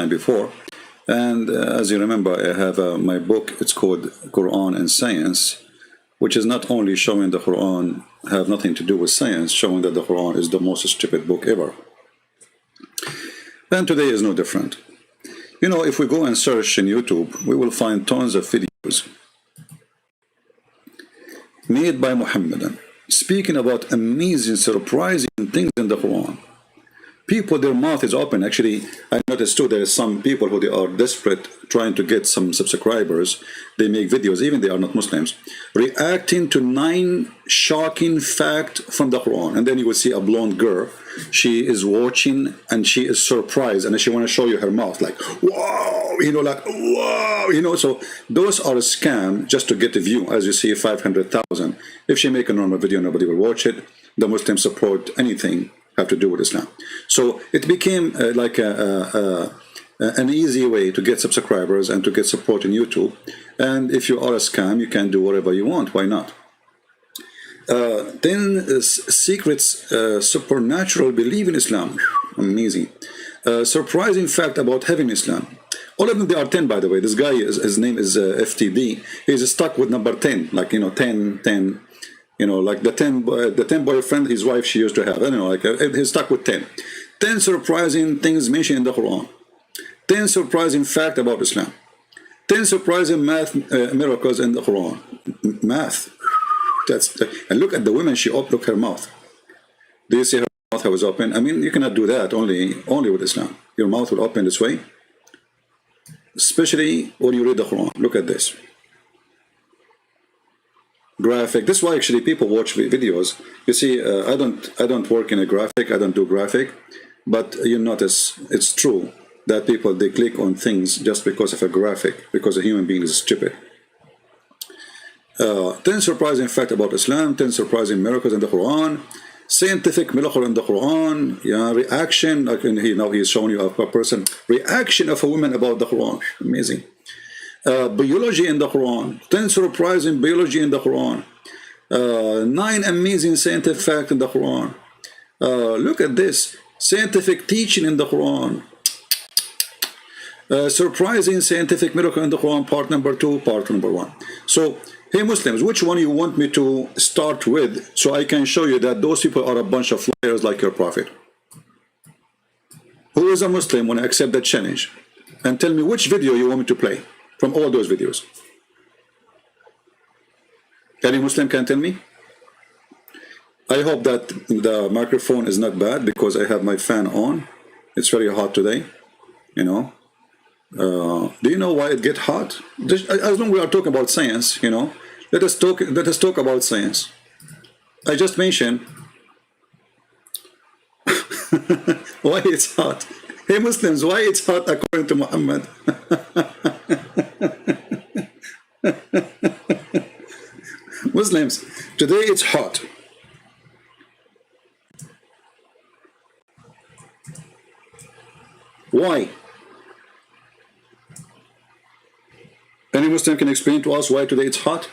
time before. And as you remember, I have my book, it's called Quran and Science, which is not only showing the Quran have nothing to do with science, showing that the Quran is the most stupid book ever. And today is no different. You know, if we go and search in YouTube, we will find tons of videos made by Muhammadan, speaking about amazing, surprising things in the Quran. People, their mouth is open. Actually, I noticed too, there is some people who they are desperate, trying to get some subscribers. They make videos, even they are not Muslims, reacting to 9 shocking facts from the Quran. And then you will see a blonde girl. She is watching and she is surprised, and she want to show you her mouth, like, wow, you know, like, wow, you know. So those are a scam just to get a view. As you see, 500,000. If she make a normal video, nobody will watch it. The Muslims support anything have to do with Islam. So it became like an easy way to get subscribers and to get support in YouTube. And if you are a scam, you can do whatever you want. Why not? Then secrets, supernatural belief in Islam. Amazing. Surprising fact about having Islam. All of them, they are 10, by the way. This guy, his name is FTD. He's stuck with number 10, like, you know, 10, 10. You know, like the 10 boyfriend his wife she used to have. I don't know, like he's stuck with 10. 10 surprising things mentioned in the Quran. 10 surprising fact about Islam. 10 surprising math miracles in the Quran. Math. And look at the woman, she opened her mouth. Do you see her mouth was open? I mean, you cannot do that only with Islam. Your mouth will open this way. Especially when you read the Quran. Look at this. Graphic. This is why actually people watch videos. You see, I don't work in a graphic. I don't do graphic, but you notice it's true that people, they click on things just because of a graphic, because a human being is stupid. 10 surprising facts about Islam. 10 surprising miracles in the Quran. Scientific miracle in the Quran. Yeah, reaction. Like now he's showing you a person reaction of a woman about the Quran. Amazing. Biology in the Quran, 10 surprising biology in the Quran, 9 amazing scientific facts in the Quran. Look at this, scientific teaching in the Quran, surprising scientific miracle in the Quran, part number 2, part number 1. So, hey Muslims, which one you want me to start with, so I can show you that those people are a bunch of liars like your prophet? Who is a Muslim when I accept that challenge? And tell me which video you want me to play from all those videos. Any Muslim can tell me? I hope that the microphone is not bad because I have my fan on. It's very hot today, you know. Do you know why it gets hot? As long as we are talking about science, you know, let us talk about science. I just mentioned why it's hot. Hey Muslims, why it's hot according to Muhammad? Muslims, today it's hot. Why? Any Muslim can explain to us why today it's hot?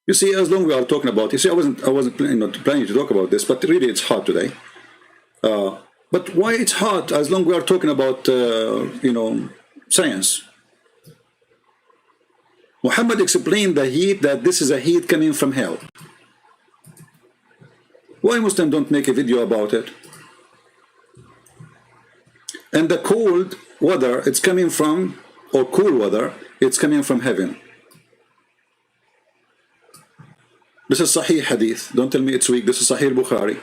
You see, as long as we are talking about, you see, I wasn't planning to talk about this, but really it's hot today. But why it's hot? As long as we are talking about, you know, science. Muhammad explained the heat, that this is a heat coming from hell. Why Muslims don't make a video about it? And the cold weather, it's coming from, or cool weather, it's coming from heaven. This is Sahih Hadith. Don't tell me it's weak. This is Sahih Bukhari.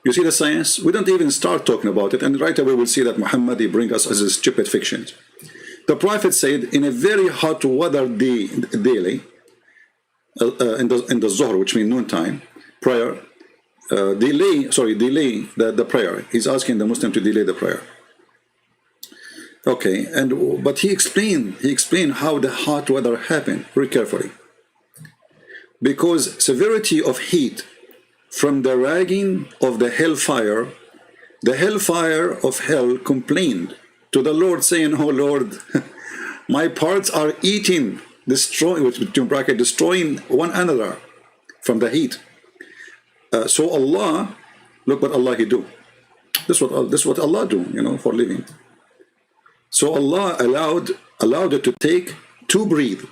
You see the science? We don't even start talking about it, and right away we'll see that Muhammad, he brings us as a stupid fictions. The Prophet said, in a very hot weather daily, in the Zuhr, which means noontime, prayer, delay the prayer. He's asking the Muslim to delay the prayer. Okay, but he explained how the hot weather happened very carefully. Because severity of heat from the raging of the hellfire of hell complained to the Lord, saying, "Oh Lord, my parts are eating, destroying one another from the heat." So Allah Look what Allah He do. This what Allah do, you know, for living. So Allah allowed it to take two breathe,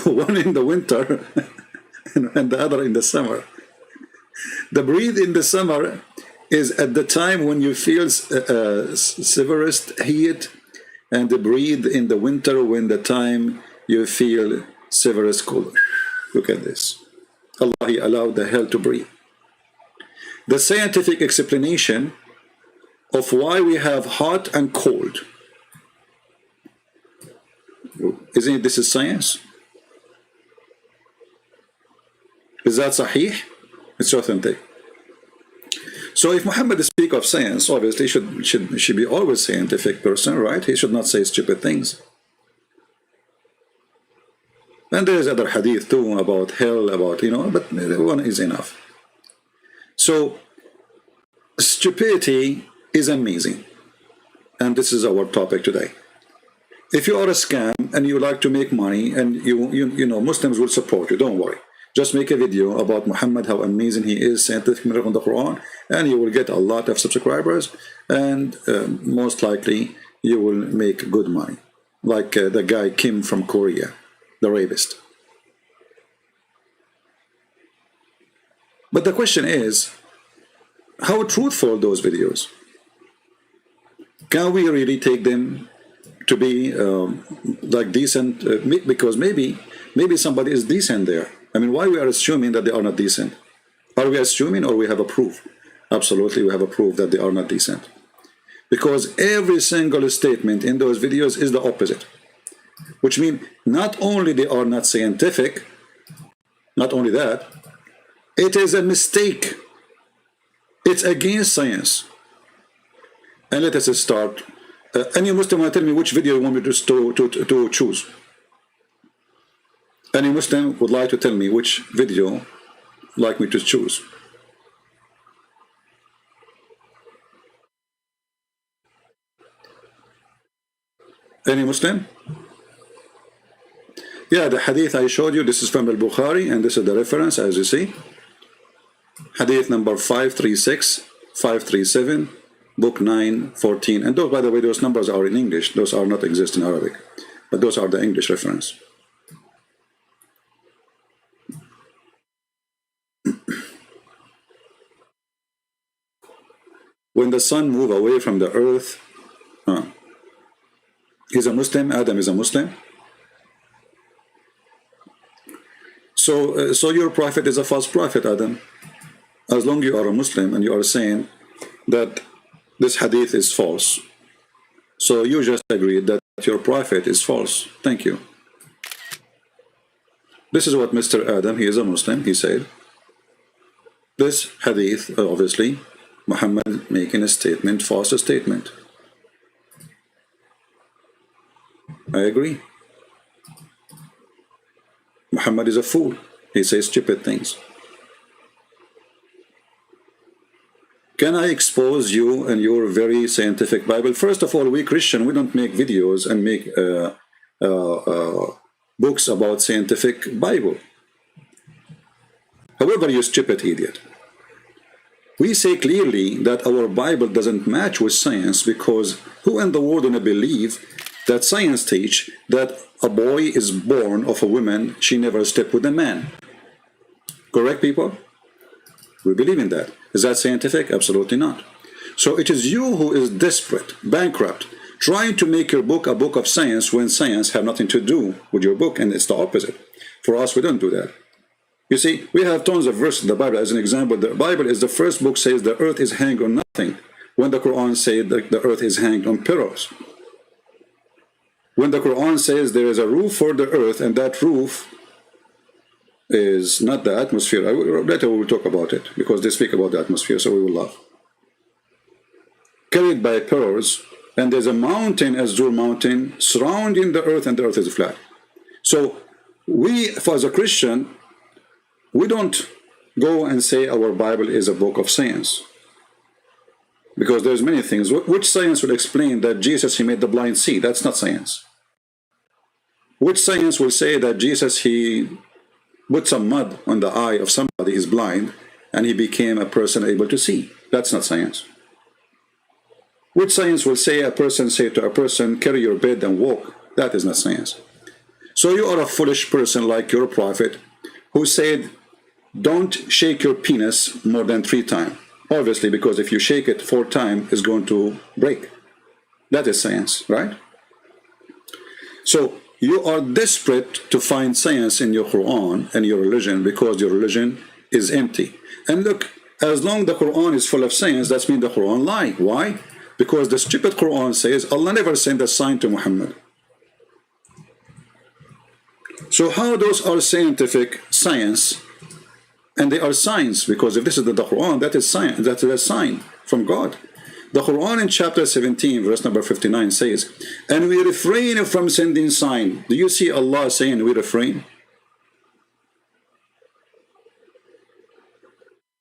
one in the winter and the other in the summer. The breathe in the summer is at the time when you feel severest heat, and the breathe in the winter when the time you feel severest cold. Look at this. Allah He allowed the hell to breathe. The scientific explanation of why we have hot and cold. Isn't it, this is science? Is that sahih? It's authentic. So if Muhammad speaks of science, obviously should be always scientific person, right? He should not say stupid things. And there is other hadith too about hell, about, you know, but one is enough. So stupidity is amazing, and this is our topic today. If you are a scam and you like to make money, and you know, Muslims will support you, don't worry. Just make a video about Muhammad, how amazing he is, scientific from the Quran, and you will get a lot of subscribers, and most likely you will make good money. Like the guy Kim from Korea, the rapist. But the question is, how truthful are those videos? Can we really take them to be like decent? Because maybe somebody is decent there. I mean, why we are assuming that they are not decent? Are we assuming, or we have a proof? Absolutely, we have a proof that they are not decent. Because every single statement in those videos is the opposite. Which means not only they are not scientific, not only that, it is a mistake. It's against science. And let us start. Any Muslim want to tell me which video you want me to choose? Any Muslim would like to tell me which video like me to choose? Any Muslim? Yeah, the hadith I showed you, this is from al-Bukhari, and this is the reference, as you see. Hadith number 536, 537, book 9, 14. And those, by the way, those numbers are in English. Those are not exist in Arabic. But those are the English reference. When the sun moved away from the earth, he's a Muslim, Adam is a Muslim. So your prophet is a false prophet, Adam. As long as you are a Muslim and you are saying that this hadith is false, so you just agreed that your prophet is false. Thank you. This is what Mr. Adam, he is a Muslim, he said. This hadith, obviously, Muhammad making a statement, false statement. I agree. Muhammad is a fool. He says stupid things. Can I expose you and your very scientific Bible? First of all, we Christian, we don't make videos and make books about scientific Bible. However, you stupid idiot. We say clearly that our Bible doesn't match with science, because who in the world gonna believe that science teach that a boy is born of a woman, she never slept with a man? Correct, people? We believe in that. Is that scientific? Absolutely not. So it is you who is desperate, bankrupt, trying to make your book a book of science when science have nothing to do with your book, and it's the opposite. For us, we don't do that. You see, we have tons of verses in the Bible. As an example, the Bible is the first book says the earth is hanged on nothing, when the Quran says that the earth is hanged on pillars. When the Quran says there is a roof for the earth, and that roof is not the atmosphere. Later we will talk about it, because they speak about the atmosphere, so we will laugh. Carried by pillars, and there's a mountain, Azhar mountain, surrounding the earth, and the earth is flat. So we, as a Christian, we don't go and say our Bible is a book of science, because there's many things. Which science will explain that Jesus, he made the blind see? That's not science. Which science will say that Jesus, he put some mud on the eye of somebody, he's blind, and he became a person able to see? That's not science. Which science will say a person say to a person, carry your bed and walk? That is not science. So you are a foolish person like your prophet who said, don't shake your penis more than 3 times. Obviously, because if you shake it 4 times, it's going to break. That is science, right? So you are desperate to find science in your Quran and your religion because your religion is empty. And look, as long as the Quran is full of science, that means the Quran lie. Why? Because the stupid Quran says Allah never sent a sign to Muhammad. So how those are scientific science? And they are signs, because if this is the Quran, that is science, that is a sign from God. The Quran in chapter 17, verse number 59 says, and we refrain from sending sign. Do you see Allah saying we refrain?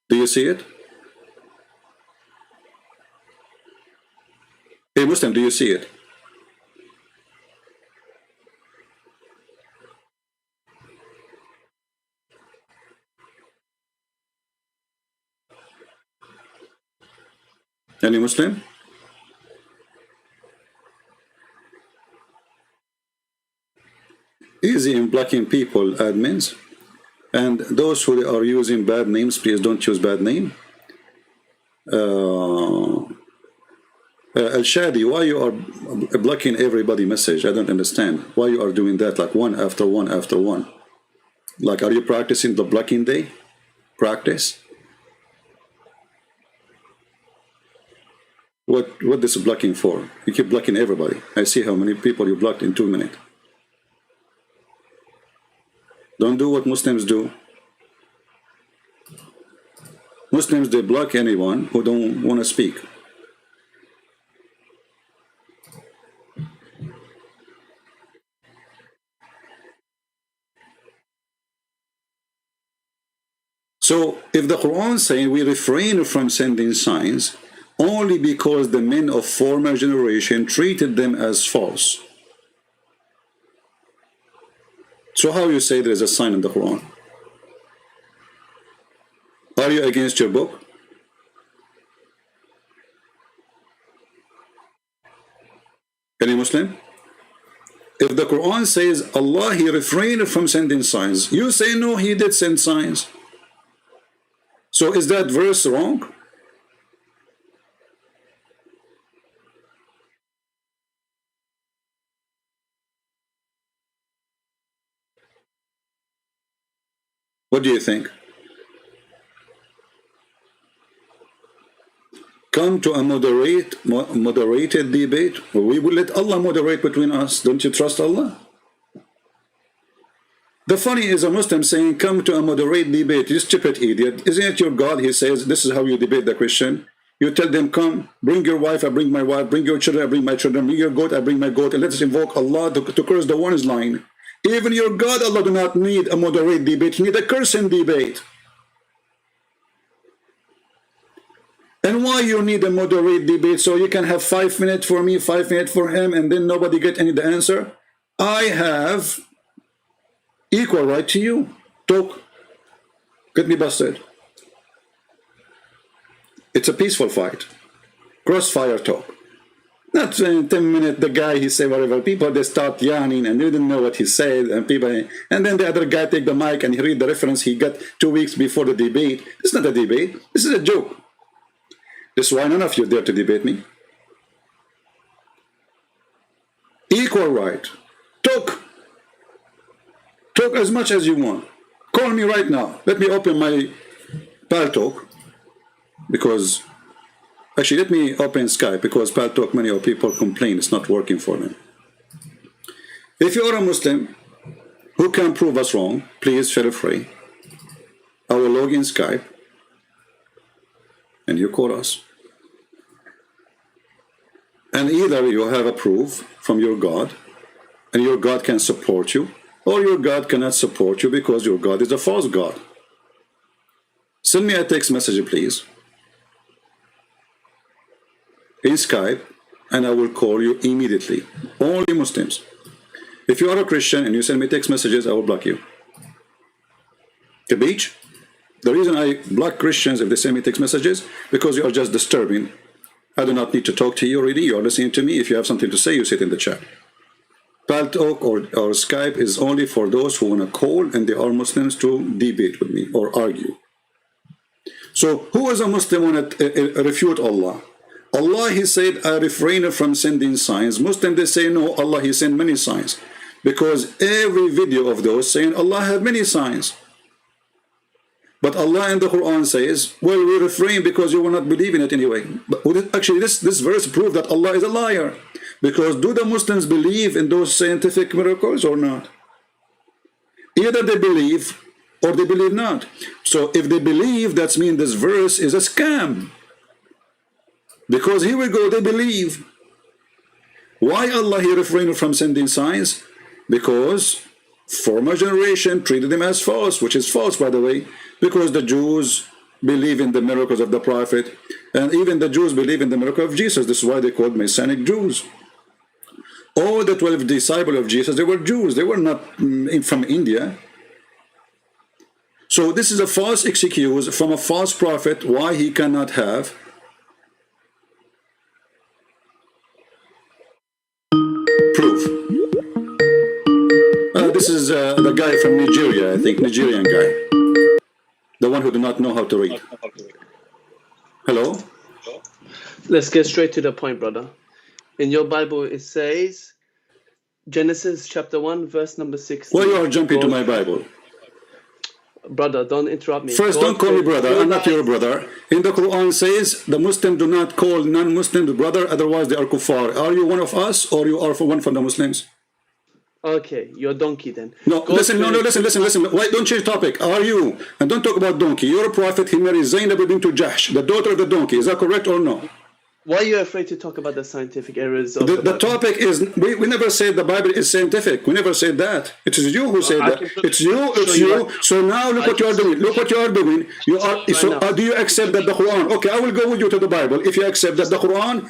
Do you see it? Hey Muslim, do you see it? Any Muslim? Easy in blocking people, admins. And those who are using bad names, please don't use bad name. Al-Shadi, why you are blocking everybody message? I don't understand. Why you are doing that, like one after one after one? Like, are you practicing the blocking day? Practice? What this blocking for? You keep blocking everybody. I see how many people you blocked in 2 minutes. Don't do what Muslims do. Muslims, they block anyone who don't want to speak. So if the Quran saying we refrain from sending signs only because the men of former generation treated them as false. So how you say there is a sign in the Quran? Are you against your book? Any Muslim? If the Quran says Allah, He refrained from sending signs, you say no, He did send signs. So is that verse wrong? What do you think? Come to a moderated debate. We will let Allah moderate between us. Don't you trust Allah? The funny is a Muslim saying, come to a moderate debate. You stupid idiot. Isn't it your God? He says, this is how you debate the Christian. You tell them, come, bring your wife, I bring my wife, bring your children, I bring my children, bring your goat, I bring my goat, and let us invoke Allah to curse the one is lying. Even your God, Allah, do not need a moderate debate. He need a cursing debate. And why you need a moderate debate? So you can have 5 minutes for me, 5 minutes for him, and then nobody get any the answer? I have equal right to you. Talk. Get me busted. It's a peaceful fight. Crossfire talk. Not 10 minutes, the guy, he say whatever. People, they start yarning and they didn't know what he said. And then the other guy take the mic and he read the reference he got 2 weeks before the debate. It's not a debate. This is a joke. This is why none of you dare to debate me. Equal right. Talk. Talk as much as you want. Call me right now. Let me open my Paltalk. Because, actually, let me open Skype, because Paltalk, many of people complain it's not working for them. If you are a Muslim who can prove us wrong, please feel free. I will log in Skype, and you call us. And either you have a proof from your God, and your God can support you, or your God cannot support you because your God is a false God. Send me a text message, please, in Skype, and I will call you immediately. Only Muslims. If you are a Christian and you send me text messages, I will block you. The beach? The reason I block Christians if they send me text messages, because you are just disturbing. I do not need to talk to you already. You are listening to me. If you have something to say, you sit in the chat. Paltalk or Skype is only for those who want to call and they are Muslims to debate with me or argue. So who is a Muslim want to refute Allah? Allah, he said, I refrain from sending signs. Muslims, they say, no, Allah, he sent many signs. Because every video of those saying Allah had many signs. But Allah in the Quran says, well, we refrain because you will not believe in it anyway. But actually, this verse proves that Allah is a liar. Because do the Muslims believe in those scientific miracles or not? Either they believe or they believe not. So if they believe, that means this verse is a scam. Because here we go, they believe. Why Allah he refrained from sending signs? Because former generation treated them as false, which is false, by the way, because the Jews believe in the miracles of the Prophet, and even the Jews believe in the miracle of Jesus. This is why they called Messianic Jews. All the 12 disciples of Jesus, they were Jews. They were not from India. So this is a false excuse from a false prophet why he cannot have proof. This is the guy from Nigeria, I think, Nigerian guy. The one who do not know how to read. Hello? Let's get straight to the point, brother. In your Bible, it says, Genesis chapter 1, verse number 16. Why you are jumping to my Bible? Brother, don't interrupt me. First, don't call me brother. I'm not your brother. In the Quran says, the Muslims do not call non-Muslims brother, otherwise they are kuffar. Are you one of us, or you are one from the Muslims? Okay, you're a donkey then. No, listen. Why don't change topic? Are you? And don't talk about donkey. You're a prophet. He married Zainab bint Jahsh, the daughter of the donkey. Is that correct or no? Why are you afraid to talk about the scientific errors of the topic is, we never said the Bible is scientific. We never said that. It is you who said that. It's you. So now look what you are doing. Look what you are doing. You are. So do you accept that the Quran? Okay, I will go with you to the Bible. If you accept that the Quran,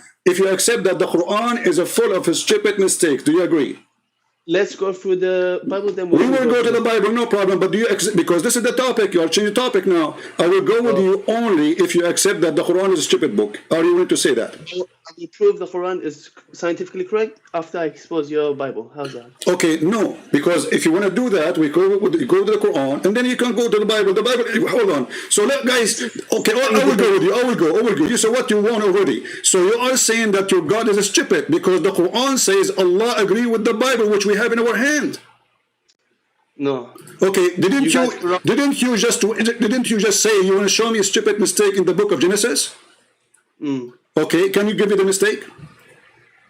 is a full of stupid mistakes, do you agree? Let's go through the Bible, then we will go to the Bible, no problem. But do you accept, because this is the topic, you are changing the topic now. I will go with you only if you accept that the Quran is a stupid book. Are you willing to say that? I will prove the Quran is scientifically correct after I expose your Bible. How's that? Okay, no, because if you want to do that, we go to the Quran, and then you can go to the Bible. The Bible, hold on. So guys, okay, I will go with you. I will go. You say what you want already. So you are saying that your God is stupid because the Quran says Allah agree with the Bible, which we have in our hand. No. Okay, didn't you just say you want to show me a stupid mistake in the book of Genesis? Okay, can you give me the mistake?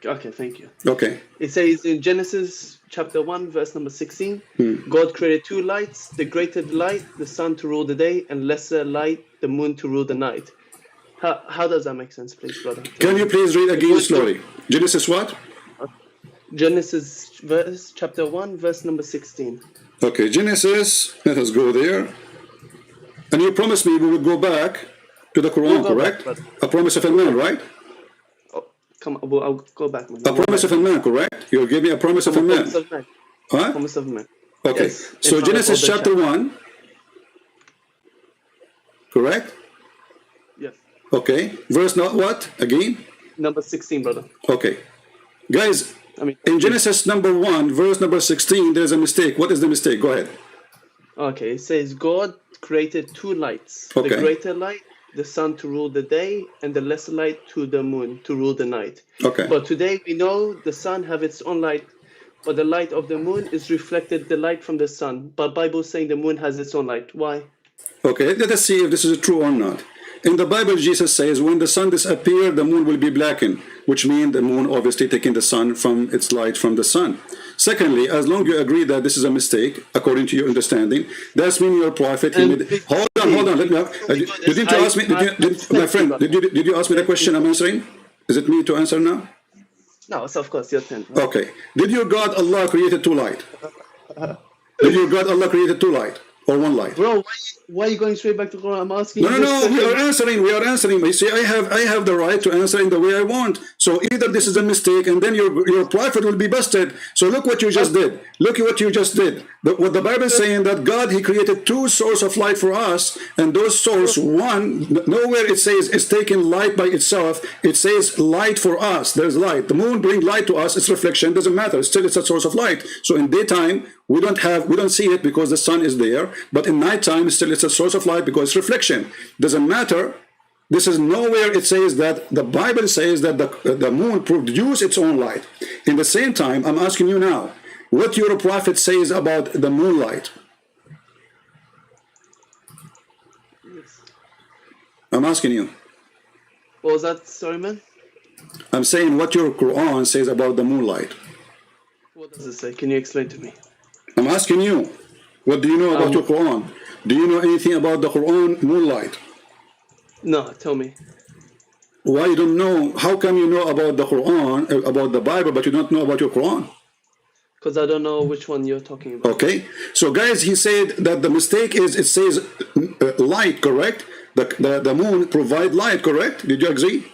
Okay, thank you. Okay. It says in Genesis chapter 1, verse number 16, God created two lights, the greater light, the sun to rule the day, and lesser light, the moon to rule the night. How does that make sense, please, brother? Can you please read again slowly? Genesis what? Genesis chapter 1, verse number 16. Okay, Genesis, let us go there. And you promised me we will go back to the Quran, correct? A promise of a man, right? Oh, come on, I'll go back. Man. A promise of a man, correct? You'll give me a promise of a man. Huh? Promise of man. Okay, yes, so Genesis chapter 1, correct? Yes. Okay, verse not what? Again? Number 16, brother. Okay. Guys, in Genesis number 1, verse number 16, there's a mistake. What is the mistake? Go ahead. Okay, it says God created two lights. Okay. The greater light, the sun to rule the day, and the lesser light to the moon to rule the night. Okay. But today we know the sun have its own light, but the light of the moon is reflected the light from the sun. But Bible is saying the moon has its own light. Why? Okay, let us see if this is true or not. In the Bible, Jesus says, when the sun disappears, the moon will be blackened, which means the moon obviously taking the sun from its light from the sun. Secondly, as long as you agree that this is a mistake, according to your understanding, that's meaning you're a prophet. Hold on. Let me have, didn't you ask me, my friend, did you ask me the question I'm answering? Is it me to answer now? No, it's of course your turn. Okay. Did your God Allah created two light? Did your God Allah created two light? or one light? Bro, why are you going straight back to Quran? I'm asking you. No, we are answering. You see, I have the right to answer in the way I want. So either this is a mistake, and then your prophet will be busted. So look what you just did. Look at what you just did. What the Bible is saying, that God, He created two sources of light for us, and those source, one, nowhere it says it's taking light by itself. It says light for us. There's light. The moon brings light to us. Its reflection doesn't matter. Still, it's a source of light. So in daytime, we don't see it because the sun is there. But in nighttime, still it's a source of light because it's reflection. Doesn't matter. This is nowhere it says that. The Bible says that the moon produces its own light. In the same time, I'm asking you now, what your prophet says about the moonlight. Yes. I'm asking you. What was that? Sorry, man. I'm saying what your Quran says about the moonlight. What does it say? Can you explain to me? I'm asking you. What do you know about your Quran? Do you know anything about the Quran moonlight? No, tell me. Why you don't know? How come you know about the Quran, about the Bible, but you don't know about your Quran? Because I don't know which one you're talking about. Okay. So guys, he said that the mistake is it says light, correct? The moon provide light, correct? Did you agree?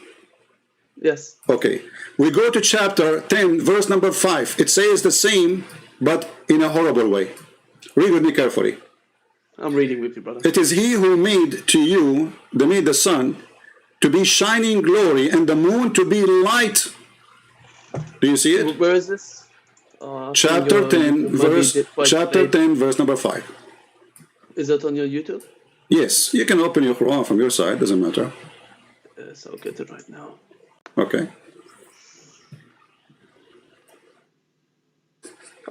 Yes. Okay. We go to chapter 10, verse number 5. It says the same, but in a horrible way. Read with me carefully. I'm reading with you, brother. It is He who made the sun to be shining glory and the moon to be light. Do you see it? Where is this? Chapter 10, verse number 5. Is that on your YouTube? Yes, you can open your Quran from your side, doesn't matter. Yes, I'll get it right now. Okay.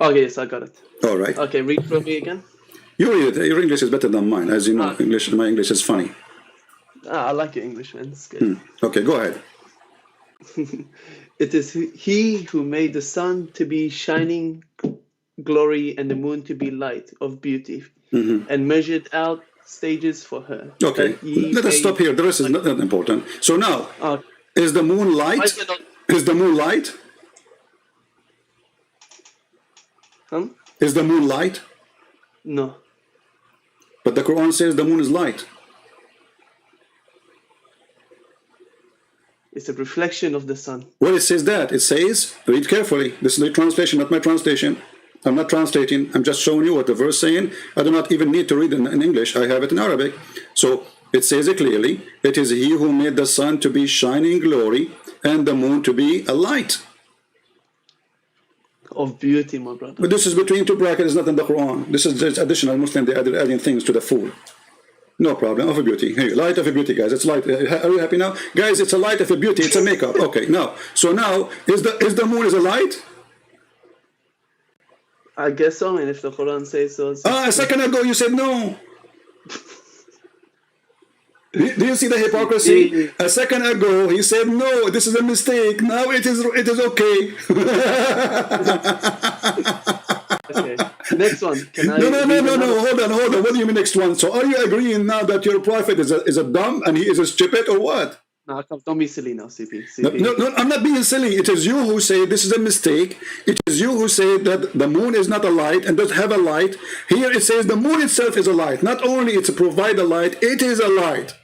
Okay, yes, I got it. All right. Okay, read from me again. You read it. Your English is better than mine. As you know, my English is funny. I like your English, man. It's good. Okay, go ahead. It is He who made the sun to be shining glory and the moon to be light of beauty, and measured out stages for her. Okay, let us stop here. The rest is not that important. So now, is the moon light? Is the moon light? Is the moon light? No. But the Quran says the moon is light. It's a reflection of the sun. Well, it says that. It says, read carefully. This is the translation, not my translation. I'm not translating. I'm just showing you what the verse is saying. I do not even need to read in English. I have it in Arabic. So it says it clearly. It is He who made the sun to be shining glory and the moon to be a light. Of beauty, my brother. But this is between two brackets. It's not in the Quran. This is just additional Muslim. They adding things to the food. No problem. Of a beauty. Hey, light of a beauty, guys. It's light. Are you happy now, guys? It's a light of a beauty. It's a makeup. Okay. Now, so now is the moon is a light? I guess so. And if the Quran says so. A second ago you said no. Do you see the hypocrisy? A second ago he said no. This is a mistake. Now it is okay. Okay. Next one. Can I? No. Hold on. What do you mean next one? So are you agreeing now that your prophet is a dumb and he is a stupid or what? No, don't be silly now, CP. No, I'm not being silly. It is you who say this is a mistake. It is you who say that the moon is not a light and doesn't have a light. Here it says the moon itself is a light. Not only it's to provide a light, it is a light.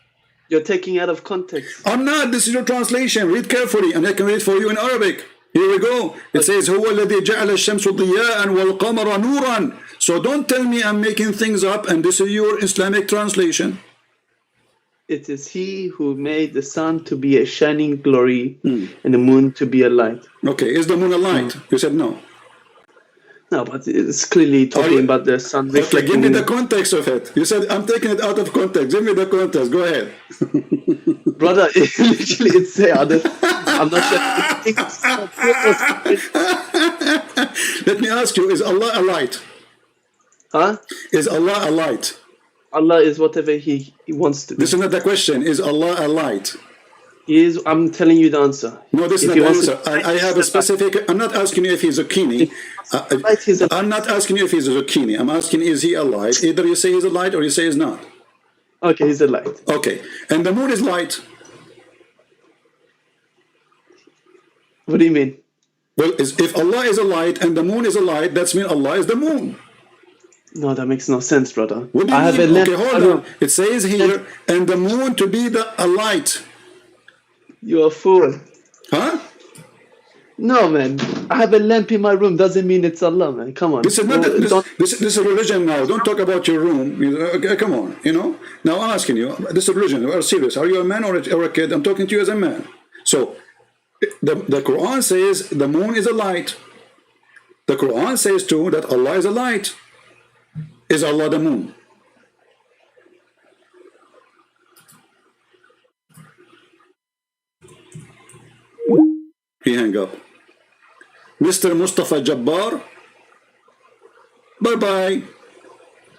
You're taking out of context. I'm not. This is your translation. Read carefully, and I can read for you in Arabic. Here we go. It says, هو الذي جعل الشمس ضياء والقمر نورا. So don't tell me I'm making things up, and this is your Islamic translation. It is He who made the sun to be a shining glory and the moon to be a light. Okay, is the moon a light? You said no. No, but it's clearly talking about the sun reflecting. Okay, give me the context of it. You said I'm taking it out of context. Give me the context. Go ahead. Brother, literally it's I'm not sure. Let me ask you, is Allah a light? Huh? Is Allah a light? Allah is whatever He wants to be. This is not the question. Is Allah a light? He is. I'm telling you the answer. No, this is not the answer. I have a specific. I'm not asking you if he's a zucchini. I'm not asking you if he's a zucchini. I'm asking, is he a light? Either you say he's a light or you say he's not. Okay, he's a light. Okay, and the moon is light. What do you mean? Well, if Allah is a light and the moon is a light, that's mean Allah is the moon. No, that makes no sense, brother. What do you mean? Okay, hold on. It says here, and the moon to be a light. You're a fool. Huh? No, man. I have a lamp in my room. Doesn't mean it's Allah, man. Come on. This is not this is religion now. Don't talk about your room. Okay, come on. You know. Now I'm asking you. This is religion. We are serious. Are you a man or a kid? I'm talking to you as a man. So, the Quran says the moon is a light. The Quran says too that Allah is a light. Is Allah the moon? He hang up. Mr. Mustafa Jabbar, bye-bye.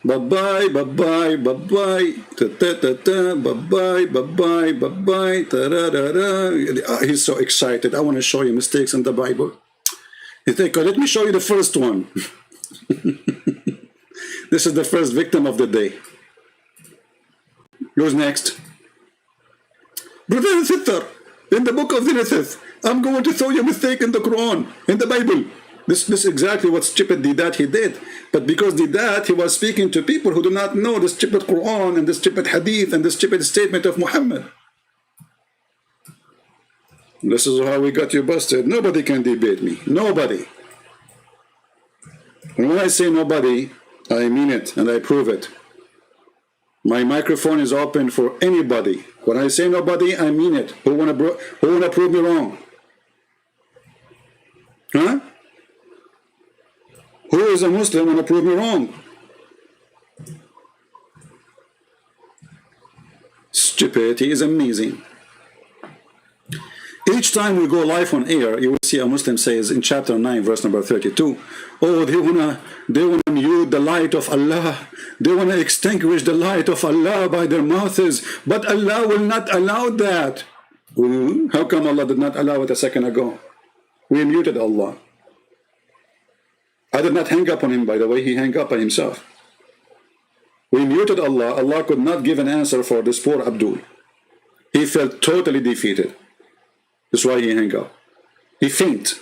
Bye-bye, bye-bye, bye-bye. Ta-ta-ta-ta, bye-bye, bye-bye, bye-bye. Ta-ra-ra-ra. He's so excited. I want to show you mistakes in the Bible. You think, let me show you the first one. This is the first victim of the day. Who's next? Brother and sister, in the book of Genesis, I'm going to show you a mistake in the Quran, in the Bible. This is exactly what stupid Hidayat he did. But because Hidayat, he was speaking to people who do not know the stupid Quran and the stupid Hadith and the stupid statement of Muhammad. This is how we got you busted. Nobody can debate me. Nobody. And when I say nobody, I mean it and I prove it. My microphone is open for anybody. When I say nobody, I mean it. Who wanna prove me wrong? Huh? Who is a Muslim wanna prove me wrong? Stupidity is amazing. Each time we go live on air, you will see a Muslim says in chapter 9, verse number 32, oh, they wanna mute the light of Allah. They wanna extinguish the light of Allah by their mouths, but Allah will not allow that. How come Allah did not allow it a second ago? We muted Allah. I did not hang up on him, by the way. He hung up on himself. We muted Allah. Allah could not give an answer for this poor Abdul. He felt totally defeated. That's why he hung up. He fainted.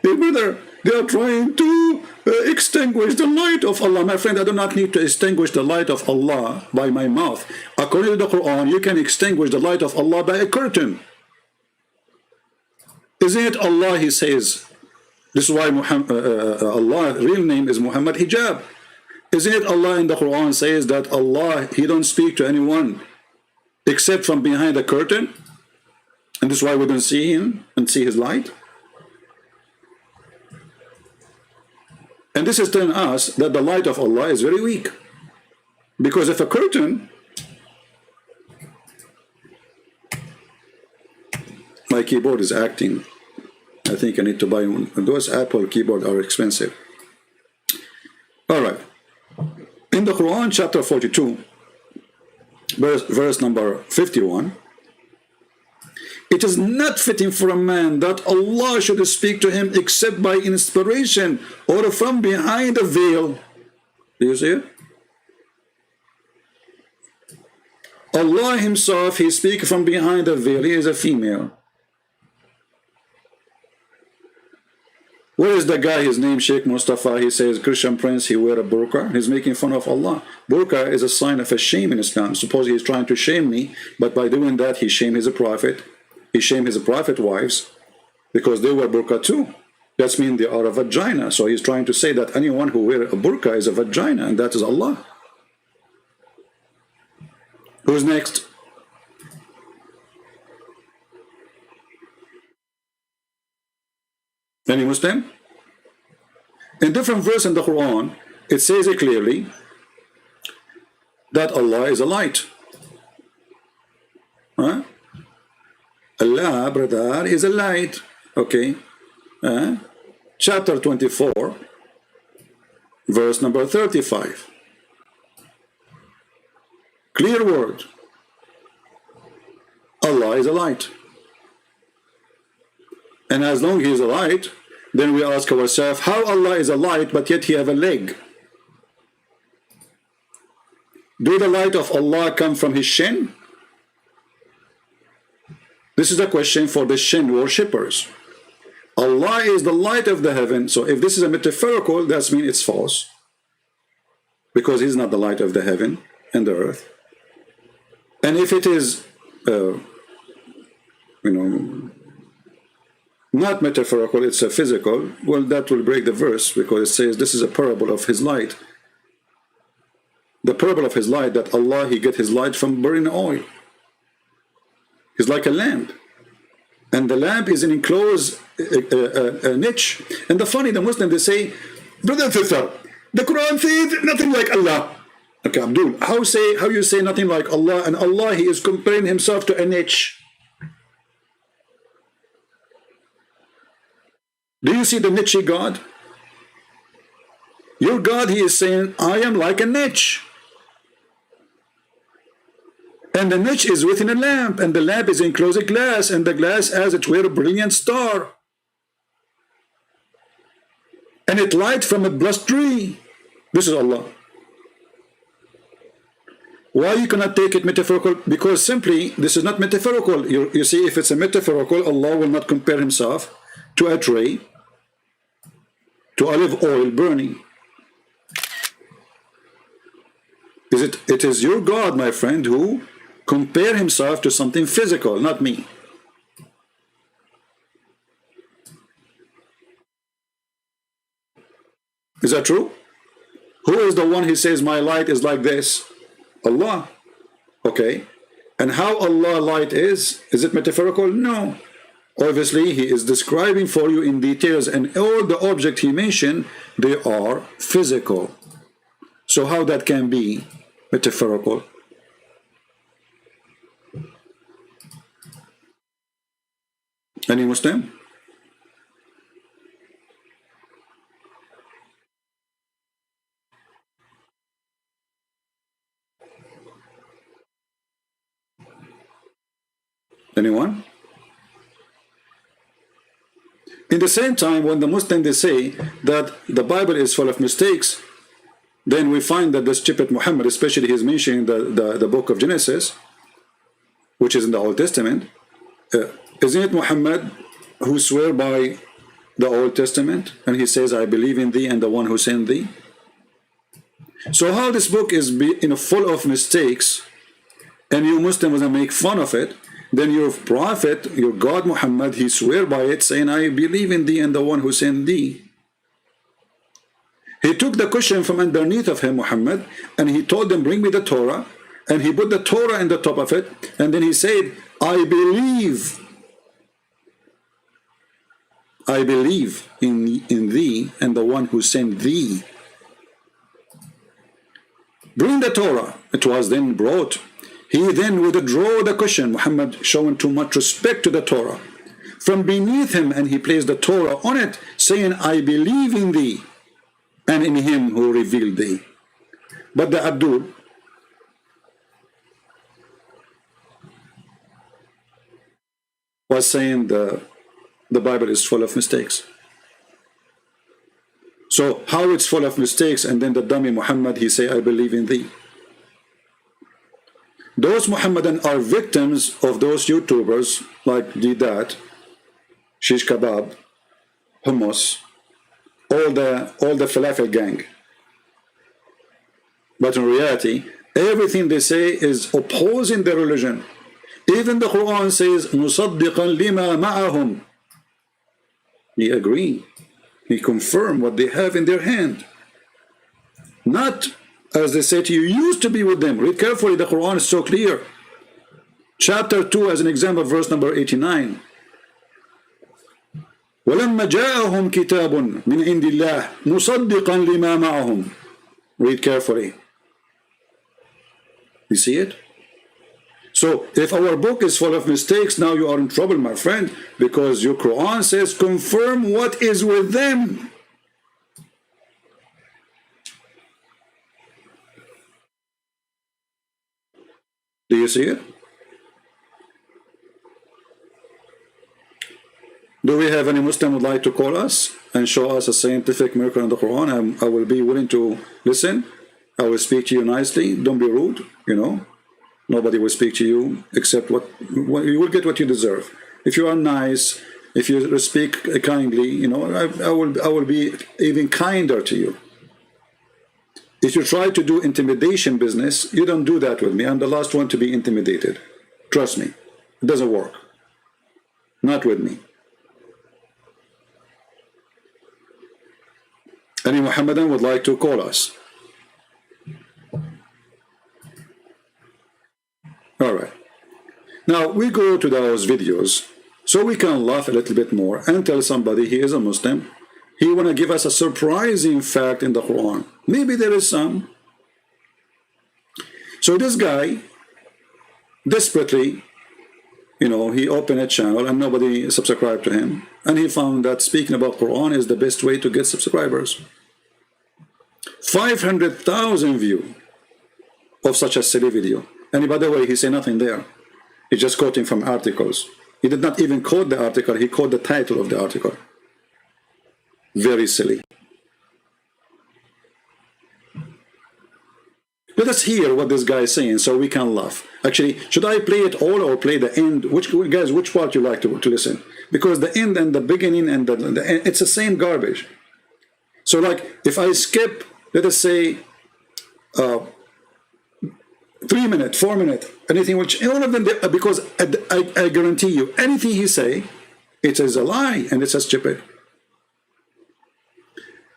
Hey brother, they are trying to extinguish the light of Allah. My friend, I do not need to extinguish the light of Allah by my mouth. According to the Quran, you can extinguish the light of Allah by a curtain. Isn't it Allah, he says? This is why Allah's real name is Muhammad Hijab. Isn't it Allah in the Quran says that Allah, he don't speak to anyone except from behind a curtain? And this is why we don't see him and see his light. And this is telling us that the light of Allah is very weak. Because if a curtain, my keyboard is acting. I think I need to buy one. Those Apple keyboards are expensive. All right. In the Quran, chapter 42, verse number 51, it is not fitting for a man that Allah should speak to him except by inspiration or from behind a veil. Do you see it? Allah himself, he speaks from behind a veil. He is a female. Where is the guy, his name Sheikh Mustafa, he says Christian prince, he wear a burqa. He's making fun of Allah. Burqa is a sign of a shame in Islam. Suppose he is trying to shame me, but by doing that he shamed his prophet. He shamed his prophet wives because they wear burqa too. That means they are a vagina. So he's trying to say that anyone who wears a burqa is a vagina, and that is Allah. Who's next? Any Muslim? In different verse in the Quran, it says it clearly that Allah is a light. Huh? Allah, brother, is a light. Okay. Chapter 24, verse number 35. Clear word. Allah is a light. And as long as he is a light, then we ask ourselves, how Allah is a light, but yet he have a leg? Do the light of Allah come from his shin? This is a question for the shin worshippers. Allah is the light of the heaven. So if this is a metaphorical, that means it's false. because he's not the light of the heaven and the earth. And if it is, not metaphorical, it's a physical, well, that will break the verse, because it says this is a parable of his light. The parable of his light, that Allah, he get his light from burning oil. He's like a lamp. And the lamp is an enclosed niche. And the Muslims, they say, brother and sister, the Quran says nothing like Allah. Okay, Abdul, how you say nothing like Allah, and Allah, he is comparing himself to a niche. Do you see the niche God? Your God, he is saying, I am like a niche. And the niche is within a lamp, and the lamp is enclosed glass, and the glass as it were a brilliant star. And it light from a blessed tree. This is Allah. Why you cannot take it metaphorical? Because simply, this is not metaphorical. You see, if it's a metaphorical, Allah will not compare himself to a tree, to olive oil burning. It is your God, my friend, who compare himself to something physical, not me. Is that true? Who is the one who says my light is like this? Allah. Okay. And how Allah light is it metaphorical? No. Obviously, he is describing for you in details, and all the objects he mentioned, they are physical. So how that can be metaphorical? Any Muslim? Anyone? In the same time, when the Muslims, they say that the Bible is full of mistakes, then we find that the stupid Muhammad, especially he's mentioning the book of Genesis, which is in the Old Testament, isn't it Muhammad who swear by the Old Testament, and he says, I believe in thee and the one who sent thee? So how this book is full of mistakes, and you Muslims make fun of it, then your prophet, your God Muhammad, he swear by it, saying, I believe in thee and the one who sent thee. He took the cushion from underneath of him, Muhammad, and he told them, bring me the Torah, and he put the Torah in the top of it, and then he said, I believe in thee and the one who sent thee. Bring the Torah. It was then brought. He then withdrew the cushion, Muhammad showing too much respect to the Torah, from beneath him, and he placed the Torah on it, saying, I believe in thee and in him who revealed thee. But the Abdul, was saying the Bible is full of mistakes. So how it's full of mistakes, and then the dummy Muhammad, he say, I believe in thee. Those Muhammadan are victims of those YouTubers like Hidayat, Shish Kebab, Hummus, all the Falafel gang. But in reality, everything they say is opposing their religion. Even the Quran says, مُصَدِّقًا لِمَا مَعَهُمْ. He agree. He confirm what they have in their hand. Not, as they say to you, used to be with them. Read carefully, the Quran is so clear. Chapter 2, as an example, verse number 89. وَلَمَّا جَاءَهُمْ كِتَابٌ مِنْ عِنْدِ اللَّهِ مُصَدِّقًا لِمَا مَعَهُمْ. Read carefully. You see it? So, if our book is full of mistakes, now you are in trouble, my friend, because your Quran says, confirm what is with them. Do you see it? Do we have any Muslim who would like to call us and show us a scientific miracle in the Quran? I will be willing to listen. I will speak to you nicely. Don't be rude, Nobody will speak to you except what you will get what you deserve. If you are nice, if you speak kindly, I will be even kinder to you. If you try to do intimidation business, you don't do that with me. I'm the last one to be intimidated. Trust me. It doesn't work. Not with me. Any Muhammadan would like to call us? All right. Now we go to those videos so we can laugh a little bit more and tell somebody he is a Muslim. He want to give us a surprising fact in the Quran. Maybe there is some. So this guy desperately, you know, he opened a channel and nobody subscribed to him. And he found that speaking about Quran is the best way to get subscribers. 500,000 views of such a silly video. And by the way, he said nothing there. He's just quoting from articles. He did not even quote the article. He quoted the title of the article. Very silly. Let us hear what this guy is saying so we can laugh. Actually, should I play it all or play the end? Guys, which part you like to listen? Because the end and the beginning and the end, it's the same garbage. So like, if I skip, let us say, 3 minutes, 4 minutes, anything, which all of them, because I guarantee you, anything he say, it is a lie and it's a stupid.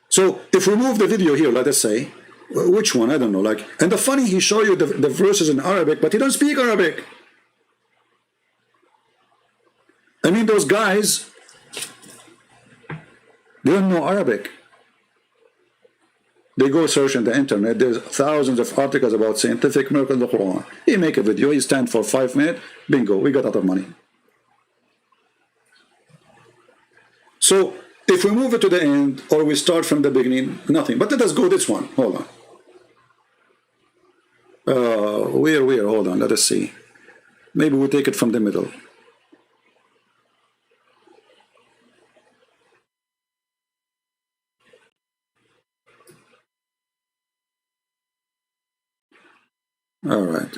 So if we move the video here, let us say, which one? I don't know. Like, and the funny, he show you the verses in Arabic, but he don't speak Arabic. I mean, those guys, they don't know Arabic. They go search on the internet. There's thousands of articles about scientific miracles in the Quran. He make a video, he stand for 5 minutes, bingo, we got a lot of money. So if we move it to the end, or we start from the beginning, nothing. But let us go this one. Hold on. Where? Hold on. Let us see. Maybe we take it from the middle. All right.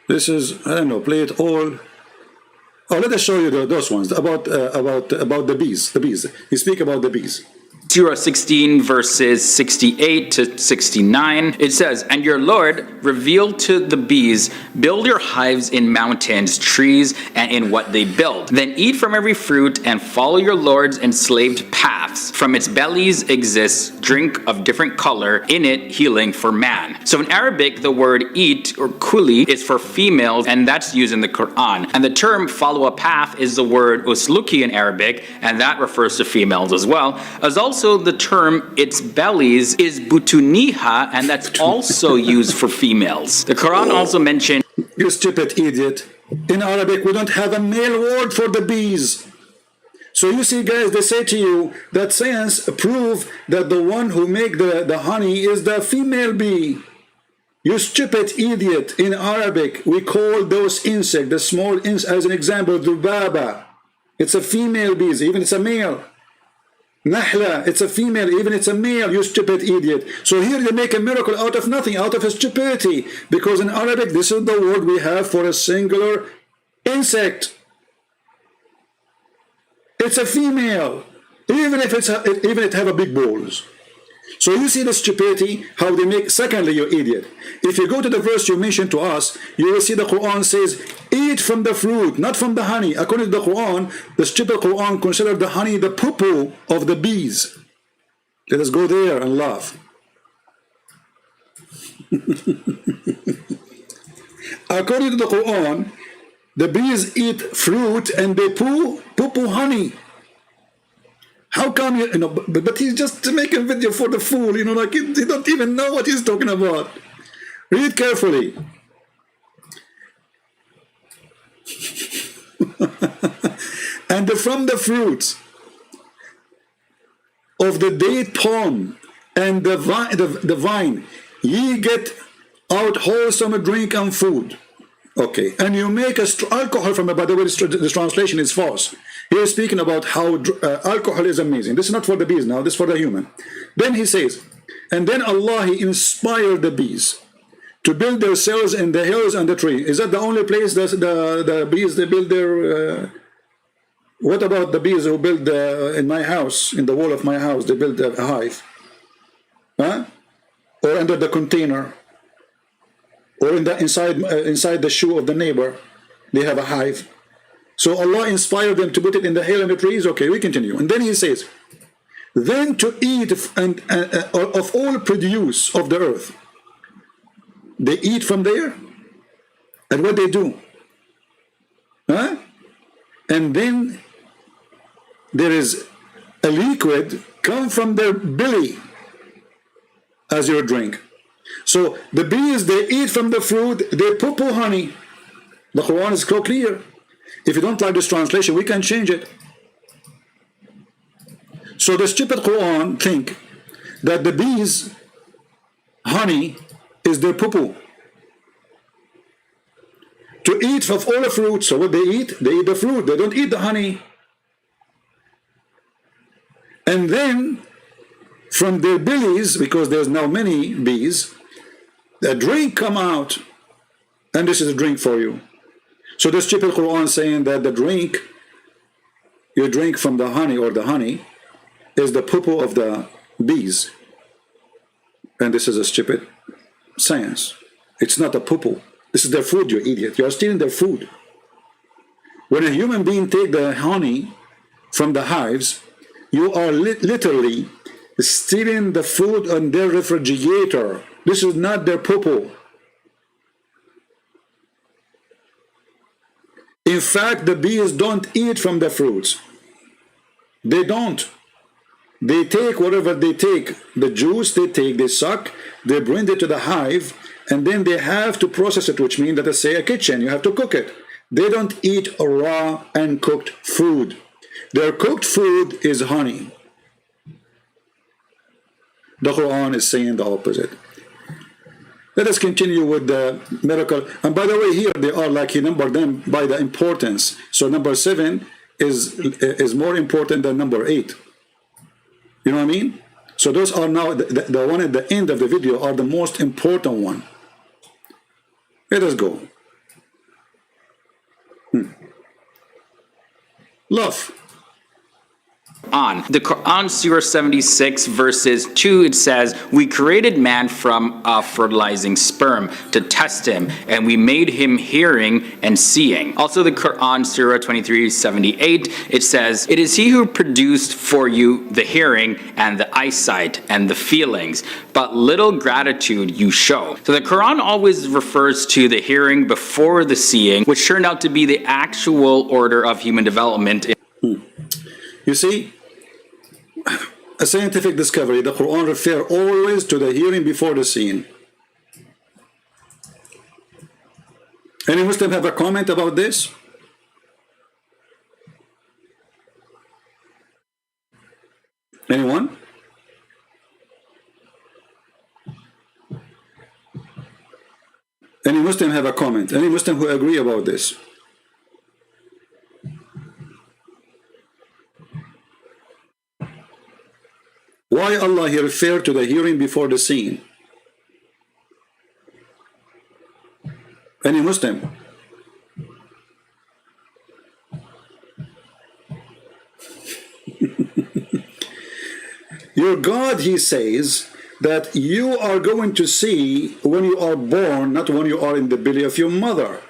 This is, I don't know, play it all. Oh, let us show you those ones about the bees. The bees. You speak about the bees. Surah 16 verses 68 to 69, it says, "And your Lord revealed to the bees, build your hives in mountains, trees, and in what they build. Then eat from every fruit and follow your Lord's enslaved paths. From its bellies exists drink of different color, in it healing for man." So in Arabic, the word eat or kuli is for females, and that's used in the Quran. And the term follow a path is the word usluki in Arabic, and that refers to females as well. As also the term its bellies is butuniha, and that's also used for females. The Quran also mentioned, you stupid idiot, in Arabic we don't have a male word for the bees. So you see, guys, they say to you that science prove that the one who make the honey is the female bee. You stupid idiot. In Arabic we call those insects, the small insects, as an example, dhubaba. It's a female bee, even it's a male. Nahla, it's a female, even it's a male, you stupid idiot. So here they make a miracle out of nothing, out of a stupidity, because in Arabic this is the word we have for a singular insect. It's a female, even if it have a big balls. So you see the stupidity, how they make. Secondly, you idiot, if you go to the verse you mentioned to us, you will see the Quran says, eat from the fruit, not from the honey. According to the Quran, the stupid Quran considered the honey the poo-poo of the bees. Let us go there and laugh. According to the Quran, the bees eat fruit and they poo-poo honey. How come you know? But he's just making a video for the fool, you know, like he don't even know what he's talking about. Read carefully. And from the fruits of the date palm and the vine, ye get out wholesome drink and food. Okay, and you make alcohol from it. By the way, this translation is false. He is speaking about how alcohol is amazing. This is not for the bees now, this is for the human. Then he says, and then Allah, he inspired the bees to build their cells in the hills and the tree. Is that the only place the bees, they build their... what about the bees who build in my house, in the wall of my house, they build a hive? Huh? or under the container, or in the inside the shoe of the neighbor, they have a hive. So Allah inspired them to put it in the hail and the trees. Okay, we continue. And then he says, then to eat of all produce of the earth. They eat from there. And what they do? Huh? And then there is a liquid come from their belly as your drink. So the bees, they eat from the fruit, they poo-poo honey. The Quran is so clear. If you don't like this translation, we can change it. So the stupid Quran think that the bees' honey is their poo-poo. To eat of all the fruit, so what they eat the fruit, they don't eat the honey. And then from their bellies, because there's now many bees, the drink come out, and this is a drink for you. So the stupid Quran saying that the drink, you drink from the honey, or the honey, is the poo-poo of the bees. And this is a stupid science. It's not a poo-poo. This is their food, you idiot. You are stealing their food. When a human being take the honey from the hives, you are literally stealing the food on their refrigerator. This is not their poo-poo. In fact, the bees don't eat from the fruits. They don't. They take whatever they take, the juice they take, they suck, they bring it to the hive, and then they have to process it, which means, let us say, a kitchen, you have to cook it. They don't eat raw and cooked food. Their cooked food is honey. The Quran is saying the opposite. Let us continue with the miracle. And by the way, here they are like he numbered them by the importance. So number 7 is more important than number 8. You know what I mean? So those are now the one at the end of the video are the most important one. Let us go. Love. On the Quran, Surah 76, verses 2, it says, we created man from a fertilizing sperm to test him, and we made him hearing and seeing. Also, the Quran, Surah 23, 78, it says, it is he who produced for you the hearing and the eyesight and the feelings, but little gratitude you show. So the Quran always refers to the hearing before the seeing, which turned out to be the actual order of human development. You see, a scientific discovery, the Quran refers always to the hearing before the seeing. Any Muslim have a comment about this? Anyone? Any Muslim have a comment? Any Muslim who agree about this? Why Allah here referred to the hearing before the seeing? Any Muslim? Your God, he says, that you are going to see when you are born, not when you are in the belly of your mother.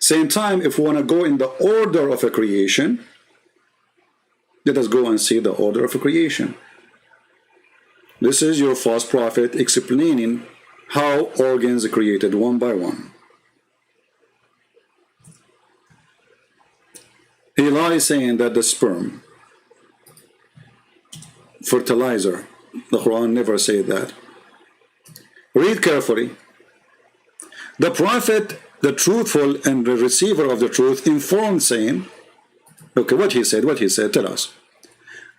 Same time, if we want to go in the order of a creation, let us go and see the order of a creation. This is your false prophet explaining how organs are created one by one. He lies saying that the sperm, fertilizer, the Quran never said that. Read carefully. The prophet, the truthful and the receiver of the truth, informed saying, okay, what he said, tell us.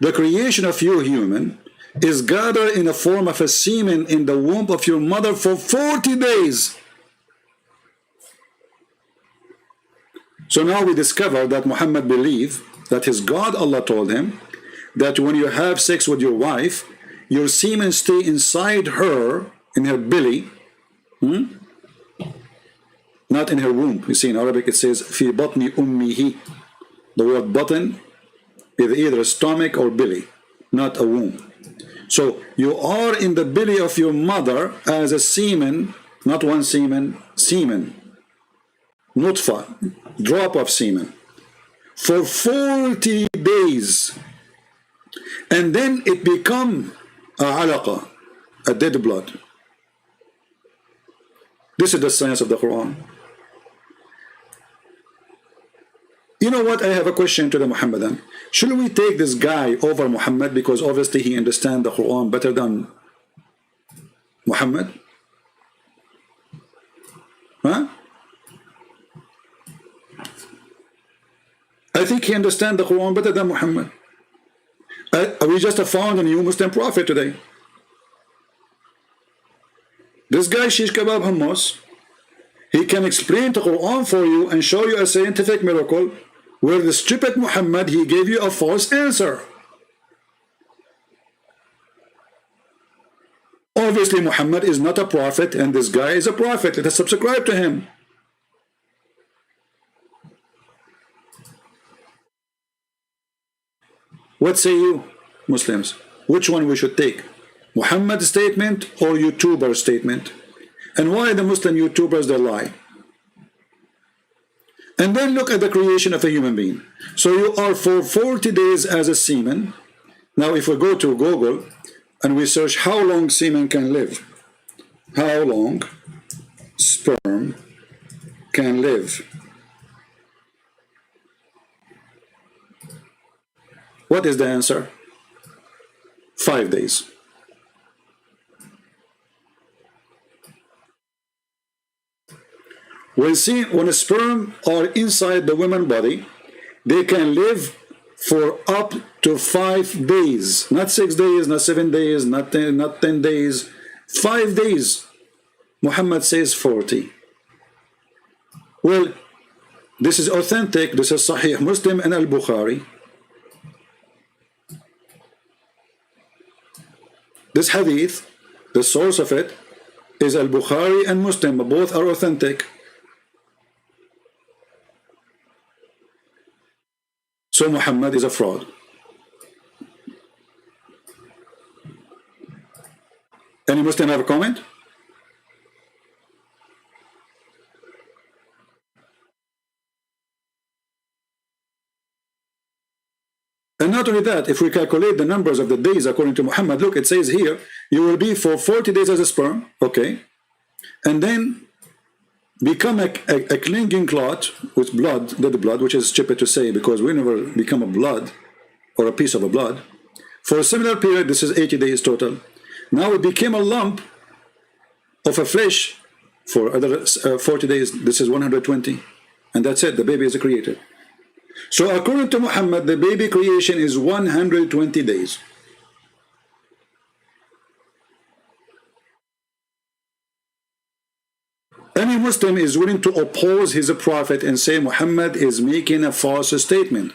The creation of you human is gathered in the form of a semen in the womb of your mother for 40 days. So now we discover that Muhammad believed that his God, Allah told him, that when you have sex with your wife, your semen stay inside her, in her belly, not in her womb. You see, in Arabic it says, fi batni ummihi. The word button is either a stomach or belly, not a womb. So you are in the belly of your mother as a semen, not one semen, semen, nutfa, drop of semen, for 40 days. And then it become a alaqa, a dead blood. This is the science of the Quran. You know what? I have a question to the Muhammadan. Should we take this guy over Muhammad because obviously he understands the Quran better than Muhammad? Huh? I think he understands the Quran better than Muhammad. We just found a new Muslim prophet today. This guy, Shish Kebab Hummus, he can explain the Quran for you and show you a scientific miracle where the stupid Muhammad, he gave you a false answer. Obviously, Muhammad is not a prophet and this guy is a prophet. Let us subscribe to him. What say you, Muslims? Which one we should take? Muhammad's statement or YouTuber's statement? And why the Muslim YouTubers, they lie? And then look at the creation of a human being. So you are for 40 days as a semen. Now if we go to Google and we search how long semen can live, how long sperm can live, what is the answer? 5 days. When a sperm are inside the woman's body, they can live for up to 5 days. Not 6 days, not 7 days, not 10 days. 5 days. Muhammad says 40. Well, this is authentic. This is Sahih Muslim and Al-Bukhari. This hadith, the source of it, is Al-Bukhari and Muslim. Both are authentic. So Muhammad is a fraud. Any Muslim have a comment? And not only that, if we calculate the numbers of the days according to Muhammad, look, it says here, you will be for 40 days as a sperm, okay, and then become a clinging clot with blood, dead blood, which is stupid to say because we never become a blood or a piece of a blood. For a similar period, this is 80 days total. Now it became a lump of a flesh for other 40 days. This is 120. And that's it, the baby is created. So according to Muhammad, the baby creation is 120 days. Any Muslim is willing to oppose his prophet and say Muhammad is making a false statement.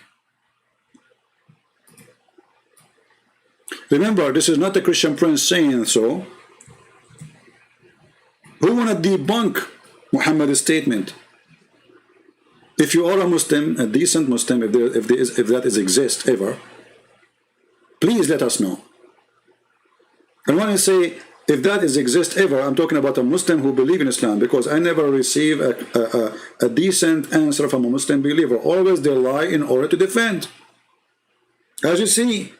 Remember, this is not a Christian prince saying so. Who want to debunk Muhammad's statement? If you are a Muslim, a decent Muslim, if that exists ever, please let us know. And when I say if that exists ever, I'm talking about a Muslim who believes in Islam, because I never receive a decent answer from a Muslim believer. Always they lie in order to defend. As you see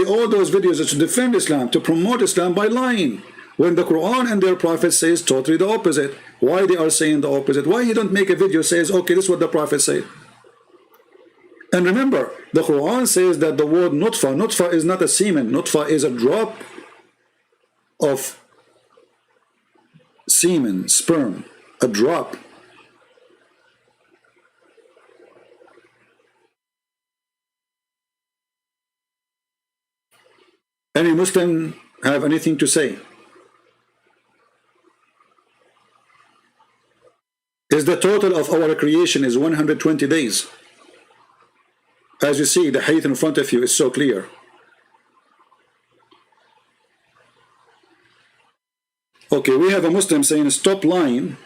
all those videos to defend Islam, to promote Islam by lying, when the Quran and their prophet says totally the opposite. Why they are saying the opposite? Why you don't make a video says, okay, this is what the prophet said? And remember, the Quran says that the word nutfa is not a semen. Nutfa is a drop of semen, sperm, a drop. Any Muslim have anything to say? Is the total of our creation is 120 days? As you see, the hadith in front of you is so clear. Okay, we have a Muslim saying stop lying.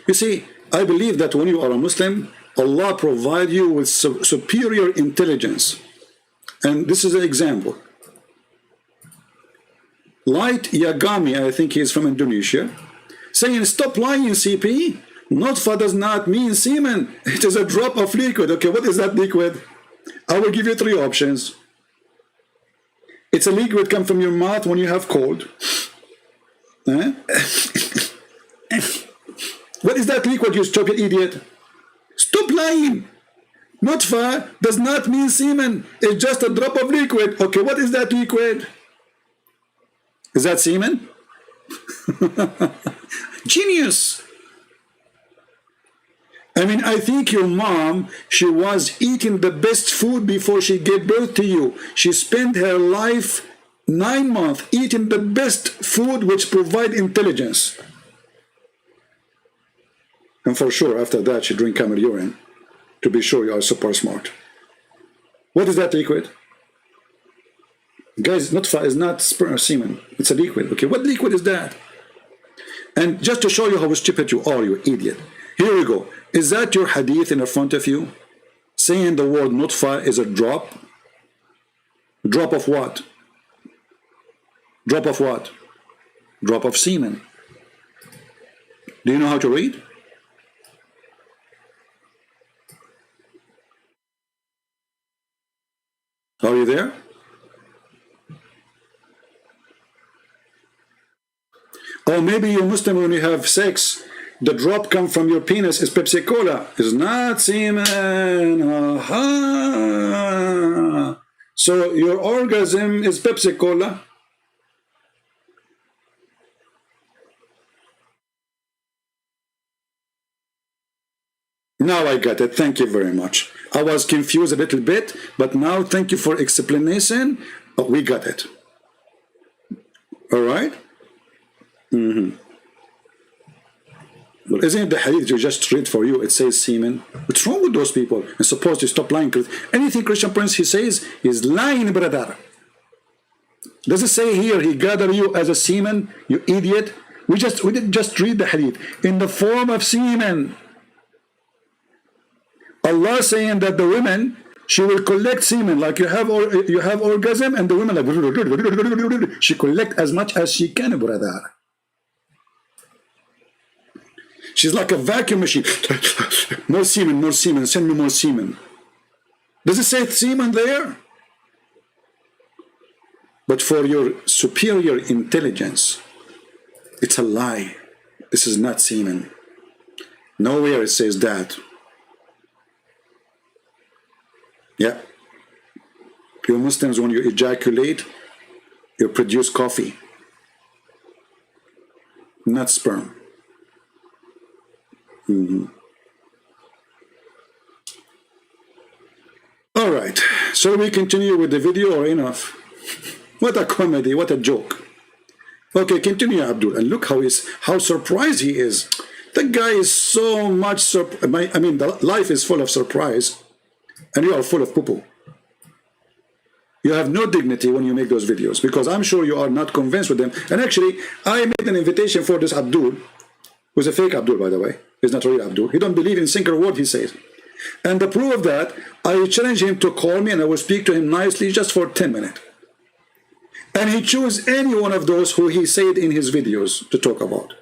You see, I believe that when you are a Muslim, Allah provide you with superior intelligence. And this is an example. Light Yagami, I think he is from Indonesia, saying, stop lying, CP. Nutfa does not mean semen. It is a drop of liquid. Okay, what is that liquid? I will give you 3 options. It's a liquid come from your mouth when you have cold. What is that liquid, you stupid idiot? Stop lying. Nutfa does not mean semen. It's just a drop of liquid. Okay, what is that liquid? Is that semen? Genius. I mean, I think your mom, she was eating the best food before she gave birth to you. She spent her life 9 months eating the best food which provide intelligence. And for sure, after that, she drink camel urine to be sure you are super smart. What is that liquid? Guys, nutfa is not sperm or semen. It's a liquid. Okay, what liquid is that? And just to show you how stupid you are, you idiot. Here we go. Is that your hadith in front of you? Saying the word nutfa is a drop? Drop of what? Drop of what? Drop of semen. Do you know how to read? Are you there? Or maybe you're Muslim when you have sex. The drop come from your penis is Pepsi Cola. It's not semen. Aha. So your orgasm is Pepsi Cola. Now I got it. Thank you very much. I was confused a little bit, but now thank you for explanation. Oh, we got it. All right? Mm-hmm. Well, isn't it the hadith you just read for you? It says semen. What's wrong with those people? And supposed to stop lying. Anything Christian Prince he says is lying, brother. Does it say here he gathered you as a semen, you idiot? We didn't just read the hadith in the form of semen. Allah saying that the women, she will collect semen like you have orgasm, and the women like she collect as much as she can, brother. She's like a vacuum machine. More semen, send me more semen. Does it say semen there? But for your superior intelligence, it's a lie. This is not semen. Nowhere it says that. Yeah. You Muslims, when you ejaculate, you produce coffee, not sperm. Mm-hmm. All right. So we continue with the video or enough? What a comedy, what a joke. Okay, continue, Abdul, and look how surprised he is. The guy is so much I mean, the life is full of surprise, and you are full of poo-poo. You have no dignity when you make those videos, because I'm sure you are not convinced with them. And actually, I made an invitation for this Abdul, who's a fake Abdul, by the way. He's not real Abdul. He don't believe in single word he says. And the proof of that, I challenge him to call me and I will speak to him nicely just for 10 minutes. And he chose any one of those who he said in his videos to talk about.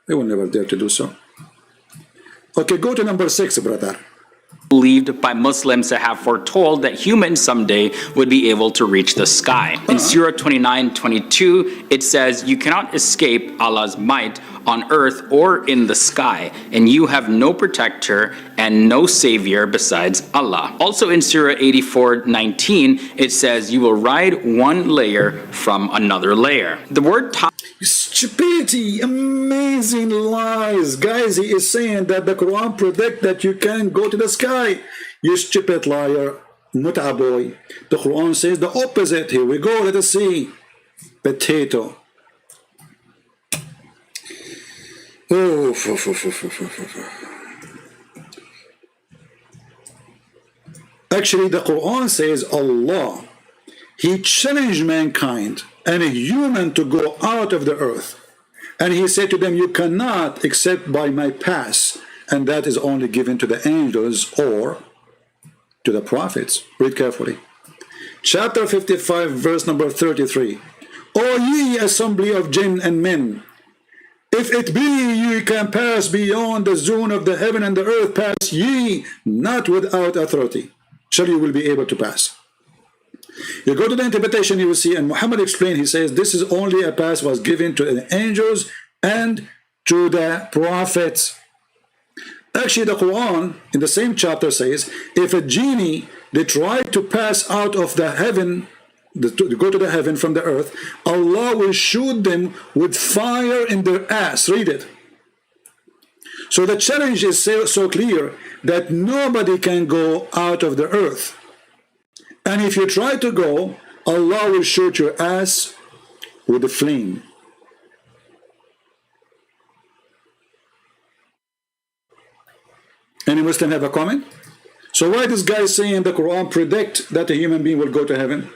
They will never dare to do so. Okay, go to number 6, brother. Believed by Muslims to have foretold that humans someday would be able to reach the sky. In Surah 29:22, it says, "You cannot escape Allah's might on earth or in the sky, and you have no protector and no savior besides Allah." Also in Surah 84:19, it says, "You will ride one layer from another layer." The word stupidity, amazing lies. Guys, he is saying that the Quran predicts that you can go to the sky. You stupid liar, muta boy. The Quran says the opposite. Here we go, let us see. Potato. Oh, actually, the Quran says Allah, He challenged mankind and a human to go out of the earth. And He said to them, you cannot except by my pass. and that is only given to the angels or to the prophets. Read carefully. Chapter 55, verse number 33. O ye assembly of jinn and men, if it be ye can pass beyond the zone of the heaven and the earth, pass ye not without authority. Shall you will be able to pass. You go to the interpretation, you will see, and Muhammad explained, he says, this is only a pass was given to the angels and to the prophets. Actually, the Quran in the same chapter says, if a genie, they try to pass out of the heaven, to go to the heaven from the earth, Allah will shoot them with fire in their ass. Read it. So the challenge is so clear that nobody can go out of the earth. And if you try to go, Allah will shoot your ass with a flame. Any Muslim have a comment? So why this guy saying the Quran predict that a human being will go to heaven?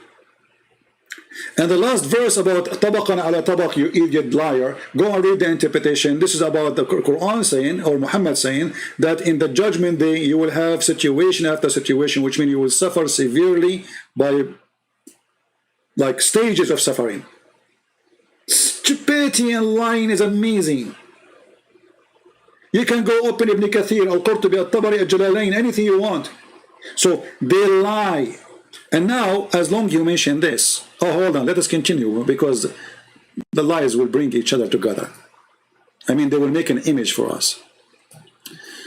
And the last verse about tabaqan ala tabaq, you idiot liar, go and read the interpretation. This is about the Quran saying, or Muhammad saying, that in the judgment day you will have situation after situation, which means you will suffer severely by like stages of suffering. Stupidity and lying is amazing. You can go open Ibn Kathir, Al-Qurtubi, Al-Tabari, Al-Jalalain, anything you want. So they lie. And now, as long as you mention this, oh, hold on, let us continue, because the lies will bring each other together. I mean, they will make an image for us.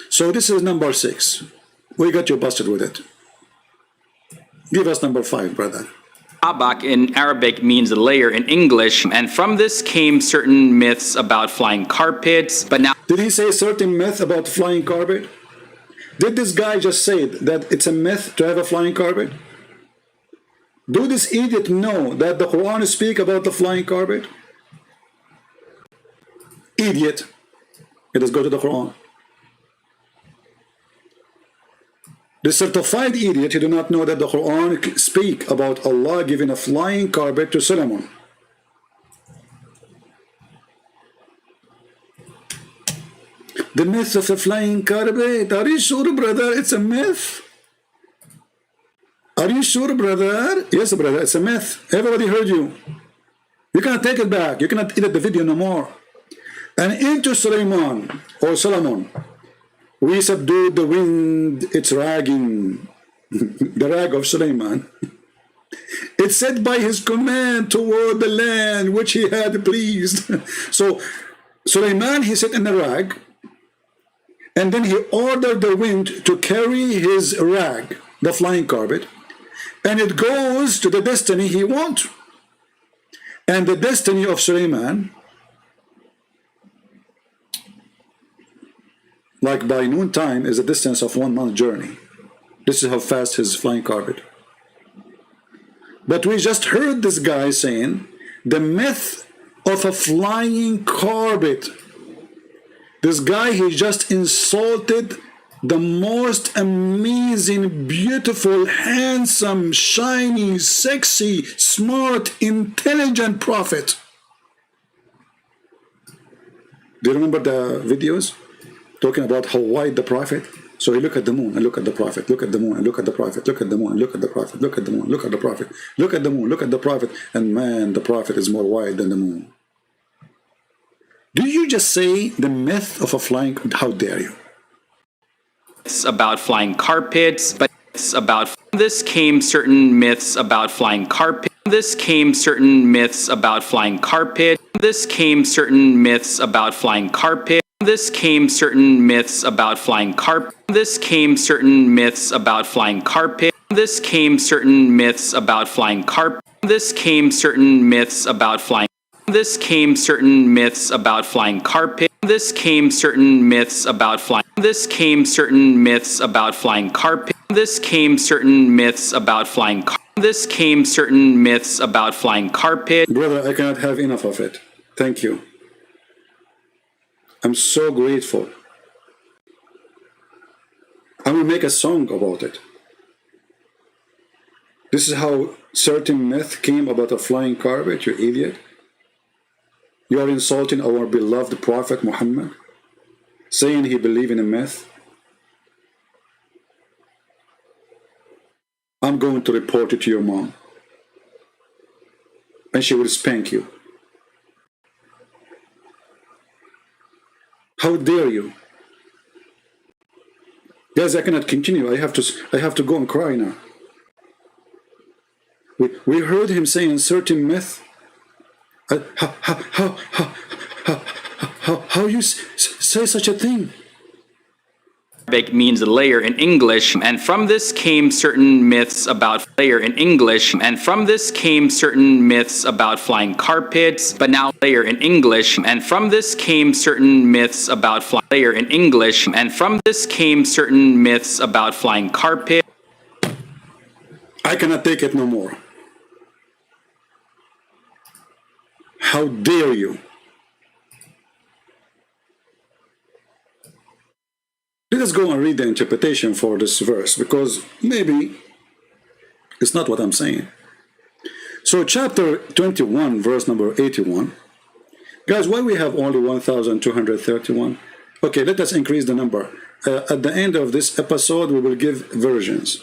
So this is number 6. We got you busted with it. Give us number 5, brother. Tabak in Arabic means layer in English, and from this came certain myths about flying carpets, but now... Did he say certain myth about flying carpet? Did this guy just say that it's a myth to have a flying carpet? Do this idiot know that the Quran speaks about the flying carpet? Idiot. Let us go to the Quran. The certified idiot, you do not know that the Quran speaks about Allah giving a flying carpet to Solomon. The myth of the flying carpet. Are you sure, brother? It's a myth. Are you sure, brother? Yes, brother, it's a myth. Everybody heard you. You cannot take it back. You cannot edit the video no more. And into Sulaiman, or Solomon, we subdued the wind, its ragging, the rag of Sulaiman. It said by his command toward the land which he had pleased. So Sulaiman, he sat in the rag, and then he ordered the wind to carry his rag, the flying carpet, and it goes to the destiny he wants. And the destiny of Sulaiman, like by noon time, is a distance of 1 month journey. This is how fast his flying carpet. But we just heard this guy saying the myth of a flying carpet. This guy, he just insulted the most amazing, beautiful, handsome, shiny, sexy, smart, intelligent prophet. Do you remember the videos talking about how wide the prophet? So you look at the moon and look at the prophet, look at the moon and look at the prophet, look at the moon and look at the prophet, look at the moon, look at the prophet, look at the moon, look at the prophet, and man, the prophet is more wide than the moon. Do you just say the myth of a flying? How dare you? It's about flying carpets, but it's about this came certain myths about flying carpet. This came certain myths about flying carpet. This came certain myths about flying carpet. This came certain myths about flying carpet. This came certain myths about flying carpet. This came certain myths about flying carpet. This came certain myths about flying. This came certain myths about flying carpet. This came certain myths about flying. This came certain myths about flying carpet. This came certain myths about flying carpet. This came certain myths about flying carpet. Brother, I cannot have enough of it. Thank you. I'm so grateful. I will make a song about it. This is how certain myth came about a flying carpet, you idiot. You are insulting our beloved Prophet Muhammad, saying he believed in a myth, I'm going to report it to your mom. And she will spank you. How dare you? Guys, I cannot continue. I have to go and cry now. We heard him saying certain myth. How you say such a thing? Arabic means layer in English, and from this came certain myths about layer in English, and from this came certain myths about flying carpets, but now layer in English, and from this came certain myths about layer in English, and from this came certain myths about flying carpets. I cannot take it no more. How dare you? Let us go and read the interpretation for this verse, because maybe it's not what I'm saying. So chapter 21, verse number 81. Guys, why we have only 1,231? Okay, let us increase the number. At the end of this episode, we will give versions.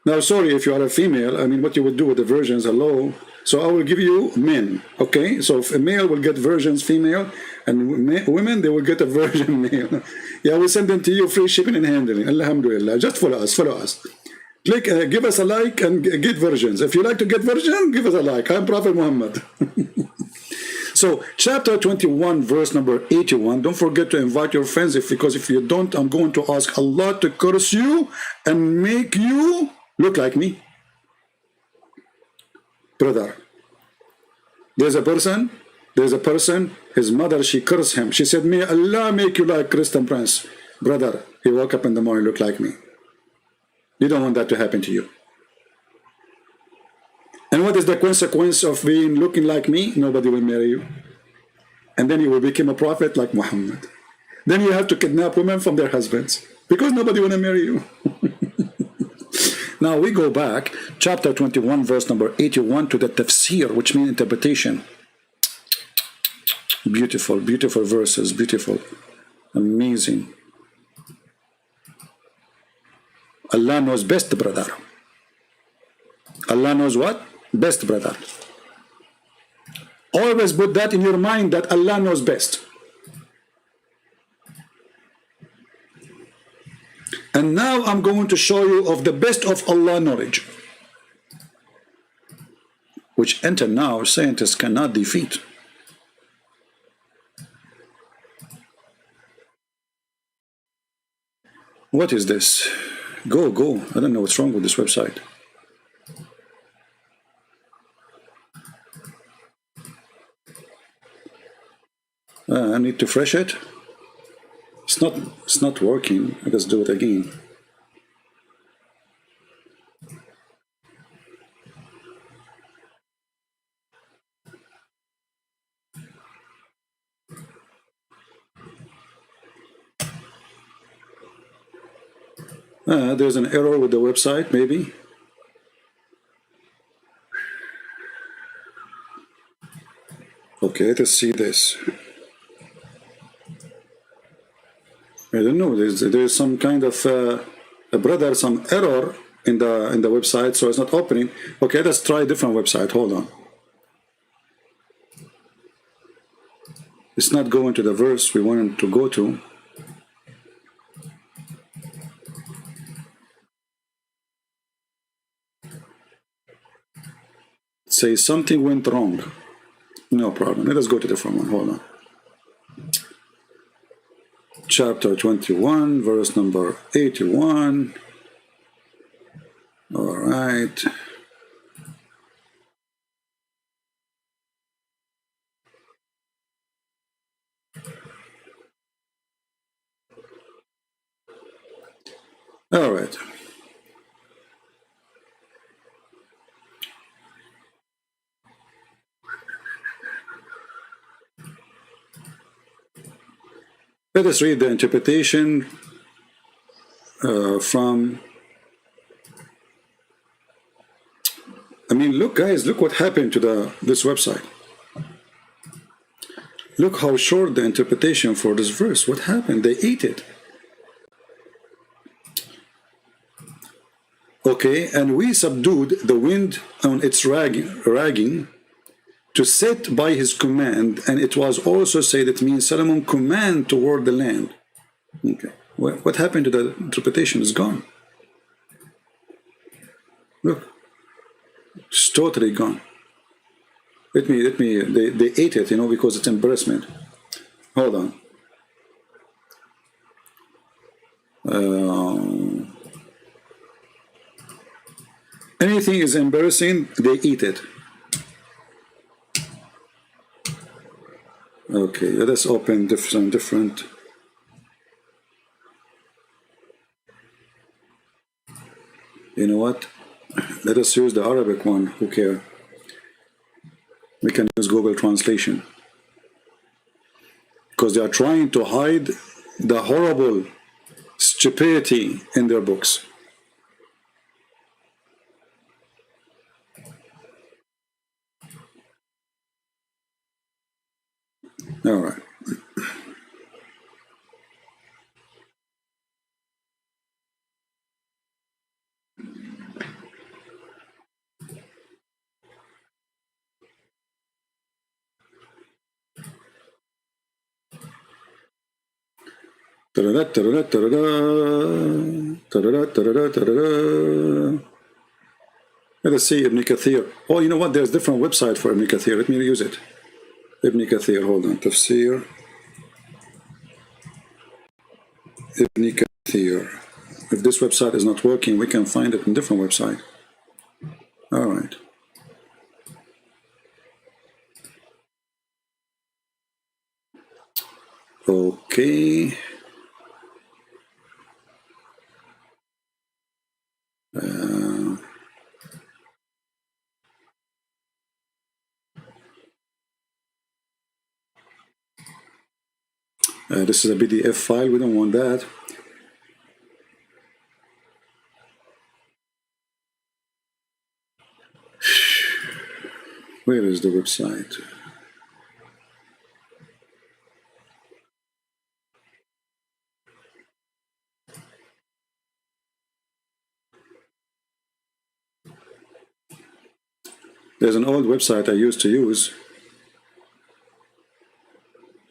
Now, sorry if you are a female, I mean, what you would do with the versions, hello. So I will give you men, okay? So if a male will get versions female, and women, they will get a version male. Yeah, we'll send them to you, free shipping and handling. Alhamdulillah. Just follow us, follow us. Click, give us a like and get versions. If you like to get version, give us a like. I'm Prophet Muhammad. So, chapter 21, verse number 81. Don't forget to invite your friends, because if you don't, I'm going to ask Allah to curse you and make you look like me. Brother, there's a person, his mother, she cursed him. She said, may Allah make you like Christian prince. Brother, he woke up in the morning, look like me. You don't want that to happen to you. And what is the consequence of being looking like me? Nobody will marry you. And then you will become a prophet like Muhammad. Then you have to kidnap women from their husbands, because nobody will marry you. Now we go back, chapter 21, verse number 81, to the tafsir, which means interpretation. Beautiful, beautiful verses, beautiful, amazing. Allah knows best, brother. Allah knows what? Best, brother. Always put that in your mind, that Allah knows best. And now I'm going to show you of the best of Allah knowledge, which until now scientists cannot defeat. What is this? Go. I don't know what's wrong with this website. I need to refresh it. It's not working. Let's do it again. There's an error with the website, maybe. Okay, let's see this. I don't know. There's some kind of some error in the website, so it's not opening. Okay, let's try a different website. Hold on. It's not going to the verse we wanted to go to. Say something went wrong. No problem. Let us go to the different one. Hold on. Chapter 21, verse number 81. All right. All right. Let us read the interpretation from... I mean, look, guys, look what happened to this website. Look how short the interpretation for this verse. What happened? They ate it. Okay, and we subdued the wind on its ragging to set by his command, and it was also said it means Solomon command toward the land. Okay, well, what happened to the interpretation? It's gone. Look, it's totally gone. Let me, they ate it, you know, because it's embarrassment. Hold on. Anything is embarrassing, they eat it. Okay, let us open different. You know what? Let us use the Arabic one. Who cares? We can use Google Translation. Because they are trying to hide the horrible stupidity in their books. All right. Let us see Ibn Kathir. Oh, you know what? There's different website for Ibn Kathir. Let me use it. Ibn Kathir, hold on. Tafsir. Ibn Kathir. If this website is not working, we can find it in a different website. All right. Okay. This is a PDF file. We don't want that. Where is the website? There's an old website I used to use.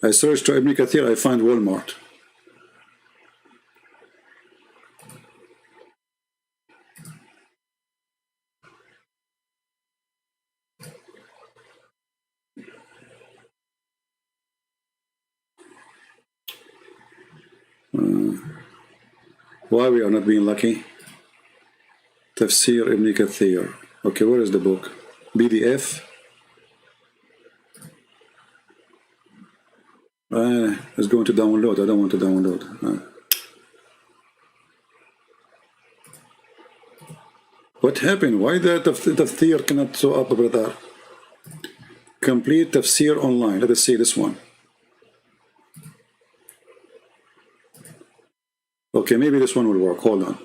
I searched to Ibn Kathir, I find Walmart. Why we are not being lucky? Tafsir Ibn Kathir. Okay, where is the book? PDF. It's going to download. I don't want to download. What happened? Why the Tafsir cannot show up, brother? Complete Tafsir online. Let us see this one. Okay, maybe this one will work. Hold on.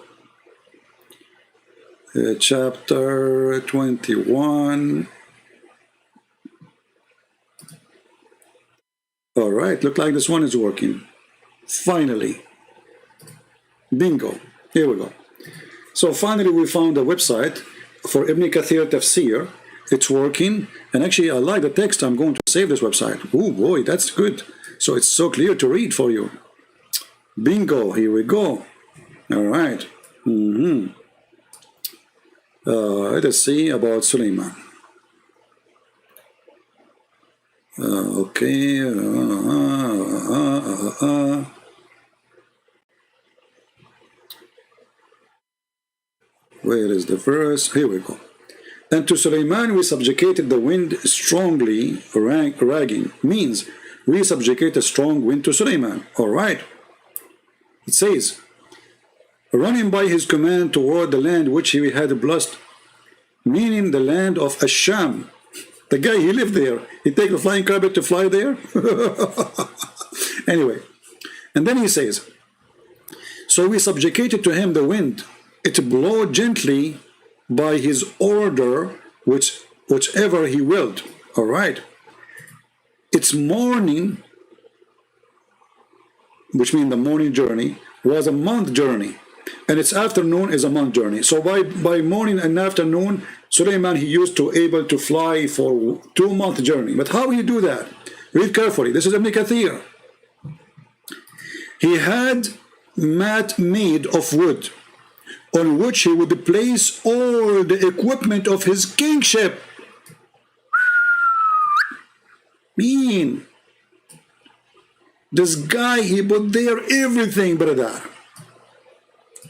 Chapter 21. All right, look like this one is working. Finally. Bingo. Here we go. So finally we found a website for Ibn Kathir Tafsir. It's working. And actually I like the text. I'm going to save this website. Oh boy, that's good. So it's so clear to read for you. Bingo. Here we go. All right. Let us see about Sulaiman. Okay. Where is the verse? Here we go. And to Sulaiman we subjugated the wind strongly ragging. Means we subjugate a strong wind to Sulaiman. All right. It says, running by his command toward the land which he had blessed, meaning the land of Asham. The guy, he lived there. He take the flying carpet to fly there. Anyway, and then he says, so we subjugated to him the wind. It blew gently by his order, whichever he willed. All right. its morning, which means the morning journey, was a month journey, and its afternoon is a month journey. So by morning and afternoon, Sulaiman, he used to able to fly for 2-month journey. But how he do that? Read carefully. This is Ibn Kathir. He had mat made of wood, on which he would place all the equipment of his kingship. Mean, this guy, he put there everything, brother.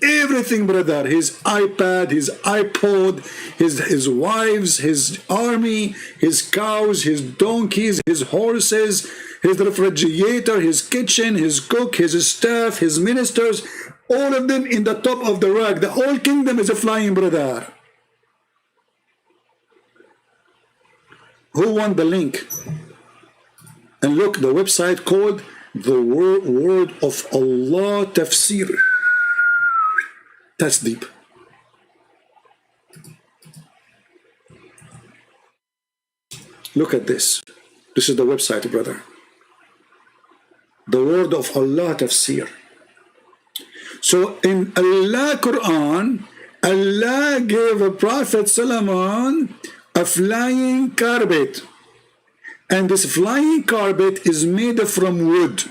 Everything, brother. His iPad, his iPod, his wives, his army, his cows, his donkeys, his horses, his refrigerator, his kitchen, his cook, his staff, his ministers, all of them in the top of the rack. The whole kingdom is a flying, brother. Who won the link? And look, the website called the Word of Allah Tafsir. That's deep. Look at this. This is the website, brother. The Word of Allah Tafsir. So in Allah Quran, Allah gave a Prophet Solomon a flying carpet. And this flying carpet is made from wood,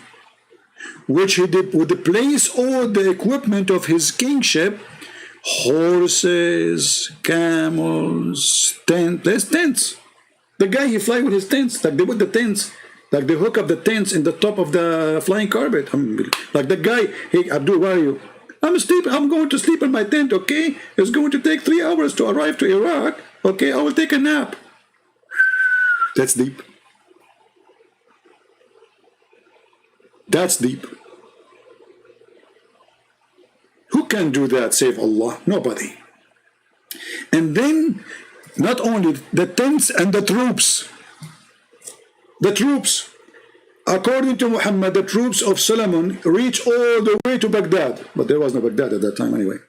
which he would place all the equipment of his kingship, horses, camels, tents. The guy, he fly with his tents, like they put the tents, like they hook up the tents in the top of the flying carpet. Like the guy, hey, Abdul, where are you? I'm sleeping. I'm going to sleep in my tent, okay? It's going to take 3 hours to arrive to Iraq, okay? I will take a nap. That's deep. That's deep. Who can do that save Allah? Nobody. And then, not only the tents and the troops. The troops. According to Muhammad, the troops of Solomon reach all the way to Baghdad. But there was no Baghdad at that time anyway.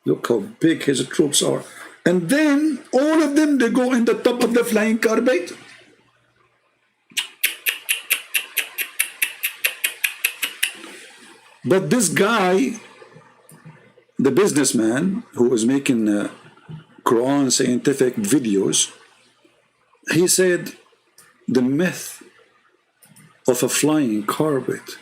Look how big his troops are. And then, all of them, they go in the top of the flying carpet. But this guy, the businessman who was making Quran scientific videos, he said the myth of a flying carpet,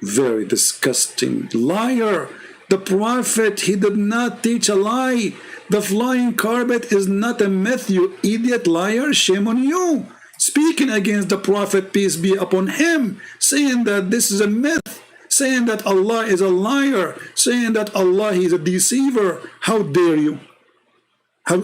very disgusting. Liar. The Prophet, he did not teach a lie. The flying carpet is not a myth, you idiot liar. Shame on you. Speaking against the Prophet, peace be upon him, saying that this is a myth, saying that Allah is a liar, saying that Allah is a deceiver. How dare you? How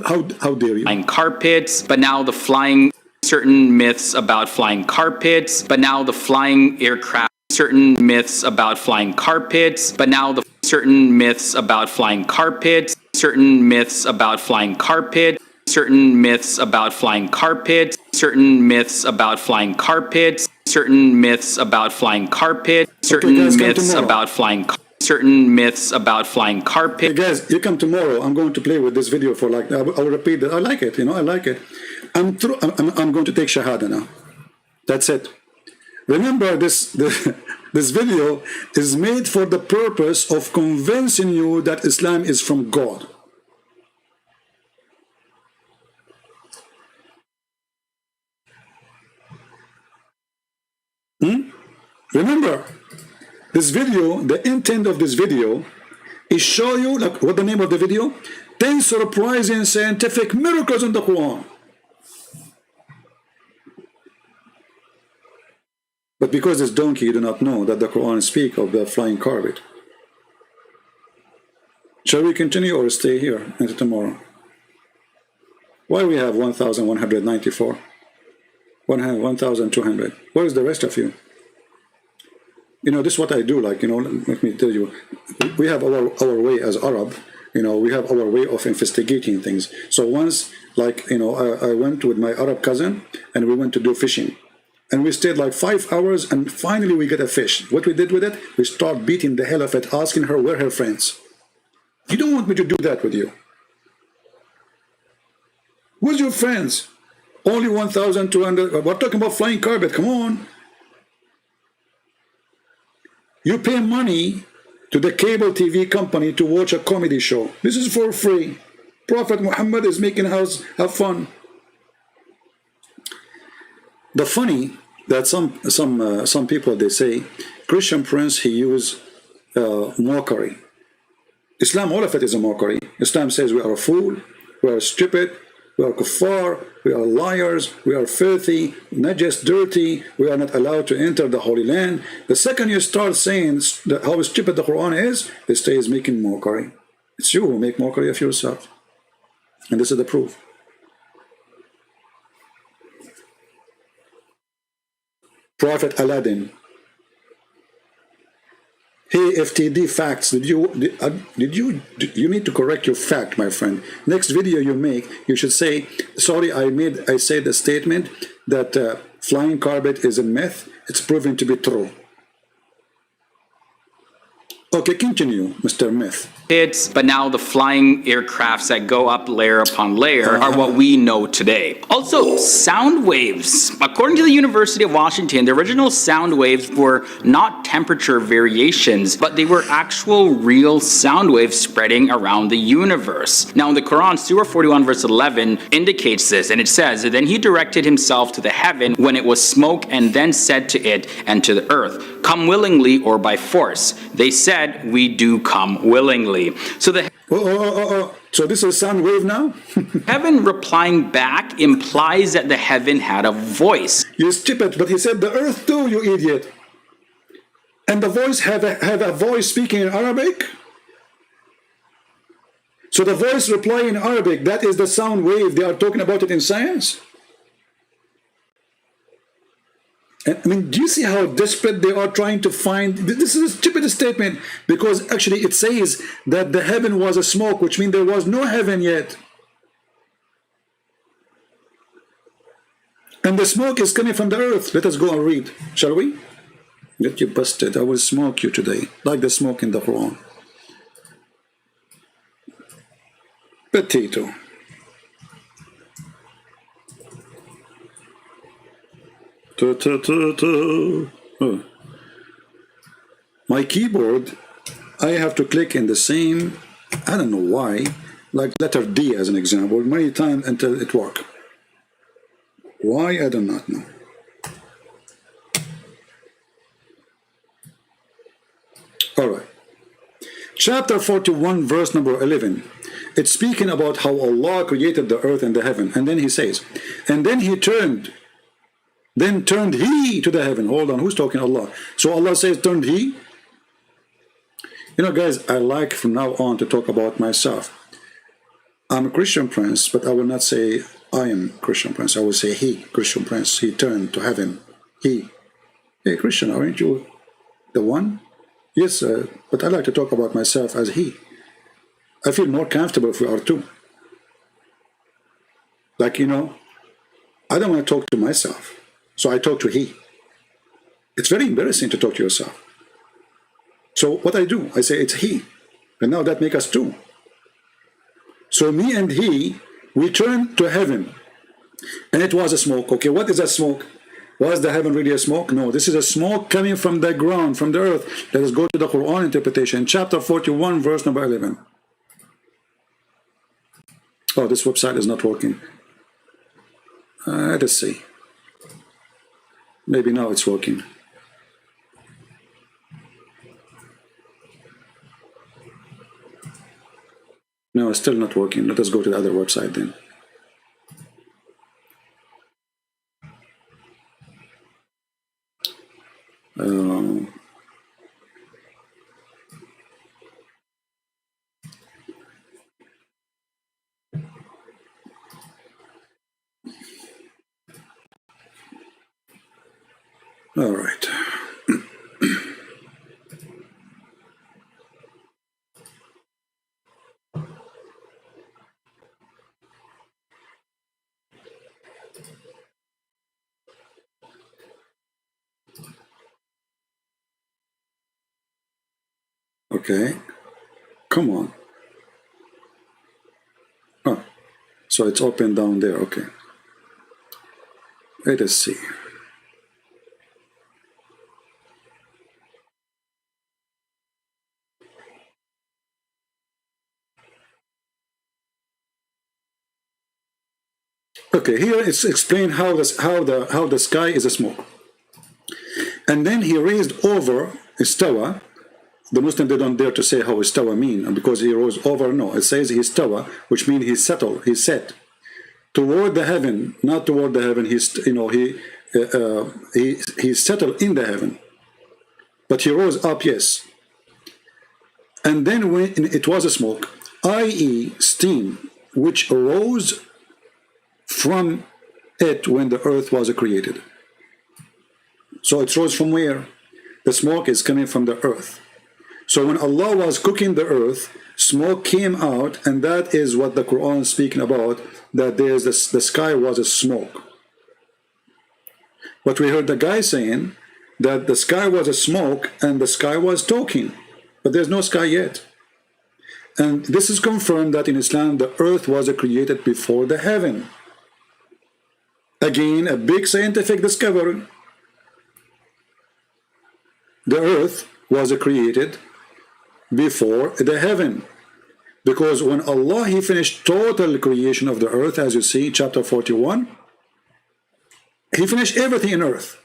dare you? Flying carpets, but now the flying, certain myths about flying carpets, but now the flying aircraft, certain myths about flying carpets, but now the certain myths about flying carpets, certain myths about flying carpets, certain myths about flying carpets, certain myths about flying carpets, certain myths about flying carpets, certain myths about flying certain myths about flying carpets. Hey guys, you come tomorrow. I'm going to play with this video for like, I'll repeat that. I like it, I like it. I'm going to take Shahada now. That's it. Remember, this video is made for the purpose of convincing you that Islam is from God. Remember, this video, the intent of this video is show you, like, what the name of the video? 10 surprising scientific miracles in the Quran. But because this donkey, you do not know that the Quran speaks of the flying carpet. Shall we continue or stay here until tomorrow? Why we have 1,194? 1,200. Where is the rest of you? This is what I do, like, let me tell you, we have our way as Arab, we have our way of investigating things. So once, like, I went with my Arab cousin and we went to do fishing. And we stayed like 5 hours and finally we get a fish. What we did with it, we start beating the hell of it, asking her where her friends. You don't want me to do that with you. Where's your friends? Only 1,200. We're talking about flying carpet. Come on. You pay money to the cable TV company to watch a comedy show. This is for free. Prophet Muhammad is making us have fun. The funny that some people, they say Christian Prince, he use mockery. Islam, all of it is a mockery. Islam says we are a fool, we are stupid, we are kuffar, we are liars, we are filthy, not just dirty, we are not allowed to enter the Holy Land. The second you start saying how stupid the Quran is, they say is making mockery. It's you who make mockery of yourself. And this is the proof. Prophet Aladdin. Hey, FTD facts. You need to correct your fact, my friend. Next video you make, you should say, sorry, I said a statement that flying carpet is a myth. It's proven to be true. Okay, continue, Mr. Myth. But now the flying aircrafts that go up layer upon layer are what we know today. Also, sound waves. According to the University of Washington, the original sound waves were not temperature variations, but they were actual real sound waves spreading around the universe. Now in the Quran, Surah 41 verse 11 indicates this, and it says, then he directed himself to the heaven when it was smoke, and then said to it and to the earth, come willingly or by force. They said, we do come willingly. So the So this is a sound wave now? heaven replying back implies that the heaven had a voice. You stupid, but he said the earth too, you idiot. And the voice have a voice speaking in Arabic? So the voice reply in Arabic, that is the sound wave. They are talking about it in science? I mean, do you see how desperate they are trying to find? This is a stupid statement, because actually it says that the heaven was a smoke, which means there was no heaven yet. And the smoke is coming from the earth. Let us go and read, shall we? Get you busted. I will smoke you today, like the smoke in the Quran. Potato. Oh. My keyboard, I have to click in the same, I don't know why, like letter D as an example, many times until it works. Why, I do not know. All right. Chapter 41, verse number 11. It's speaking about how Allah created the earth and the heaven. And then he says, and then he turned he to the heaven. Hold on, who's talking? Allah. So Allah says, turned he? You know, guys, I like from now on to talk about myself. I'm a Christian prince, but I will not say I am Christian prince. I will say he, Christian prince. He turned to heaven. He. Hey, Christian, aren't you the one? Yes, but I like to talk about myself as he. I feel more comfortable if we are two. Like, you know, I don't want to talk to myself. So I talk to he. It's very embarrassing to talk to yourself. So what I do, I say it's he. And now that makes us two. So me and he, we turned to heaven. And it was a smoke. Okay, what is that smoke? Was the heaven really a smoke? No, this is a smoke coming from the ground, from the earth. Let us go to the Quran interpretation. Chapter 41, verse number 11. Oh, this website is not working. Let us see. Maybe now it's working. No, it's still not working. Let us go to the other website then. All right. Okay. Come on. Oh, so it's open down there. Okay. Let us see. Okay, here it's explained how the sky is a smoke. And then he raised over istawa. The Muslim, they don't dare to say how istawa mean, because he rose over. No, it says istawa, which means he settled, he set toward the heaven, not toward the heaven. He settled in the heaven, but he rose up, yes. And then when it was a smoke, i.e. steam, which arose from it when the earth was created. So it rose from where? The smoke is coming from the earth. So when Allah was cooking the earth, smoke came out, and that is what the Quran is speaking about, that there's the sky was a smoke. But we heard the guy saying that the sky was a smoke and the sky was talking, but there's no sky yet. And this is confirmed that in Islam the earth was created before the heaven. Again, a big scientific discovery. The earth was created before the heaven, because when Allah, he finished total creation of the earth, as you see chapter 41, he finished everything in earth.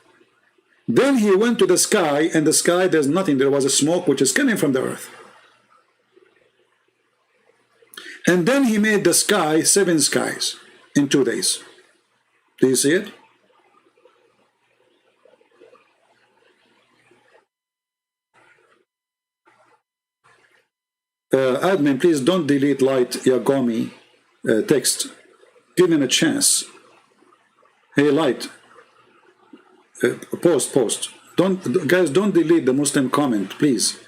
Then he went to the sky, and the sky, there's nothing. There was a smoke which is coming from the earth. And then he made the sky 7 skies in 2 days. Do you see it? Admin, please don't delete Light Yagomi text. Give him a chance. Hey, Light. Post. Guys, don't delete the Muslim comment, please.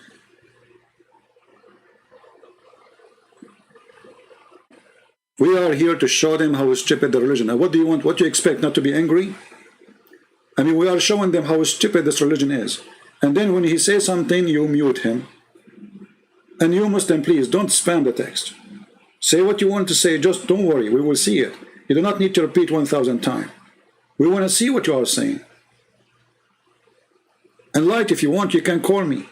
We are here to show them how stupid the religion is. What do you want? What do you expect? Not to be angry? I mean, we are showing them how stupid this religion is. And then when he says something, you mute him. And you Muslim, please, don't spam the text. Say what you want to say, just don't worry, we will see it. You do not need to repeat 1,000 times. We want to see what you are saying. And Light, if you want, you can call me.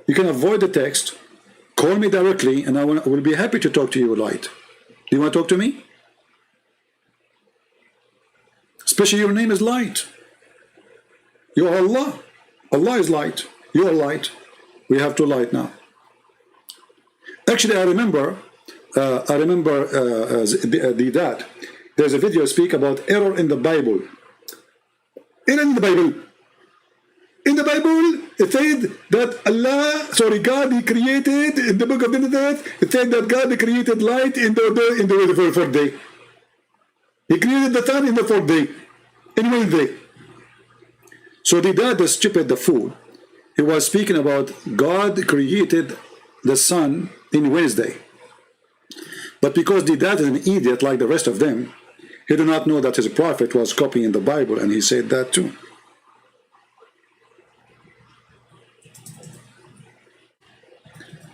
You can avoid the text, call me directly, and I will be happy to talk to you, Light. Do you want to talk to me? Especially your name is Light. You are Allah. Allah is light. You are light. We have to light now. Actually, I remember that there's a video speak about error in the Bible. Error in the Bible. In the Bible, it said that God, he created, in the book of Genesis, it said that God created light in the fourth day. He created the sun in the fourth day, in Wednesday. So the stupid, the fool, he was speaking about God created the sun in Wednesday. But because the dad is an idiot like the rest of them, he did not know that his prophet was copying the Bible, and he said that too.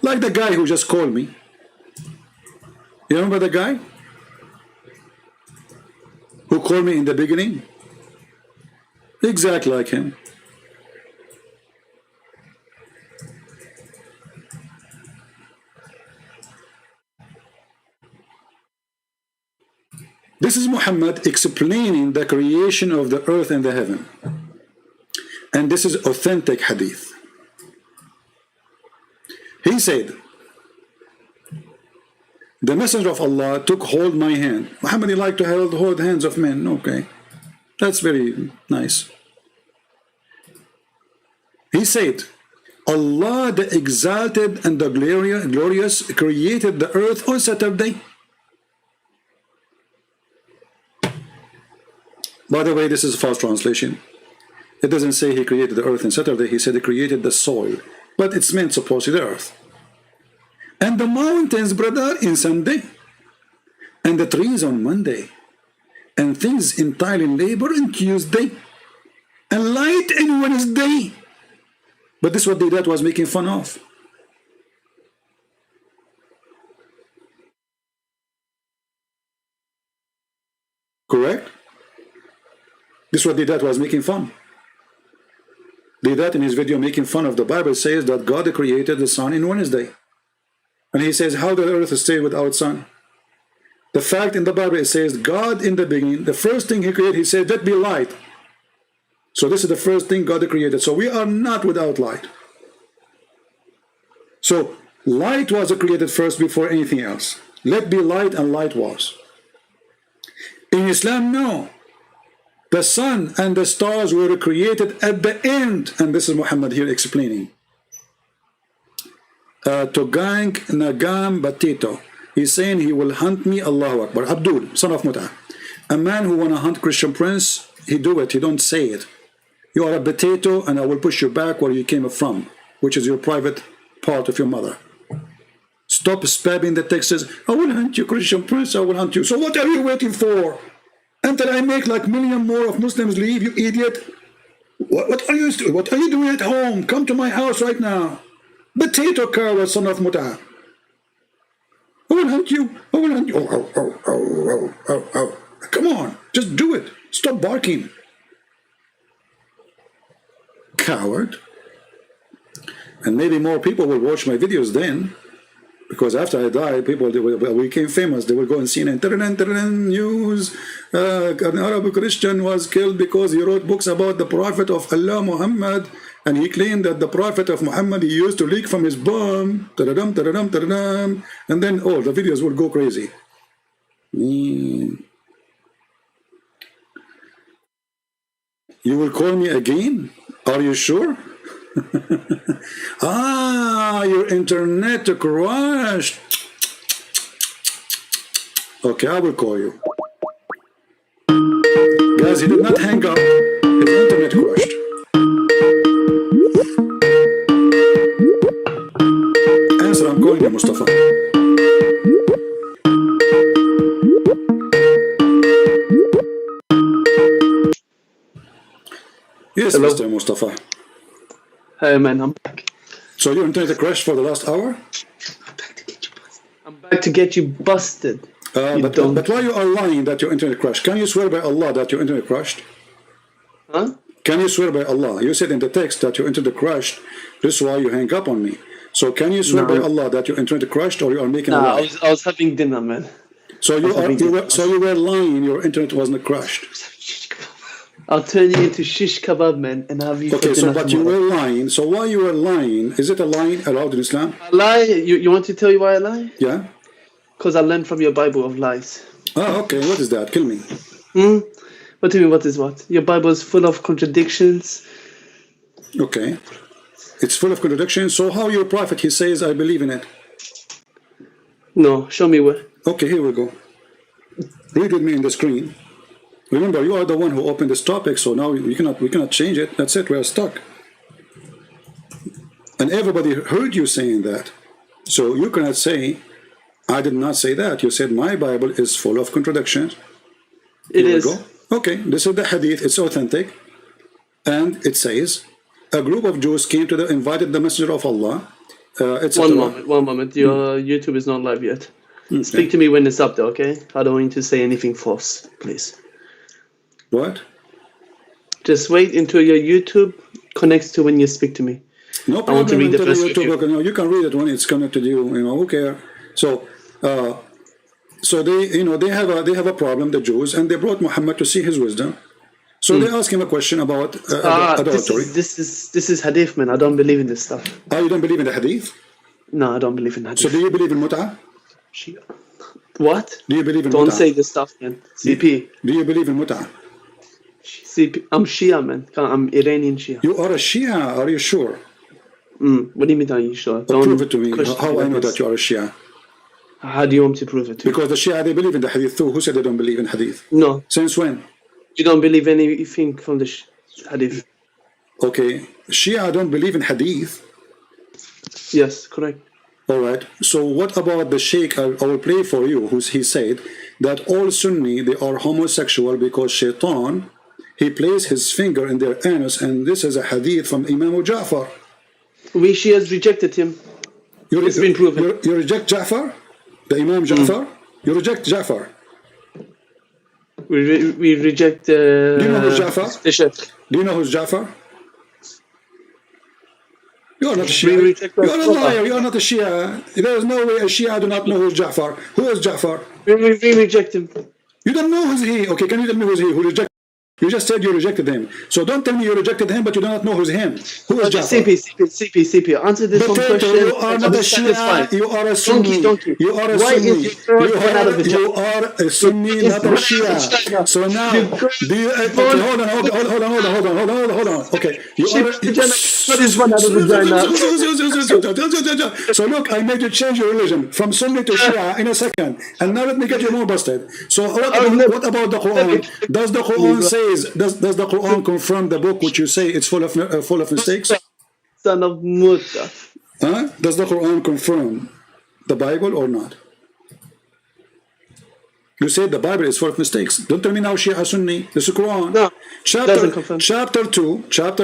Like the guy who just called me. You remember the guy who called me in the beginning? Exactly like him. This is Muhammad explaining the creation of the earth and the heaven. And this is authentic hadith. He said, the messenger of Allah took hold my hand. Muhammad, he liked to hold hands of men. Okay, that's very nice. He said, Allah the exalted and the glorious created the earth on Saturday. By the way, this is a false translation. It doesn't say he created the earth on Saturday. He said he created the soil. But it's meant supposedly the earth. And the mountains, brother, in Sunday. And the trees on Monday. And things entirely in labor on Tuesday. And light in Wednesday. But this is what that was making fun of. Correct? This is what Hidayat was making fun. Hidayat in his video making fun of the Bible says that God created the sun in Wednesday. And he says, how the earth stay without sun? The fact in the Bible, it says, God in the beginning, the first thing he created, he said, let be light. So this is the first thing God created. So we are not without light. So light was created first before anything else. Let be light, and light was. In Islam, no. The sun and the stars were created at the end. And this is Muhammad here explaining. Togang Nagam Batito. He's saying he will hunt me, Allahu Akbar. Abdul, son of Mut'ah. A man who want to hunt Christian prince, he do it, he don't say it. You are a potato and I will push you back where you came from, which is your private part of your mother. Stop spamming the texts. I will hunt you, Christian prince, I will hunt you. So what are you waiting for? Until I make like million more of Muslims leave, you idiot. What are you doing at home? Come to my house right now. Potato cow, son of Mut'ah. I will hunt you. I will hunt you. Oh. Come on, just do it. Stop barking. Coward. And maybe more people will watch my videos then, because after I die, people we became famous. They will go and see in internet news. An Arab Christian was killed because he wrote books about the Prophet of Allah Muhammad, and he claimed that the Prophet of Muhammad he used to leak from his bum. And then the videos will go crazy. You will call me again? Are you sure? Your internet crashed. Okay, I will call you. Guys, he did not hang up. His internet crashed. Answer, I'm calling you, Mustafa. Yes, hello. Mr. Mustafa. Hey man, I'm back. So your internet crashed for the last hour? I'm back to get you busted. But why you are lying that your internet crashed? Can you swear by Allah that your internet crashed? Huh? Can you swear by Allah? You said in the text that your internet crashed. This is why you hang up on me. So can you swear by Allah that your internet crashed, or you are making a lie? I was having dinner, man. So you were lying. Your internet wasn't crashed. I'll turn you into shish kebab, man, and have you. Okay, so but you were lying. So why you were lying? Is it a lie allowed in Islam? A lie? You want to tell you why I lie? Yeah. Because I learned from your Bible of lies. Oh, okay. What is that? Kill me. What do you mean? What is what? Your Bible is full of contradictions. Okay. It's full of contradictions. So how your prophet, he says, I believe in it? No, show me where. Okay, here we go. Read with me in the screen. Remember, you are the one who opened this topic, so now we cannot change it. That's it, we are stuck. And everybody heard you saying that. So you cannot say, I did not say that. You said my Bible is full of contradictions. It is. Okay, this is the hadith, it's authentic. And it says, a group of Jews came to invited the Messenger of Allah. One moment. Your YouTube is not live yet. Okay. Speak to me when it's up though, okay? I don't want you to say anything false, please. What? Just wait until your YouTube connects to when you speak to me. No problem. I want to read the first YouTube. No, you can read it when it's connected to you. Who cares? So they have a problem, the Jews, and they brought Muhammad to see his wisdom. So they asked him a question about adultery. This is hadith, man. I don't believe in this stuff. You don't believe in the hadith? No, I don't believe in hadith. So do you believe in mut'ah? What? Do you believe in Don't mut'ah? say this stuff, man. CP. Do you believe in mut'ah? CP. I'm Shia, man. I'm Iranian Shia. You are a Shia? Are you sure? What do you mean, are you sure? Prove it to me. How I know that you are a Shia? How do you want me to prove it to you? Because the Shia, they believe in the hadith too. Who said they don't believe in hadith? No. Since when? You don't believe anything from the hadith? Okay. Shia don't believe in hadith? Yes, correct. All right. So what about the Sheikh? I will play for you. He said that all Sunni, they are homosexual because Shaitan, he placed his finger in their anus, and this is a hadith from Imam Ja'far. We Shias rejected him. It's been proven. You reject Ja'far? The Imam Ja'far? You reject Ja'far? We reject. Do you know who's Jafar? Do you know who's Jafar? You are not a Shia. You are a liar. You are not a Shia. There is no way a Shia do not know who's Jafar. Who is Jafar? We reject him. You don't know who's he. Okay, can you tell me who's he? Who rejected? You just said you rejected him. So don't tell me you rejected him, but you do not know who's him. Who is Jafar? CP. Answer this one question. You are not a Shia. You are a Sunni. You are a Sunni. You are a Sunni, not a Shia. So now, do you? Okay, hold on. Okay, you are. So look, I made you change your religion from Sunni to Shia in a second, and now let me get you more busted. So what about the Quran? Does the Quran say? Does the Quran confirm the book which you say it's full of mistakes? Son of Musa. Does the Quran confirm the Bible or not? You said the Bible is full of mistakes. Don't tell me now Shia Sunni. This is Quran. No, chapter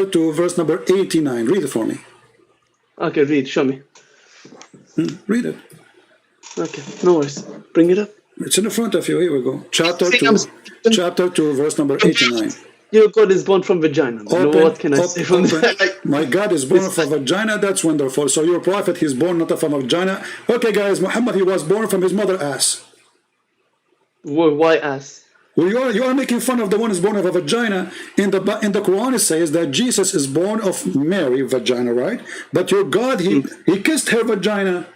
2, verse number 89. Read it for me. Okay, read. Show me. Read it. Okay, no worries. Bring it up. It's in the front of you. Here we go. Chapter 2, verse number 89. Your God is born from vagina. What can I say from that? My God is born from a vagina. That's wonderful. So your prophet, he's born not from a vagina. Okay, guys, Muhammad, he was born from his mother ass. Why ass? Well, you are making fun of the one who's born of a vagina. In the Quran, it says that Jesus is born of Mary, vagina, right? But your God, he kissed her vagina.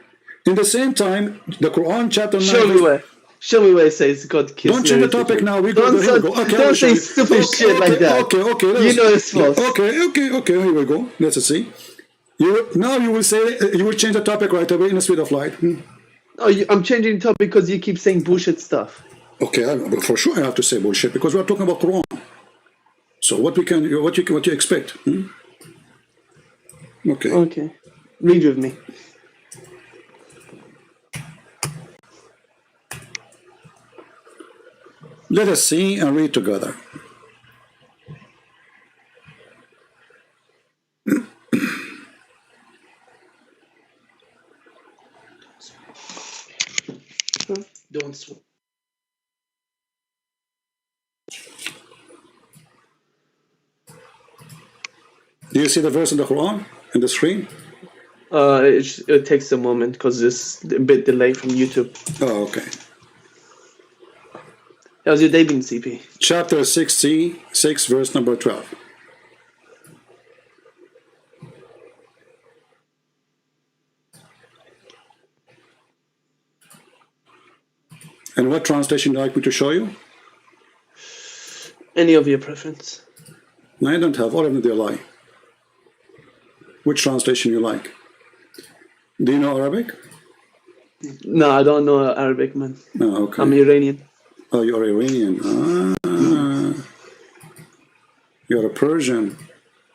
In the same time, the Quran, chapter 9. Show me where it says God kissed. Don't change the topic now. We go. Here we go. Okay, don't say stupid shit like that. Okay. You know it's false. Okay. Here we go. Let's see. Now you will say you will change the topic right away in the speed of light. Oh, I'm changing the topic because you keep saying bullshit stuff. Okay, for sure I have to say bullshit because we're talking about Quran. So what you expect? Okay. Okay. Read with me. Let us see and read together. Don't swear. Do you see the verse in the Quran in the screen? It takes a moment because it's a bit delayed from YouTube. Oh, okay. How's your day been, CP? Chapter 66, verse number 12. And what translation would you like me to show you? Any of your preference. No, I don't have. All of them, they lie. Which translation you like? Do you know Arabic? No, I don't know Arabic, man. Oh, okay. I'm Iranian. Oh, you're Iranian. You're a Persian.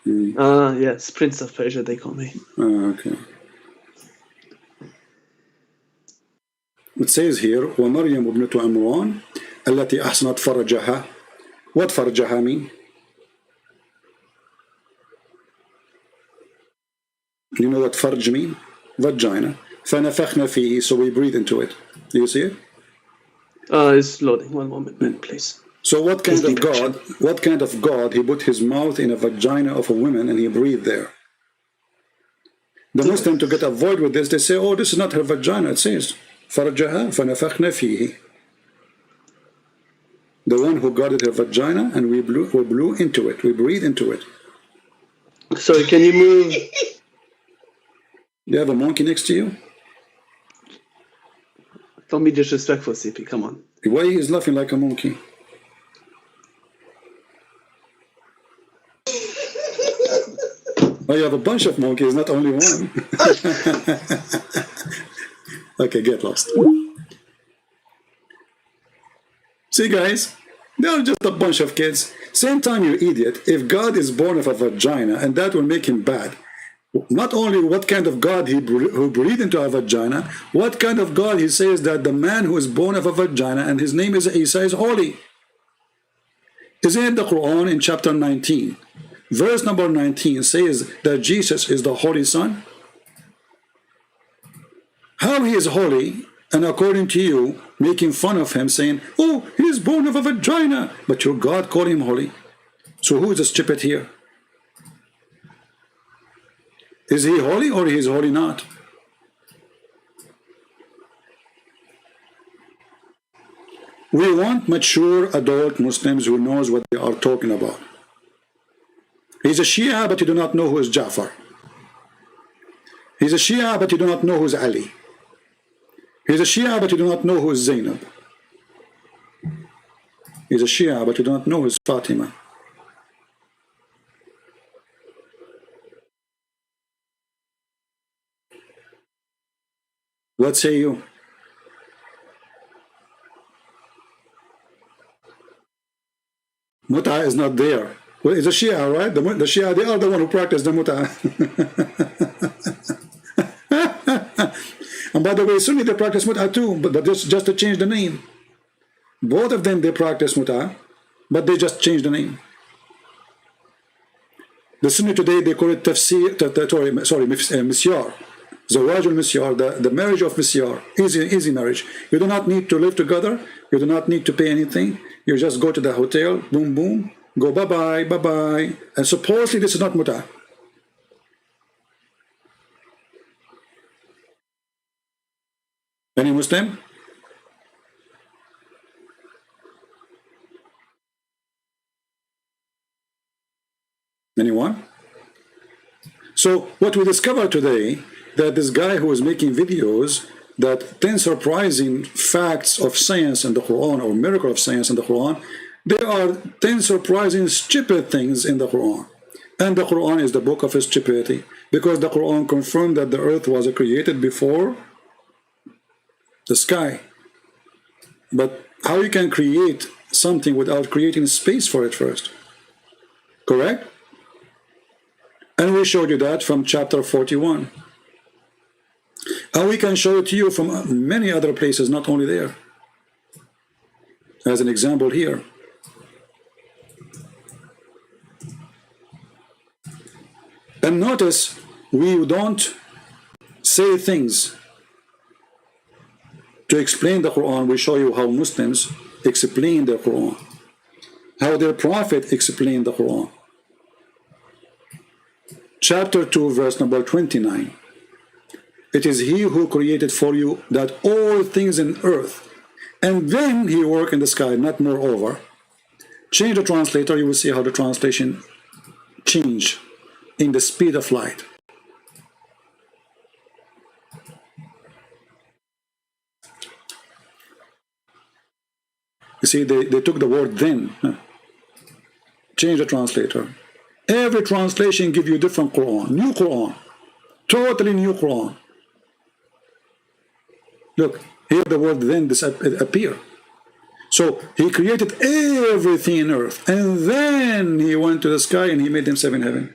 Yes, Prince of Persia, they call me. Okay. It says here, وَمَرْيَمُ ابْنَةُ عِمْرَانَ التي أحسنت فرجها. What farjaha mean? You know what farj mean? Vagina. فَنَفَخْنَا فِيهِ. So we breathe into it. Do you see it? It's loading. One moment, man, please. So what kind of God he put his mouth in a vagina of a woman and he breathed there? The Muslim, to get avoid with this, they say, oh, this is not her vagina. It says farjaha فَنَفَخْنَا فِيهِ. The one who guarded her vagina, and we blew into it. We breathed into it. Sorry, can you move? You have a monkey next to you? Don't be disrespectful, CP. Come on. Why he is laughing like a monkey? Oh, you have a bunch of monkeys, not only one. Okay, get lost. See, guys, they are just a bunch of kids. Same time, you idiot. If God is born of a vagina, and that will make him bad, not only what kind of God who breathed into a vagina, what kind of God he says that the man who is born of a vagina and his name is Isa is holy. Isn't it the Quran in chapter 19? Verse number 19 says that Jesus is the Holy Son. How he is holy And according to you, making fun of him, saying, oh, he's born of a vagina, but your God called him holy. So who is the stupid here? Is he holy or he is holy not? We want mature adult Muslims who knows what they are talking about. He's a Shia, but you do not know who is Ja'far. He's a Shia, but you do not know who is Ali. He's a Shia, but you do not know who is Zainab. He's a Shia, but you do not know who is Fatima. What say you? Mut'a is not there. Well, it's a Shia, right? The Shia, they are the one who practice the Mut'a. And by the way, Sunni, they practice Mut'a too, but just to change the name. Both of them, they practice Mut'a, but they just change the name. The Sunni today, they call it Misyar. Zawaj al-Misyar, the marriage of Misyar. Easy marriage. You do not need to live together. You do not need to pay anything. You just go to the hotel, boom, boom, go bye-bye, bye-bye. And supposedly this is not Mut'a. Any Muslim? Anyone? So what we discovered today, that this guy who was making videos, that 10 surprising facts of science in the Quran, or miracle of science in the Quran, there are 10 surprising stupid things in the Quran. And the Quran is the book of stupidity, because the Quran confirmed that the earth was created before the sky. But how you can create something without creating space for it first? Correct? And we showed you that from chapter 41. And we can show it to you from many other places, not only there. As an example here. And notice, we don't say things to explain the Quran. We show you how Muslims explain the Quran, how their prophet explained the Quran. Chapter 2, verse number 29. It is he who created for you that all things in earth, and then he work in the sky, not moreover. Change the translator, you will see how the translation change in the speed of light. You see, they took the word then. Change the translator. Every translation give you different Quran, new Quran, totally new Quran. Look, here the word then appear. So he created everything in earth, and then he went to the sky and he made himself in heaven.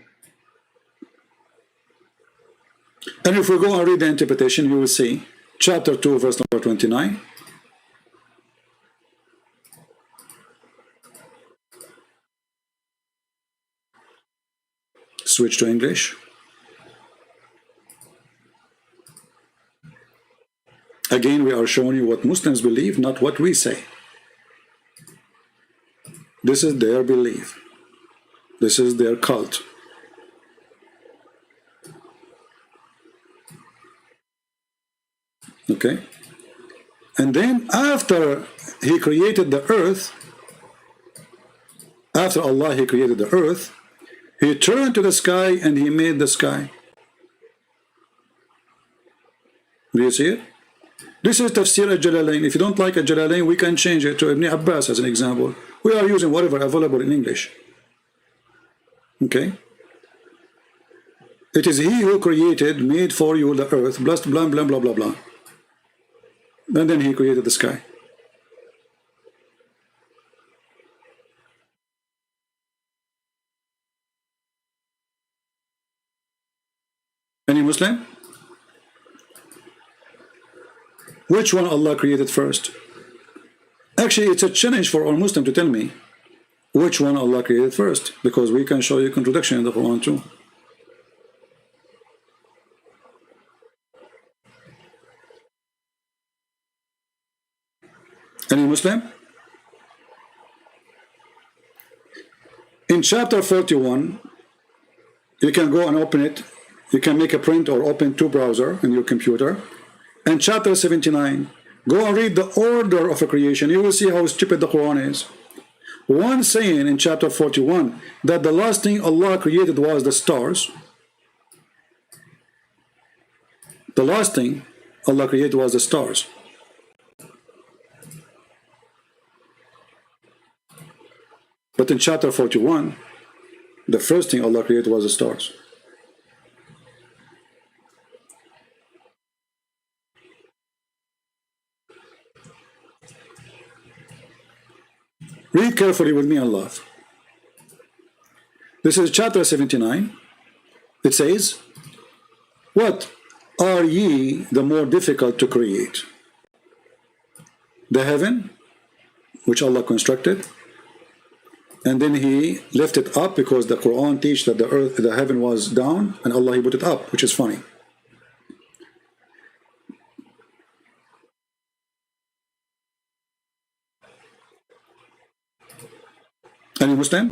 And if we go and read the interpretation, you will see chapter 2, verse number 29. Switch to English. Again, we are showing you what Muslims believe, not what we say. This is their belief. This is their cult. Okay? And then after he created the earth, after Allah, he created the earth, he turned to the sky and he made the sky. Do you see it? This is Tafsir al-Jalalain. If you don't like al-Jalalain, we can change it to Ibn Abbas as an example. We are using whatever available in English. Okay? It is he who created, made for you the earth, blah, blah, blah, blah, blah, blah. And then he created the sky. Any Muslim? Which one Allah created first? Actually, it's a challenge for all Muslim to tell me which one Allah created first, because we can show you contradiction in the Quran too. Any Muslim? In chapter 41, you can go and open it. You can make a print or open two browser in your computer. And chapter 79, go and read the order of a creation. You will see how stupid the Quran is. One saying in chapter 41 that the last thing Allah created was the stars. The last thing Allah created was the stars. But in chapter 41, the first thing Allah created was the stars. Read carefully with me and laugh. This is chapter 79. It says, what are ye the more difficult to create? The heaven, which Allah constructed, and then He lifted up, because the Quran teaches that the heaven was down, and Allah He put it up, which is funny. Any Muslim?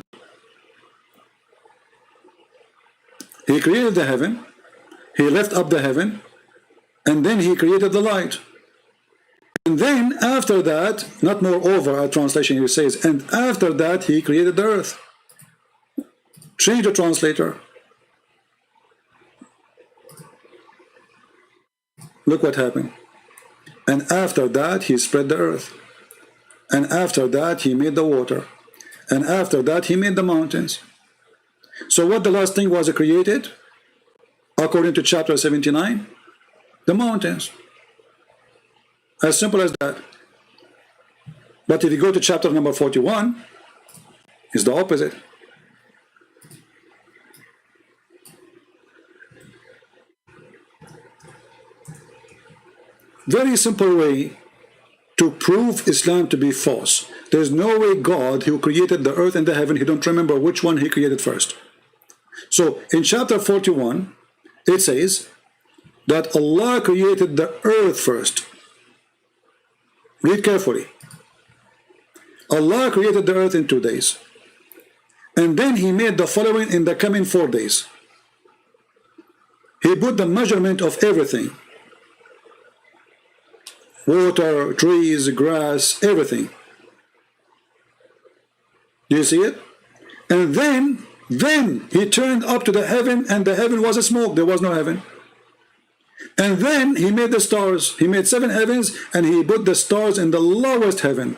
He created the heaven, He lifted up the heaven, and then He created the light. And then after that, not moreover, a translation here says, and after that He created the earth. Change the translator. Look what happened. And after that He spread the earth. And after that He made the water. And after that He made the mountains. So what the last thing was created? According to chapter 79, the mountains. As simple as that. But if you go to chapter number 41, it's the opposite. Very simple way to prove Islam to be false. There's no way God, who created the earth and the heaven, He don't remember which one He created first. So in chapter 41, it says that Allah created the earth first. Read carefully. Allah created the earth in 2 days. And then He made the following in the coming 4 days. He put the measurement of everything. Water, trees, grass, everything. Do you see it? And then He turned up to the heaven, and the heaven was a smoke. There was no heaven. And then He made the stars. He made 7 heavens, and He put the stars in the lowest heaven.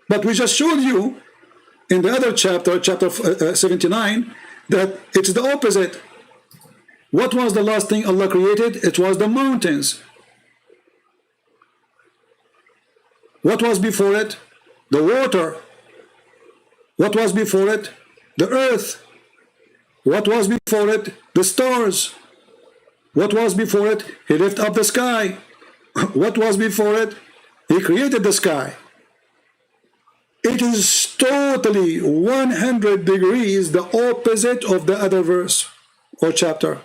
But we just showed you in the other chapter, chapter 79, that it's the opposite. What was the last thing Allah created? It was the mountains. What was before it? The water. What was before it? The earth. What was before it? The stars. What was before it? He lifted up the sky. What was before it? He created the sky. It is totally 100 degrees the opposite of the other verse or chapter.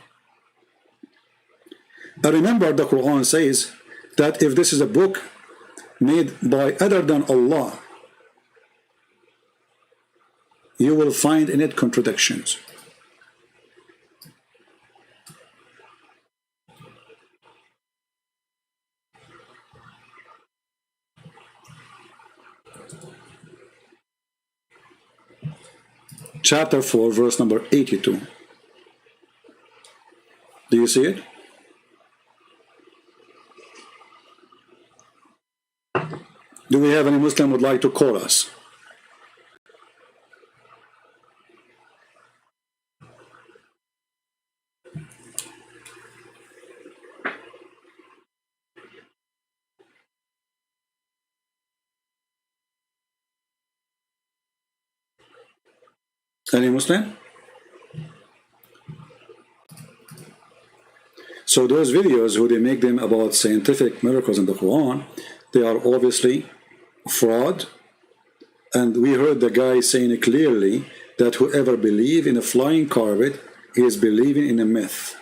I remember the Quran says that if this is a book made by other than Allah, you will find in it contradictions. Chapter 4, verse number 82. Do you see it? Do we have any Muslim who would like to call us? Any Muslim? So those videos who they make them about scientific miracles in the Quran, they are obviously fraud. And we heard the guy saying clearly that whoever believes in a flying carpet is believing in a myth.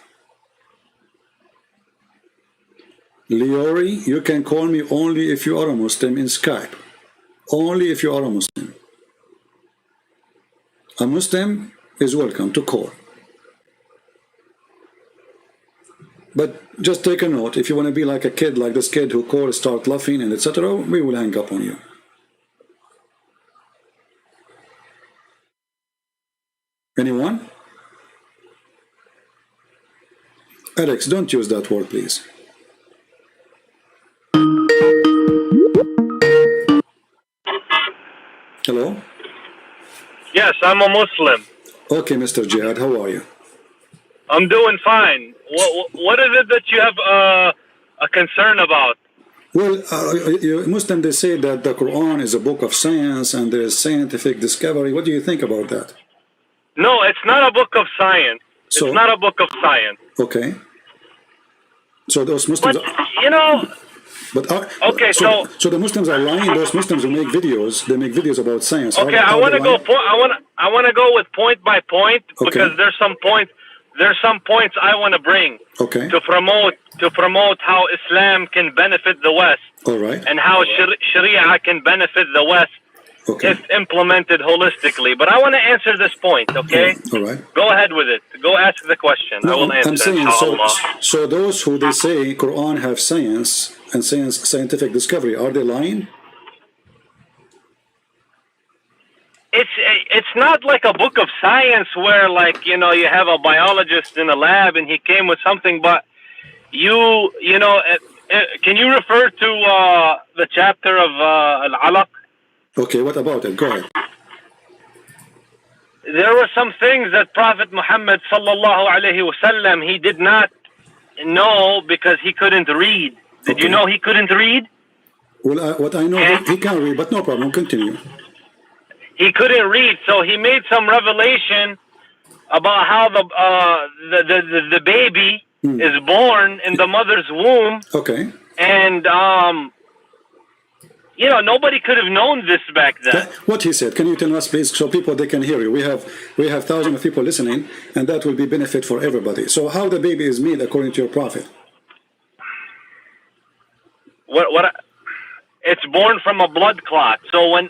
Liori, you can call me only if you are a Muslim in Skype. Only if you are a Muslim. A Muslim is welcome to call. But just take a note, if you want to be like a kid, like this kid who calls, start laughing and etc., we will hang up on you. Anyone? Alex, don't use that word, please. Hello? Yes, I'm a Muslim. Okay, Mr. Jihad, how are you? I'm doing fine. What is it that you have a concern about? Well, Muslims, they say that the Quran is a book of science and there is scientific discovery. What do you think about that? No, it's not a book of science. So, it's not a book of science. Okay. So those Muslims... But, you know... But okay, so the Muslims are lying. Those Muslims who make videos, they make videos about science. Okay, I want to go. I want to go with point by point because there's some points. There's some points I want to bring. Okay. To promote how Islam can benefit the West. All right. And how Sharia can benefit the West. Okay. If implemented holistically. But I want to answer this point. Okay. All right. Go ahead with it. Go ask the question. No, I will answer. I'm saying so those who they say Quran have science and scientific discovery, are they lying? It's not like a book of science where, like, you know, you have a biologist in a lab and he came with something, but you know, can you refer to the chapter of Al-Alaq? Okay, what about it? Go ahead. There were some things that Prophet Muhammad sallallahu alaihi wasallam, he did not know because he couldn't read. Did you know he couldn't read? Well, what I know, he can read, but no problem. Continue. He couldn't read, so he made some revelation about how the baby is born in the mother's womb. Okay. And you know, nobody could have known this back then. What he said, can you tell us, please, so people they can hear you? We have thousands of people listening, and that will be benefit for everybody. So, how the baby is made according to your prophet? It's born from a blood clot. So when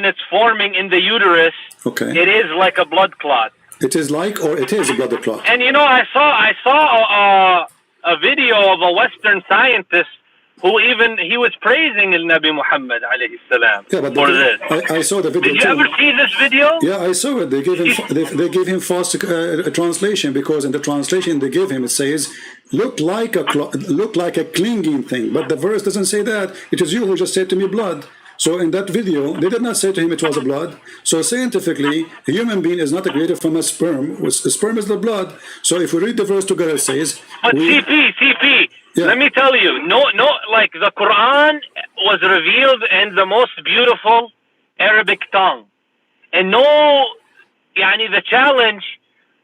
it's forming in the uterus, it is like a blood clot. It is like, or it is a blood clot. And you know, I saw a video of a Western scientist who he was praising Nabi Muhammad alayhi salam for this. I saw the video. Did you ever see this video? Yeah, I saw it. They gave him false translation, because in the translation they gave him, it says look like a clinging thing, but the verse doesn't say that. It is you who just said to me blood. So in that video, they did not say to him it was a blood. So scientifically, a human being is not created from a sperm. The sperm is the blood. So if we read the verse together, it says... But CP, let me tell you, like the Quran was revealed in the most beautiful Arabic tongue. And the challenge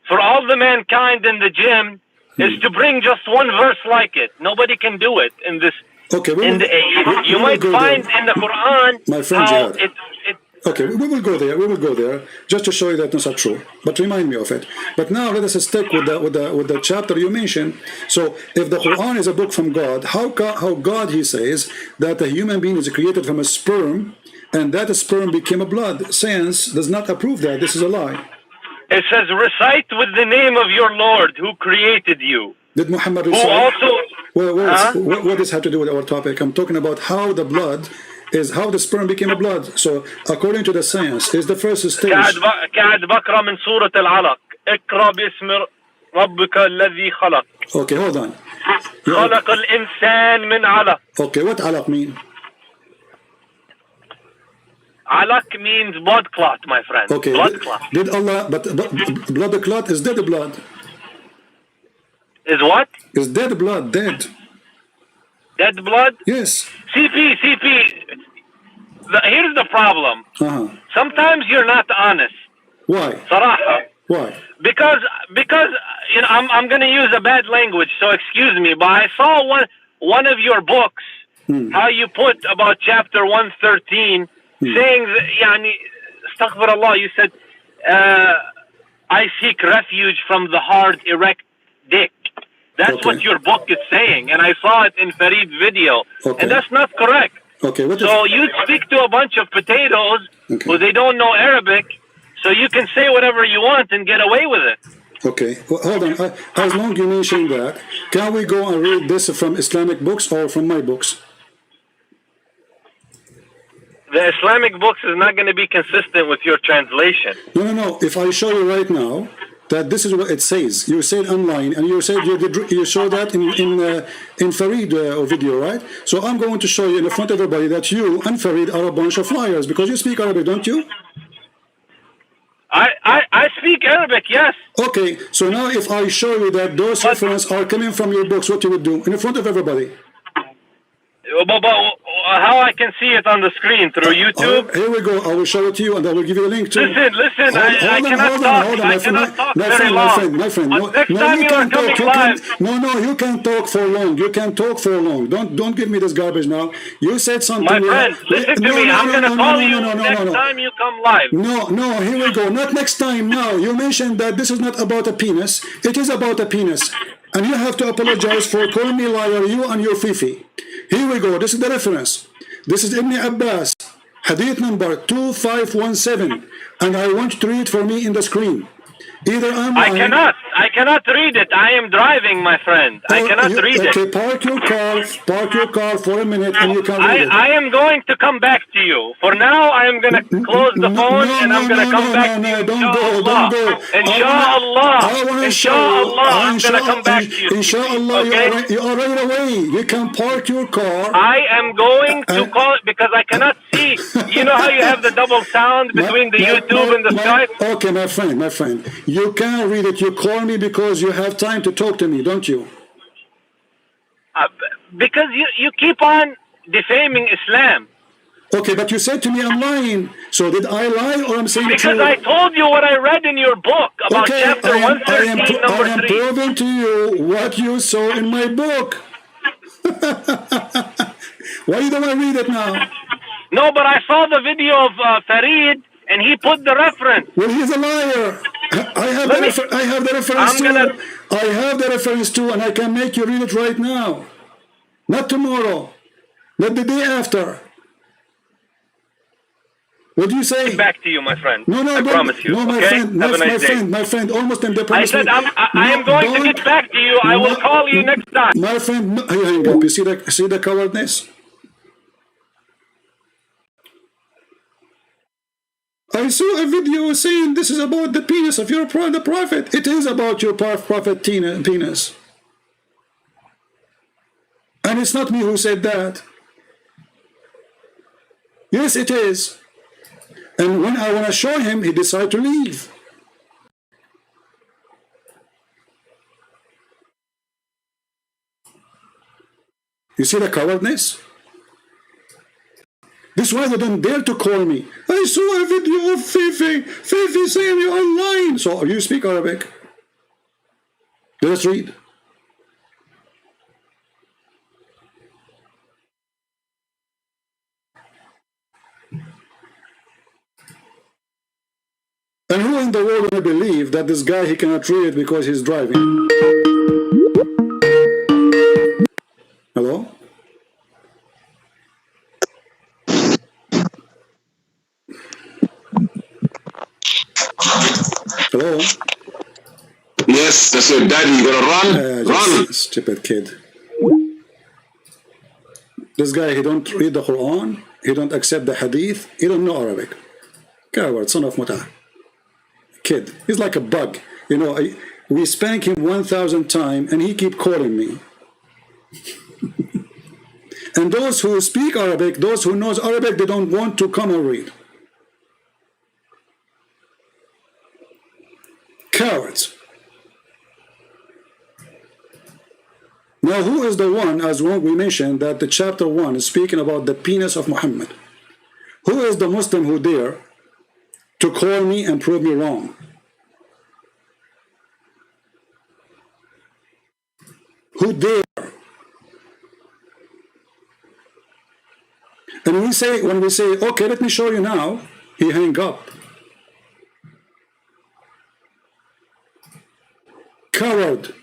for all the mankind in the gym is to bring just one verse like it. Nobody can do it in this... Okay, you might find in the Quran, my friend Jihad. Okay, we will go there. We will go there just to show you that it's not true. But remind me of it. But now let us stick with the chapter you mentioned. So, if the Quran is a book from God, how God he says that a human being is created from a sperm, and that sperm became a blood? Science does not approve that. This is a lie. It says, "Recite with the name of your Lord who created you." Did Muhammad recite? What does have to do with our topic? I'm talking about how the blood is, how the sperm became a blood. So, according to the science, is the first stage. Okay, hold on. Okay, what alaq mean? Alaq means blood clot, my friend. Okay, blood clot. Did Allah, but blood clot is dead blood. Is what? Is dead blood, dead. Dead blood? Yes. CP. Here's the problem. Sometimes you're not honest. Why? Saraha. Why? Because you know, I'm going to use a bad language, so excuse me, but I saw one of your books, how you put about chapter 113, saying that, astaghfirullah, you said, I seek refuge from the hard, erect dick. That's what your book is saying, and I saw it in Farid's video, and that's not correct. So you speak to a bunch of potatoes who they don't know Arabic, so you can say whatever you want and get away with it. Okay, well, hold on. As long as you mention that, can we go and read this from Islamic books or from my books? The Islamic books is not going to be consistent with your translation. No. If I show you right now that this is what it says, you said online, and you said you show that in Farid video, right? So I'm going to show you in front of everybody that you and Farid are a bunch of liars because you speak Arabic, don't you? I speak Arabic, yes. Okay, so now if I show you that those references are coming from your books, what you would do in front of everybody? But how I can see it on the screen? Through YouTube? Here we go. I will show it to you and I will give you a link too. Listen, I cannot talk very long. My friend. Next time you are coming live. No, you can't talk for long. You can't talk for long. Don't give me this garbage now. You said something. My friend, listen to me. I'm going to call you next time you come live. No, here we go. Not next time now. You mentioned that this is not about a penis. It is about a penis. And you have to apologize for calling me liar, you and your Fifi. Here we go. This is the reference. This is Ibn Abbas, hadith number 2517. And I want you to read for me in the screen. Either I cannot read it. I am driving, my friend. I cannot read it. Okay, park your car for a minute and you can read it. I am going to come back to you. For now, I am going to close the phone and I'm going to come back to you. Don't go. Inshallah, I'm going to come back to you. Inshallah, you are right away. You can park your car. I am going to call it because I cannot see. You know how you have the double sound between the YouTube and the Skype? Okay, my friend. You can't read it. You call me because you have time to talk to me, don't you? Because you keep on defaming Islam. Okay, but you said to me I'm lying. So did I lie or I'm saying the truth? Because I told you what I read in your book about chapter 113, number 3. I am proving to you what you saw in my book. Why you don't want to read it now? No, but I saw the video of Farid and he put the reference. Well, he's a liar. I have the reference too. I have the reference too, and I can make you read it right now. Not tomorrow. Not the day after. What do you say? Get back to you, my friend. I promise you. No, my friend. My friend, almost in the promise. I said I am going to get back to you. I will call you next time. My friend, hang up. You see the cowardness? I saw a video saying this is about the penis of your the prophet. It is about your prophet penis. And it's not me who said that. Yes, it is. And when I want to show him, he decided to leave. You see the cowardness? This is why they don't dare to call me. I saw a video of Fifi saying you're online. So you speak Arabic? Let's read. And who in the world will believe that this guy, he cannot read it because he's driving? Hello? Hello? Yes, that's your daddy. You gonna run? Stupid kid. This guy, he don't read the Quran. He don't accept the Hadith. He don't know Arabic. Coward, son of Mutah. Kid. He's like a bug. You know, we spank him 1,000 times and he keep calling me. And those who speak Arabic, those who knows Arabic, they don't want to come and read. Cowards. Now, who is the one, as we mentioned, that the chapter 1 is speaking about the penis of Muhammad? Who is the Muslim who dare to call me and prove me wrong? Who dare? And when we say, okay, let me show you now, he hang up. Coward.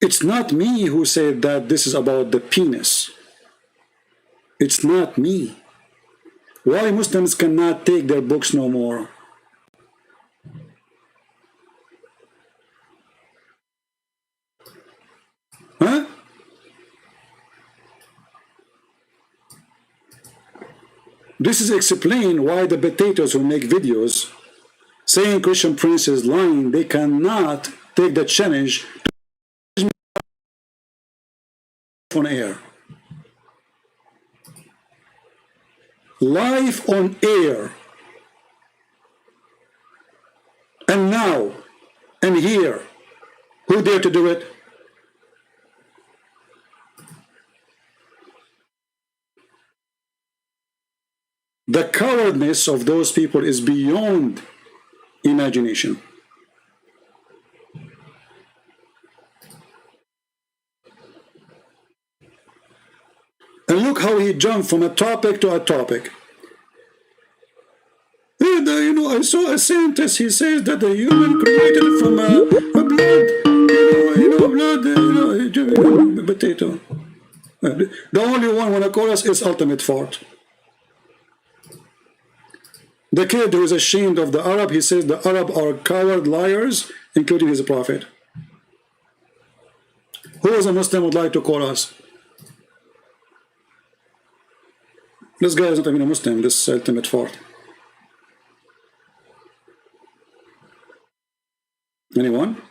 It's not me who said that this is about the penis. It's not me. Why Muslims cannot take their books no more? Huh? This is explain why the potatoes who make videos saying Christian Prince is lying, they cannot take the challenge on air. Live on air. And now, and here, who dare to do it? The cowardness of those people is beyond imagination. And look how he jumped from a topic to a topic. And, you know, I saw a scientist, he says that the human created from a blood, potato. The only one when I call us is ultimate fart. The kid who is ashamed of the Arab, he says the Arab are coward liars, including his prophet. Who as a Muslim would like to call us? This guy is not even a Muslim, this ultimate fart. Anyone?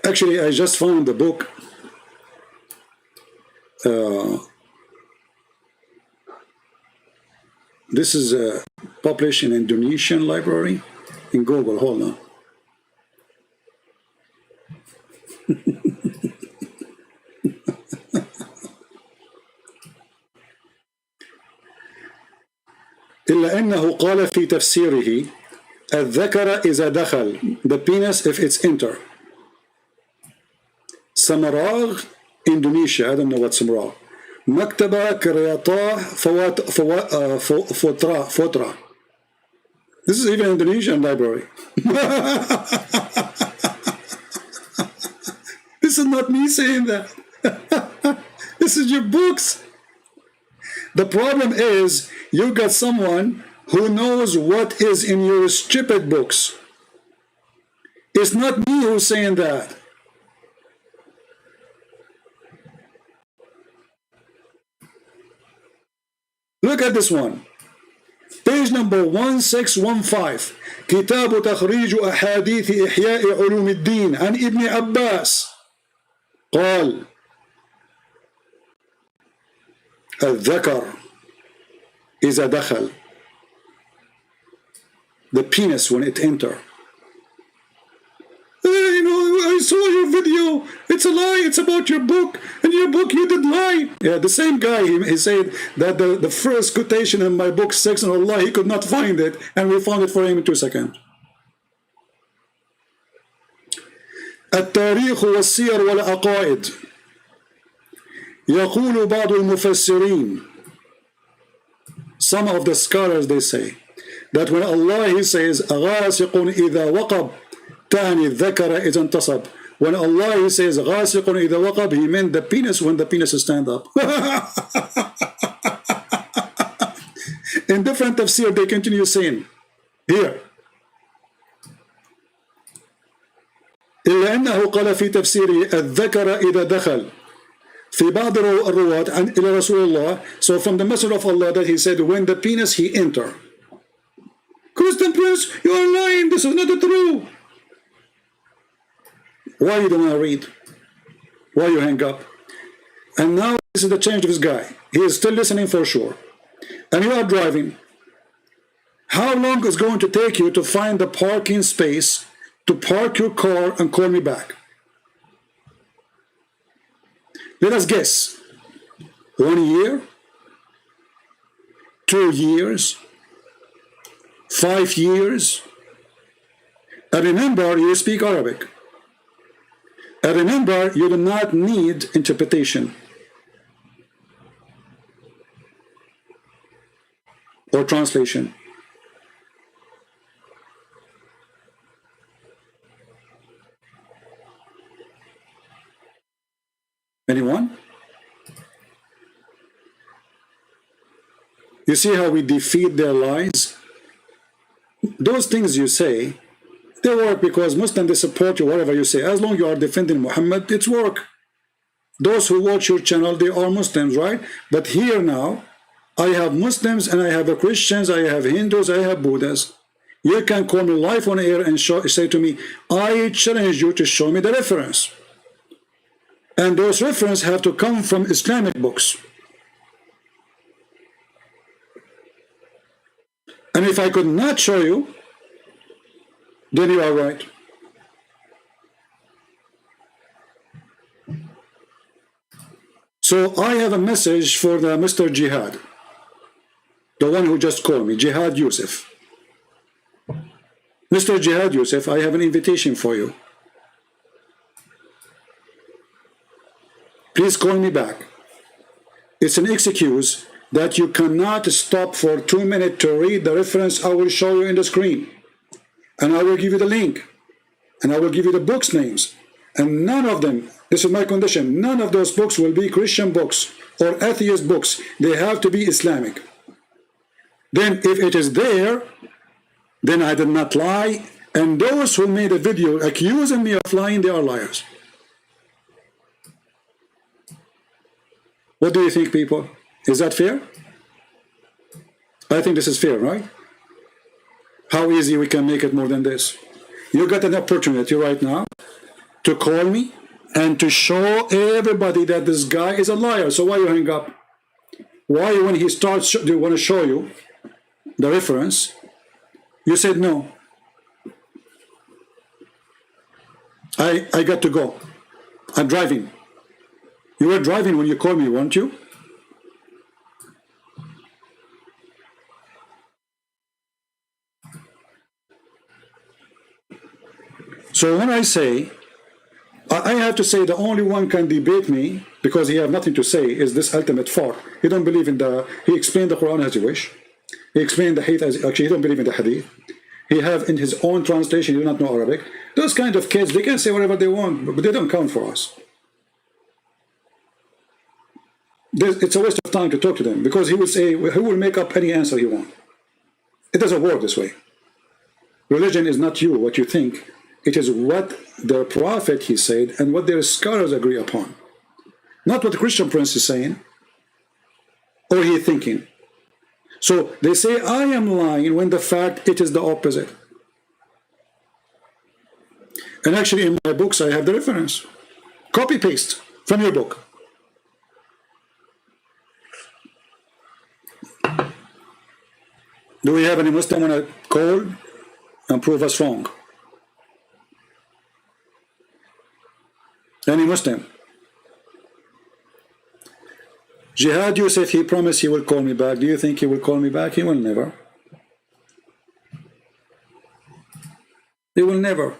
Actually, I just found the book. This is published in Indonesian library in Google. Hold on. إلا أنه قال في تفسيره الذكر إذا دخل, the penis if it's enter. Samaragh, Indonesia, I don't know what Samaragh. Maktaba Karyatah Fotra. This is even Indonesian library. This is not me saying that. This is your books. The problem is you got someone who knows what is in your stupid books. It's not me who's saying that. Look at this one. Page number 1615. كتاب تخريج أحاديث إحياء علوم الدين عن ابن عباس قال الذكر إذا دخل, the penis when it enter. You know, I saw your video. It's a lie. It's about your book. And your book, you did lie. Yeah, the same guy, he said that the first quotation in my book, Sex and Allah, he could not find it. And we found it for him in 2 seconds. التاريخ والسير والعقائد. يقول بعض المفسرين, some of the scholars, they say that when Allah, he says غاسق إذا وقب تعني الذكر إذا انتصب. When Allah, he says غاسق إذا وقب, he meant the penis when the penis stand up. In different tafsir, they continue saying here إلا أنه قال في تفسيره الذكر إذا دخل في بعض الرواة عن إلى رسول الله. So from the message of Allah that he said when the penis he enter. Christian Prince, you are lying. This is not true. Why you don't want to read? Why you hang up? And now this is the change of this guy. He is still listening for sure. And you are driving. How long is it going to take you to find the parking space to park your car and call me back? Let us guess. 1 year? 2 years? 5 years? And remember, you speak Arabic. And remember, you do not need interpretation or translation. Anyone? You see how we defeat their lies? Those things you say, they work because Muslims, they support you, whatever you say. As long as you are defending Muhammad, it's work. Those who watch your channel, they are Muslims, right? But here now, I have Muslims and I have Christians, I have Hindus, I have Buddhists. You can call me live on air and say to me, I challenge you to show me the reference. And those references have to come from Islamic books. And if I could not show you, then you are right. So I have a message for the Mr. Jihad, the one who just called me, Jihad Yusuf. Mr. Jihad Yusuf, I have an invitation for you. Please call me back. It's an excuse that you cannot stop for 2 minutes to read the reference I will show you in the screen. And I will give you the link. And I will give you the books' names. And none of them, this is my condition, none of those books will be Christian books or atheist books. They have to be Islamic. Then if it is there, then I did not lie. And those who made a video accusing me of lying, they are liars. What do you think, people? Is that fair? I think this is fair, right? How easy we can make it more than this? You got an opportunity right now to call me and to show everybody that this guy is a liar. So why you hang up? Why, when he starts, do you want to show you the reference? You said no. I got to go. I'm driving. You were driving when you called me, weren't you? So when I say, I have to say the only one can debate me because he have nothing to say is this ultimate far. He don't believe in the, he explained the Quran as he wish. He explained the hadith as, actually he don't believe in the hadith. He have in his own translation, he do not know Arabic. Those kind of kids, they can say whatever they want, but they don't count for us. It's a waste of time to talk to them because he will say, he will make up any answer he wants. It doesn't work this way. Religion is not you, what you think. It is what the prophet, he said, and what their scholars agree upon. Not what the Christian prince is saying, or he thinking. So they say, I am lying, when the fact it is the opposite. And actually in my books, I have the reference. Copy-paste from your book. Do we have any Muslim on a call and prove us wrong? Any Muslim? Jihad Yusuf, he promised he will call me back. Do you think he will call me back? He will never. He will never.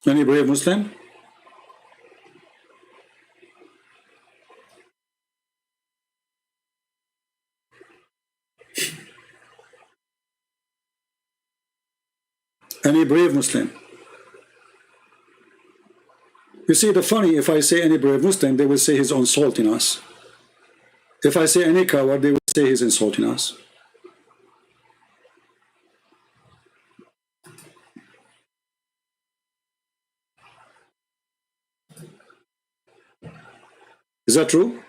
Any brave Muslim? Any brave Muslim? You see, the funny, if I say any brave Muslim, they will say he's insulting us. If I say any coward, they will say he's insulting us. Is that true?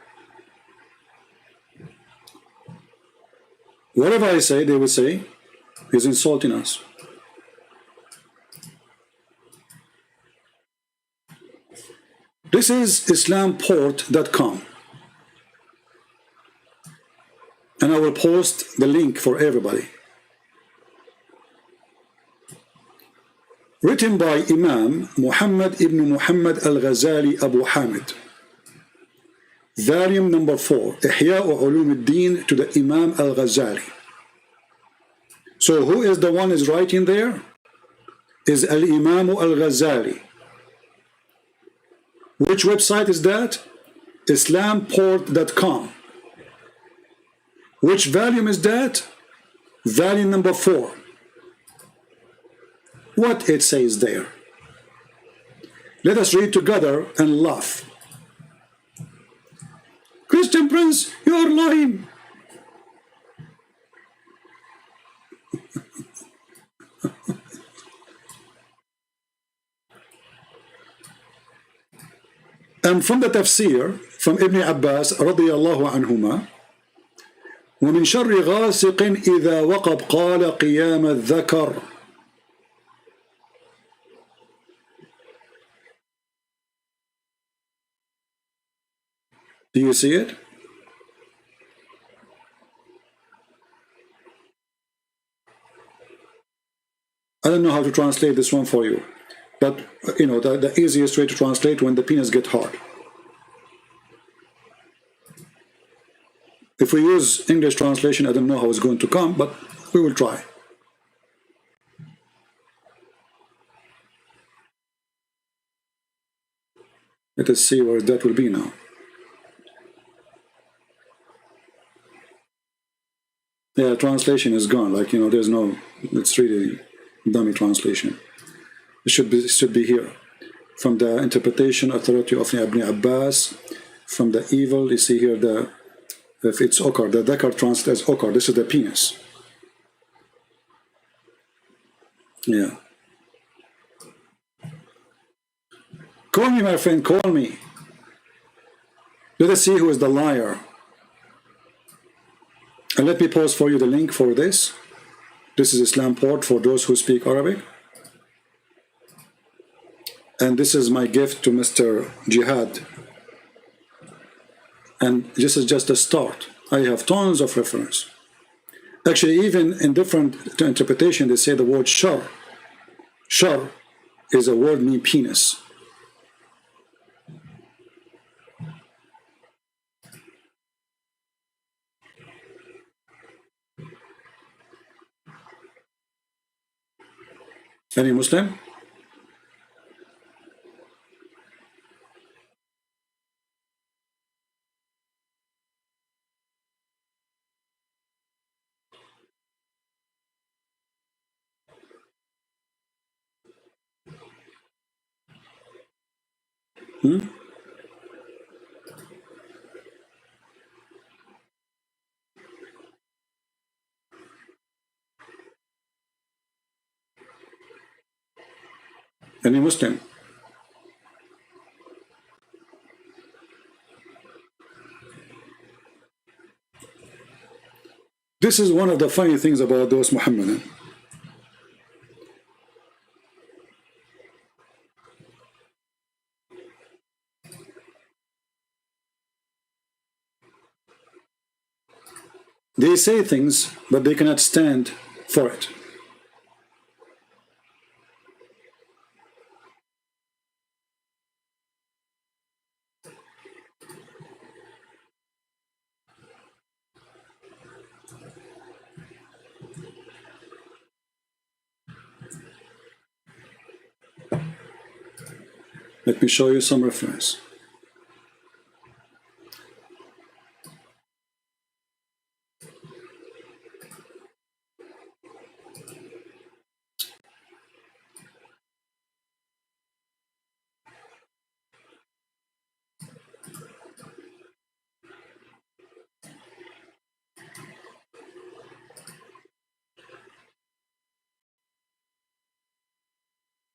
Whatever I say, they will say, he's insulting us. This is islamport.com. And I will post the link for everybody. Written by Imam Muhammad ibn Muhammad al-Ghazali Abu Hamid. Volume number 4, Ihya Ulum al-Din to the Imam al-Ghazali. So who is the one is writing there? Is Al-Imam Al-Ghazali. Which website is that? Islamport.com. Which volume is that? Volume number 4. What it says there? Let us read together and laugh. Christian Prince, you are lying. And from the tafsir, from Ibn Abbas رضي الله عنهما, ومن شر غاسق إذا وقب قال قيام الذكر. Do you see it? I don't know how to translate this one for you, but you know the easiest way to translate when the penis get hard. If we use English translation, I don't know how it's going to come, but we will try. Let us see where that will be now. Yeah, translation is gone. Like, you know, there's no, it's really dummy translation. It should be here. From the interpretation authority of Ibn Abbas, from the evil, you see here if it's okar, the dhakar translates as okar. This is the penis. Yeah. Call me, my friend, call me. Let us see who is the liar. And let me post for you the link for this. This is Islamport for those who speak Arabic. And this is my gift to Mr. Jihad. And this is just a start. I have tons of reference. Actually, even in different interpretation, they say the word shar. Shar is a word meaning penis. Any Muslim? Any Muslim? This is one of the funny things about those Muhammadan. They say things, but they cannot stand for it. Let me show you some reference.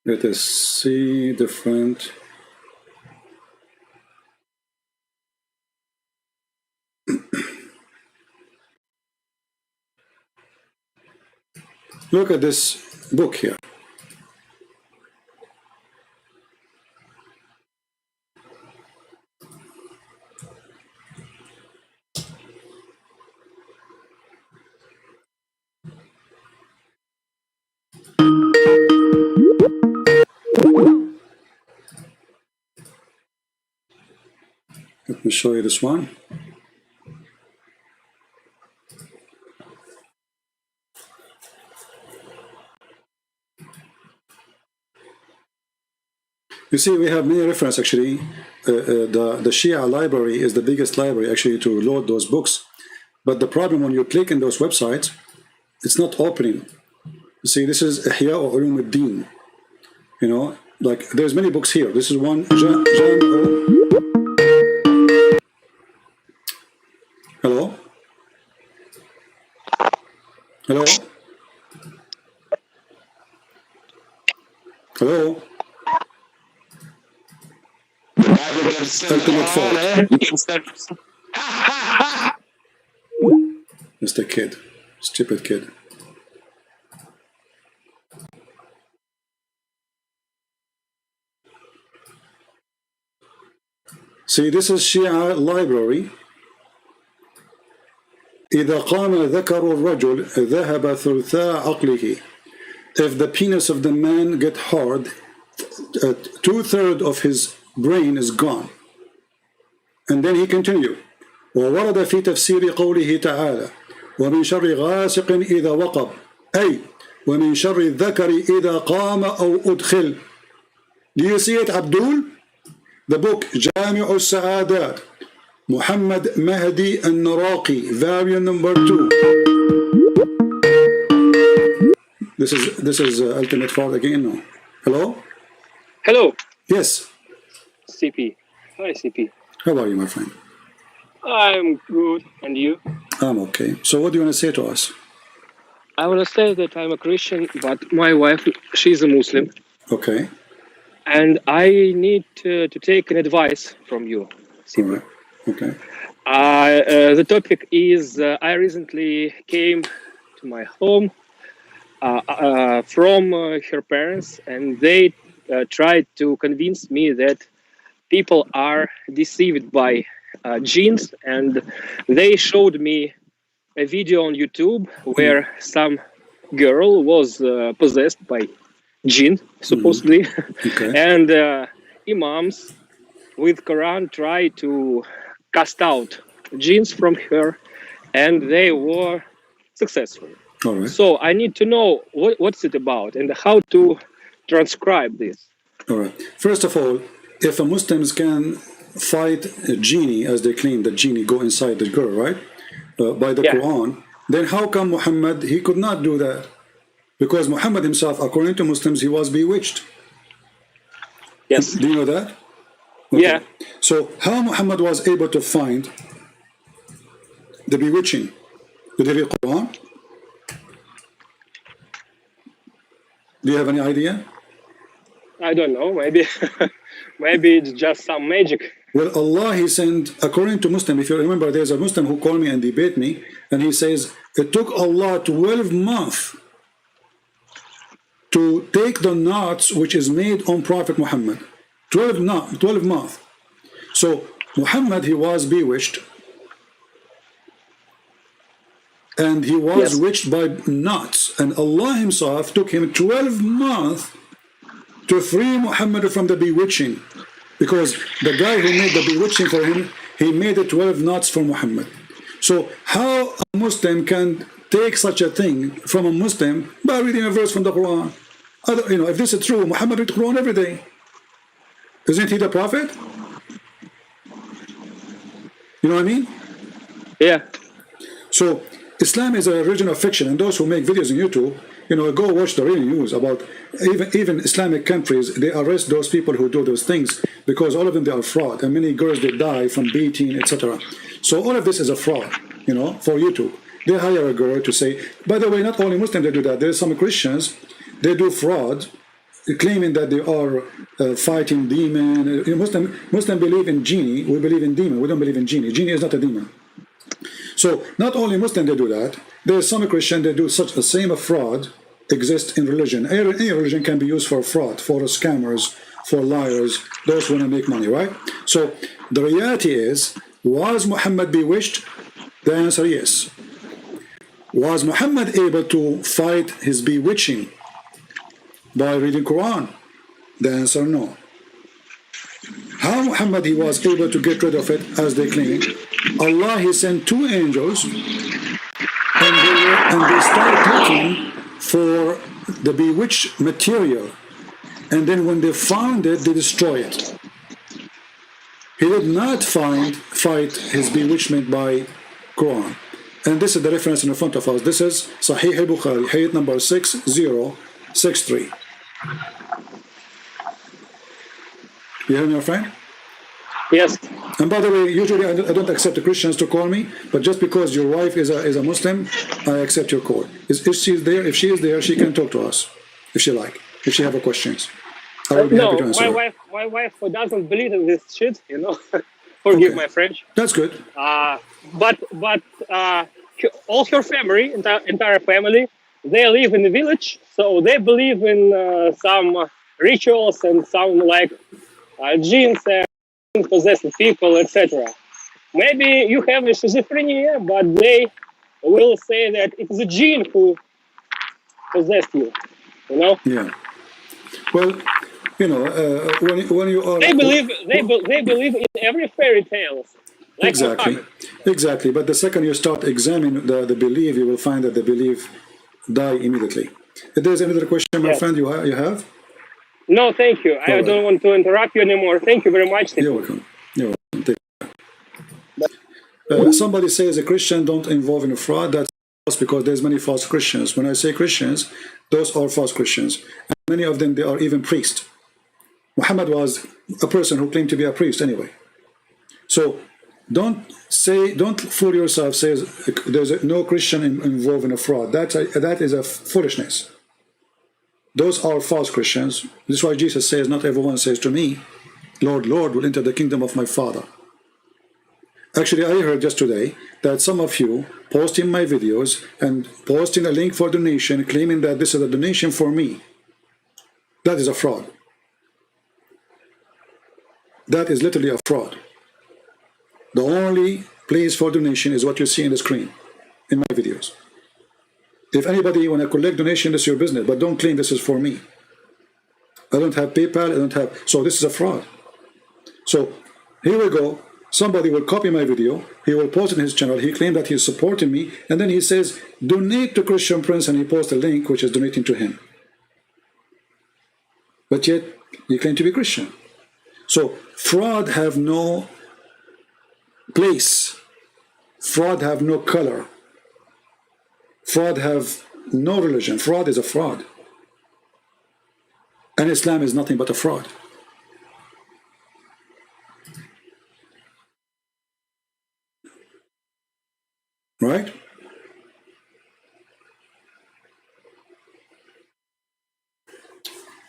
Let us see different. Look at this book here. Let me show you this one. You see, we have many references actually. The Shia library is the biggest library actually to load those books. But the problem when you click in those websites, it's not opening. You see, this is Ihya Ulum al-Din. You know, like there's many books here. This is one. Hello? Hello? Hello? Ultimate fault. Mr. Kid. Stupid kid. See, this is Shia library. إذا قام ذكر الرجل ذهب ثلثاء عقله. If the penis of the man get hard, 2/3 of his brain is gone. And then he continued. وورد في تفسير قوله تعالى ومن شر غاسق إذا وقب أي ومن شر الذكر إذا قام أو أدخل. Do you see it, Abdul? The book جامع السعادات Muhammad Mahdi al-Naraqi, variant number 2. This is ultimate fault again. No. Hello? Hello. Yes. CP. Hi, CP. How are you, my friend? I'm good. And you? I'm okay. So what do you want to say to us? I want to say that I'm a Christian, but my wife, she's a Muslim. Okay. And I need to take an advice from you, CP. All right. Okay. The topic is I recently came to my home from her parents, and they tried to convince me that people are deceived by genes, and they showed me a video on YouTube where some girl was possessed by jinn, supposedly, Okay. and imams with Quran try to cast out genes from her, and they were successful. All right. So I need to know what's it about and how to transcribe this. All right. First of all, if a Muslims can fight a genie, as they claim that genie go inside the girl, right? By the Quran, then how come Muhammad, he could not do that? Because Muhammad himself, according to Muslims, he was bewitched. Yes. Do you know that? Okay. Yeah. So how Muhammad was able to find the bewitching? Did he read Quran? Do you have any idea? I don't know. Maybe, maybe it's just some magic. Well, Allah, he sent, according to Muslim, if you remember, there's a Muslim who called me and debate me, and he says, it took Allah 12 months to take the knots which is made on Prophet Muhammad. 12 months. So Muhammad, he was bewitched, and he was witched by knots, and Allah himself took him 12 months to free Muhammad from the bewitching, because the guy who made the bewitching for him, he made the 12 knots for Muhammad. So how a Muslim can take such a thing from a Muslim by reading a verse from the Quran? You know, if this is true, Muhammad read Quran every day. Isn't he the prophet? You know what I mean? Yeah. So Islam is a religion of fiction, and those who make videos on YouTube, you know, go watch the real news about even Islamic countries. They arrest those people who do those things because all of them, they are fraud, and many girls, they die from beating, etc. So all of this is a fraud, you know, for YouTube. They hire a girl to say, by the way, not only Muslims they do that, there's some Christians, they do fraud, claiming that they are fighting demon. Muslim believe in genie, we believe in demon, we don't believe in genie. Genie is not a demon. So not only Muslim they do that, there's some Christian they do such the same fraud exists in religion. Any religion can be used for fraud, for scammers, for liars, those who want to make money, right? So the reality is, was Muhammad bewitched? The answer yes. Was Muhammad able to fight his bewitching by reading Quran? The answer no. How Muhammad he was able to get rid of it, as they claim? Allah, he sent 2 angels, and they started looking for the bewitched material, and then when they found it, they destroy it. He did not fight his bewitchment by Quran. And this is the reference in front of us. This is Sahih al-Bukhari, hadith number 6063. You hear me, my friend? Yes. And by the way, usually I don't accept the Christians to call me, but just because your wife is a Muslim, I accept your call. If she is there, she can talk to us, if she like, if she have a questions. I will be happy to answer. My wife doesn't believe in this shit, you know. Forgive my French. That's good. But all her family, entire family, they live in the village, so they believe in some rituals and some like jinns and possessed people, etc. Maybe you have a schizophrenia, but they will say that it's a jinn who possessed you. You know? Yeah. Well, you know, when you are, they believe in every fairy tales. Like exactly. But the second you start examining the belief, you will find that the belief die immediately. If there's another question, my friend, you have? No, thank you. I don't want to interrupt you anymore. Thank you very much. You're welcome. You're welcome. Somebody says a Christian don't involve in a fraud. That's false because there's many false Christians. When I say Christians, those are false Christians. And many of them, they are even priests. Muhammad was a person who claimed to be a priest anyway. So don't fool yourself. Says there's no Christian involved in a fraud. That is a foolishness. Those are false Christians. This is why Jesus says, not everyone says to me, Lord, Lord, will enter the kingdom of my Father. Actually, I heard just today that some of you posting my videos and posting a link for donation, claiming that this is a donation for me. That is a fraud. That is literally a fraud. The only place for donation is what you see on the screen in my videos. If anybody want to collect donation, this is your business, but don't claim this is for me. I don't have PayPal, I don't have, so this is a fraud. So here we go. Somebody will copy my video, he will post it in his channel, he claimed that he's supporting me, and then he says, donate to Christian Prince, and he posts a link which is donating to him. But yet, you claim to be Christian. So fraud have no place. Fraud have no color. Fraud have no religion. Fraud is a fraud. And Islam is nothing but a fraud. Right?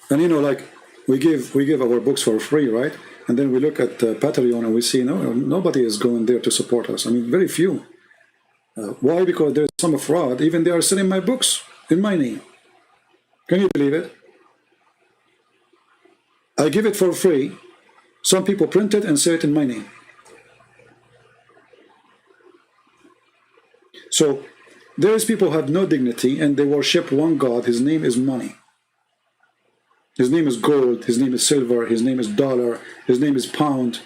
And you know, like we give our books for free, right? And then we look at Patreon and we see nobody is going there to support us. I mean, very few. Why? Because there's some fraud. Even they are selling my books in my name. Can you believe it? I give it for free. Some people print it and sell it in my name. So there's people who have no dignity and they worship one God. His name is money. His name is gold. His name is silver. His name is dollar. His name is pound.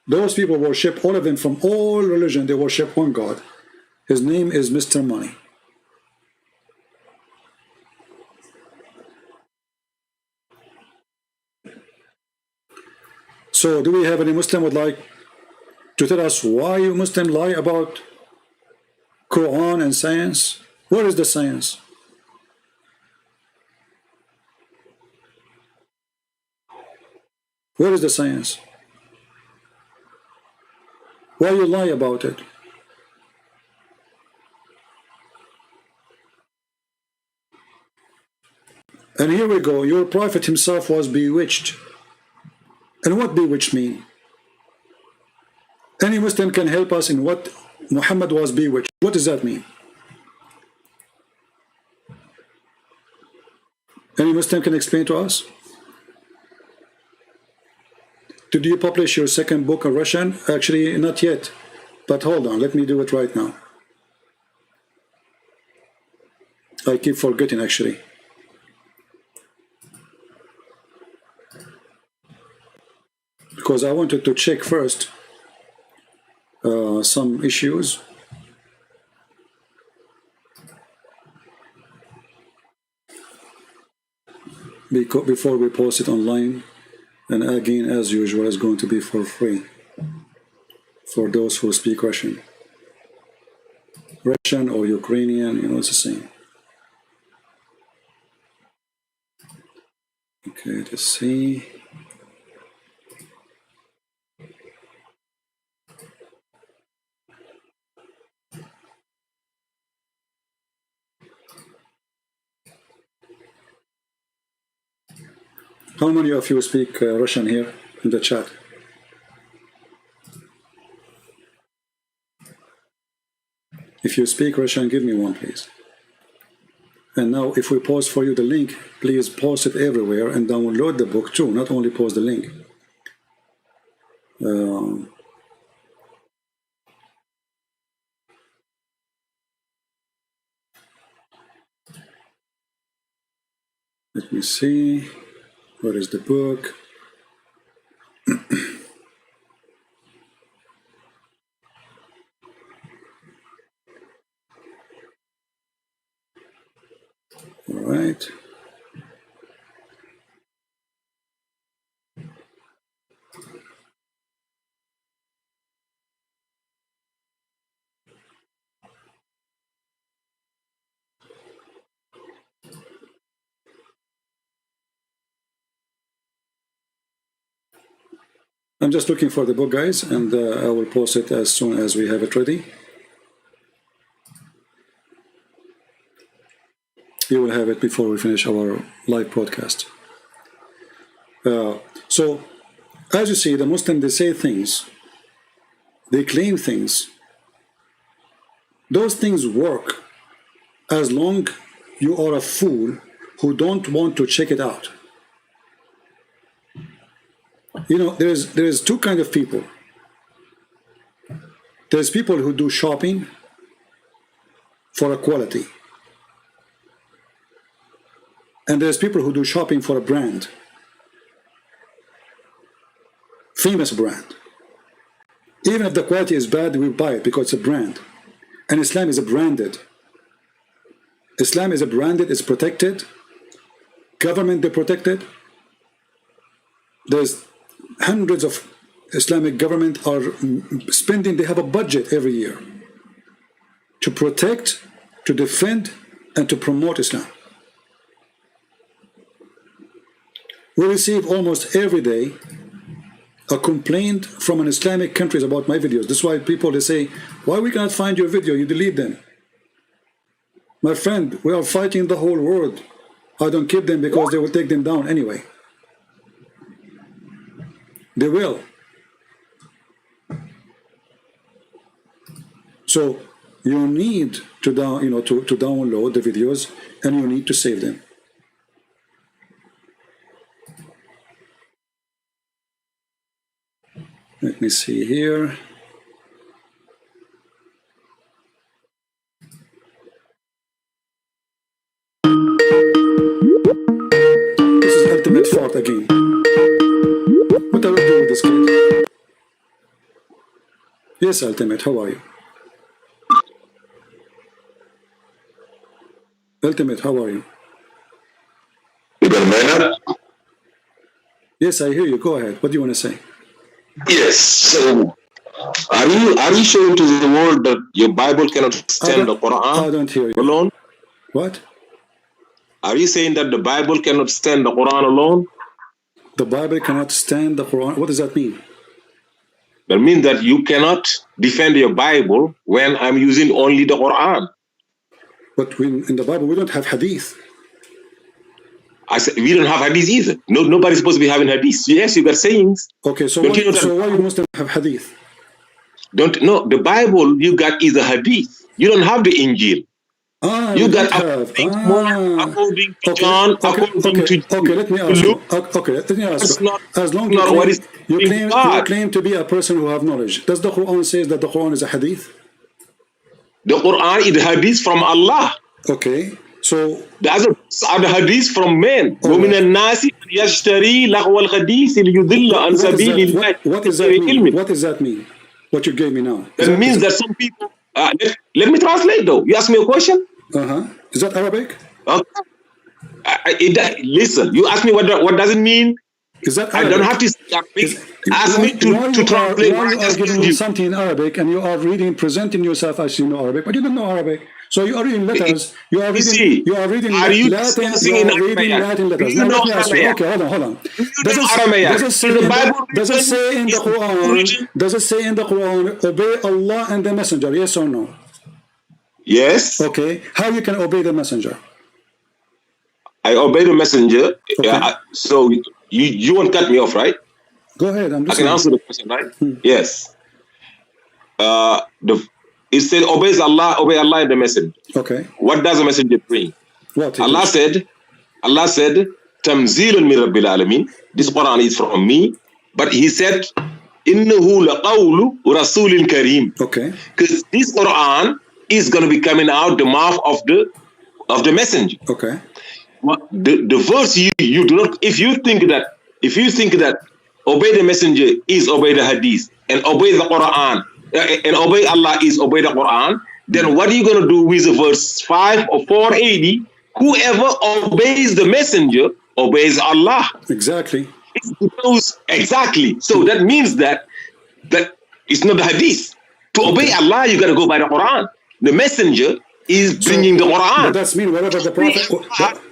Those people worship, all of them from all religion, they worship one God. His name is Mr. Money. So do we have any Muslim would like to tell us why you Muslim lie about Quran and science? Where is the science? Where is the science? Why you lie about it? And here we go. Your prophet himself was bewitched. And what bewitched mean? Any Muslim can help us in what Muhammad was bewitched. What does that mean? Any Muslim can explain to us? Did you publish your second book in Russian? Actually, not yet. But hold on, let me do it right now. I keep forgetting, actually. Because I wanted to check first some issues. before we post it online. And again, as usual, it's going to be for free for those who speak Russian. Russian or Ukrainian, you know, it's the same. Okay, let's see. How many of you speak Russian here in the chat? If you speak Russian, give me one, please. And now, if we post for you the link, please post it everywhere and download the book too, not only post the link. Let me see. Where is the book? All right. I'm just looking for the book, guys, and I will post it as soon as we have it ready. You will have it before we finish our live broadcast. So, as you see, the Muslims, they say things, they claim things. Those things work as long you are a fool who don't want to check it out. You know, there's two kinds of people. There's people who do shopping for a quality. And there's people who do shopping for a brand. Famous brand. Even if the quality is bad, we'll buy it because it's a brand. And Islam is a branded. Islam is a branded, it's protected. Government, they protected. There's hundreds of Islamic government are spending, they have a budget every year to protect, to defend, and to promote Islam. We receive almost every day a complaint from an Islamic countries about my videos. That's why people, they say, why we cannot find your video, you delete them. My friend, we are fighting the whole world. I don't keep them because they will take them down anyway. They will. So you need to download the videos, and you need to save them. Let me see here. This is ultimate fault again. What are we doing with this kid? Yes, Ultimate, how are you? Ultimate, how are you? Yes, I hear you. Go ahead. What do you want to say? Yes. So, are you showing to the world that your Bible cannot stand the Quran? I don't hear you. Alone? What? Are you saying that the Bible cannot stand the Quran alone? The Bible cannot stand the Quran? What does that mean? That means that you cannot defend your Bible when I'm using only the Quran. But in the Bible, we don't have hadith. I said, we don't have hadith either. Nobody's supposed to be having hadith. Yes, you got sayings. Okay, so why you Muslims have hadith? The Bible you got is a hadith. You don't have the Injil. You got according to John, according to okay, let me ask you. Okay, let me ask you. As long as you claim to be a person who have knowledge, does the Quran say that the Quran is a hadith? The Quran is the hadith from Allah. Okay, so the others are the hadith from men. وَمِنَ النَّاسِ يَشْتَرِي لَغْوَ الْحَدِيثِ لِيُضِلَّ عَنْ سَبِيلِ اللَّهِ. What does that mean? What does that mean? What you gave me now? It means that some people. Let me translate though. You asked me a question. Is that Arabic? Okay. Listen, you ask me what does it mean? Is that Arabic? I don't have to ask me to translate. Why you are giving something in Arabic and you are reading, presenting yourself as you know Arabic, but you don't know Arabic. So you are reading letters. You are reading Latin. You are reading Latin letters. Now let me ask you. Okay, hold on. Does it say in the Quran? Does it say in the Quran, obey Allah and the Messenger? Yes or no? Yes. Okay. How you can obey the Messenger? I obey the Messenger. Okay. So you won't cut me off, right? Go ahead. I can answer the question, right? Yes. It said, obey Allah and the Messenger. Okay. What does the Messenger bring? What? Allah said, Tamzilun min Rabbil Alameen. This Quran is from me. But he said, Innahu laqawlu Rasulin Kareem. Okay. Because this Quran is going to be coming out the mouth of the Messenger. Okay. The verse you do not, if you think that obey the Messenger is obey the Hadith and obey the Quran and obey Allah is obey the Quran, then what are you going to do with the verse 5 or 480? Whoever obeys the Messenger obeys Allah. Exactly. Exactly. So that means that it's not the Hadith. To obey Allah, you got to go by the Quran. The Messenger is bringing the Quran. But that's mean whatever the Prophet,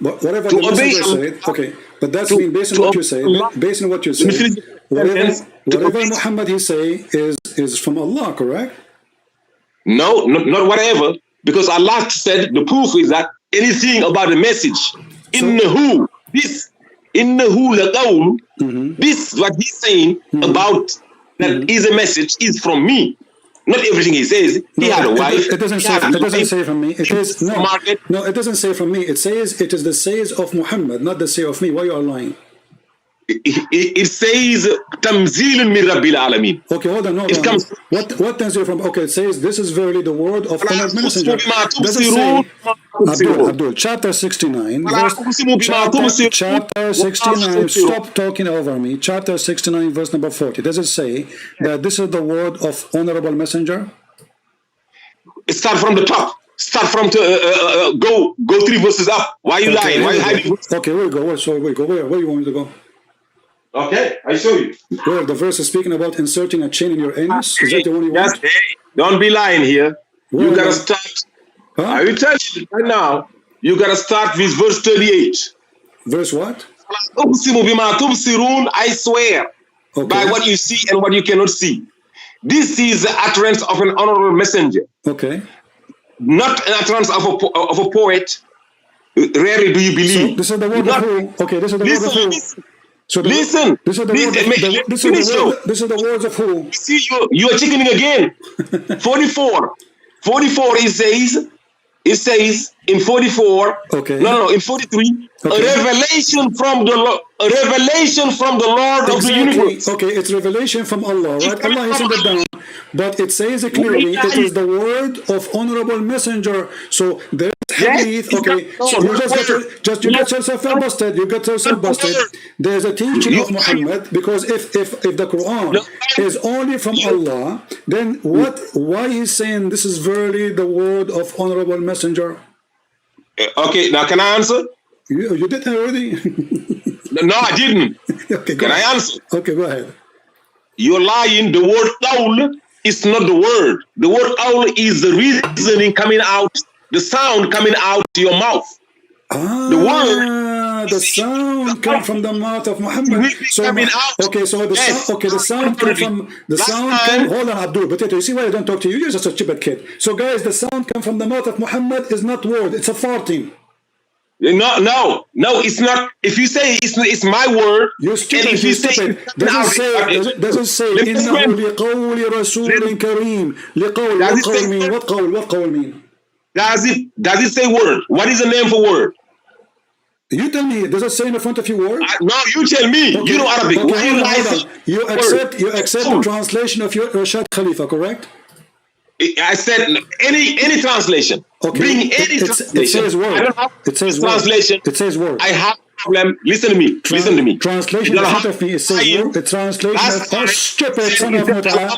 whatever the Messenger said. Okay, but that's mean based on what you say. Based on what you say, whatever Muhammad he say is from Allah, correct? No, not whatever, because Allah said the proof is that anything about the message, innahu laqawl, this what he's saying about that is a message is from me. Not everything he says. He had a wife. It doesn't say from me. It is no. It doesn't say from me. It says it is the says of Muhammad, not the say of me. Why you are lying? It says Tamzilun min Rabbil Alameen. Okay, hold on. What Tanzil from? Okay, it says this is verily the word of honored messenger. Does it say Abdul, chapter 69, chapter 69, stop talking over me. Chapter 69, verse number 40. Does it say that this is the word of honorable messenger? Start from the top. Start from go 3 verses up. Why are you lying? Why are you hiding? Okay, where you go? Where you want me to go? Okay, I show you. Where the verse is speaking about inserting a chain in your anus? Is that the one you want? Don't be lying here. You gotta start. I will tell you right now. You gotta start with verse 38. Verse what? I swear by what you see and what you cannot see. This is the utterance of an honorable messenger. Okay. Not an utterance of a poet. Rarely do you believe. So this is the word of who? Okay, this is the word of who? So listen. This is the words of who? See, you are chickening again. 44. 44. It says in 44. Okay. No, in 43. Okay. A revelation from the Lord of the universe. Okay, it's revelation from Allah, right? Allah has sent it down, but it says it clearly. It is the word of honorable messenger. So there's hadith. Okay, so you just get yourself busted. You get yourself busted. There's a teaching of Muhammad, because if the Quran is only from Allah, then why he's saying this is verily the word of honorable messenger? Okay, now can I answer? You did already. No, I didn't. Okay, can I answer? Okay, go ahead. You're lying. The word qawl is not the word. The word qawl is the reasoning coming out, the sound coming out to your mouth. The word, the sound comes from the mouth of Muhammad. So the sound comes from the sound. Hold on, Abdul, potato. You see why I don't talk to you? You're just a stupid kid. So guys, the sound comes from the mouth of Muhammad is not word. It's a farting. No, it's not. If you say it's my word, you're stupid. And if you say doesn't say إنه لقول رسول كريم. لقول. What قول mean? What قول mean? Does it say word? What is the name for word? You tell me. Does it say in the front of your word? No, you tell me. Okay. You know Arabic. Okay, you accept the translation of your Rashad Khalifa, correct? I said any translation. Okay. Bring any translation. It says word. It says translation. It says word. I have a problem. Listen to me. Translation in front of me. It says word. The translation. Stupid son of Mutala.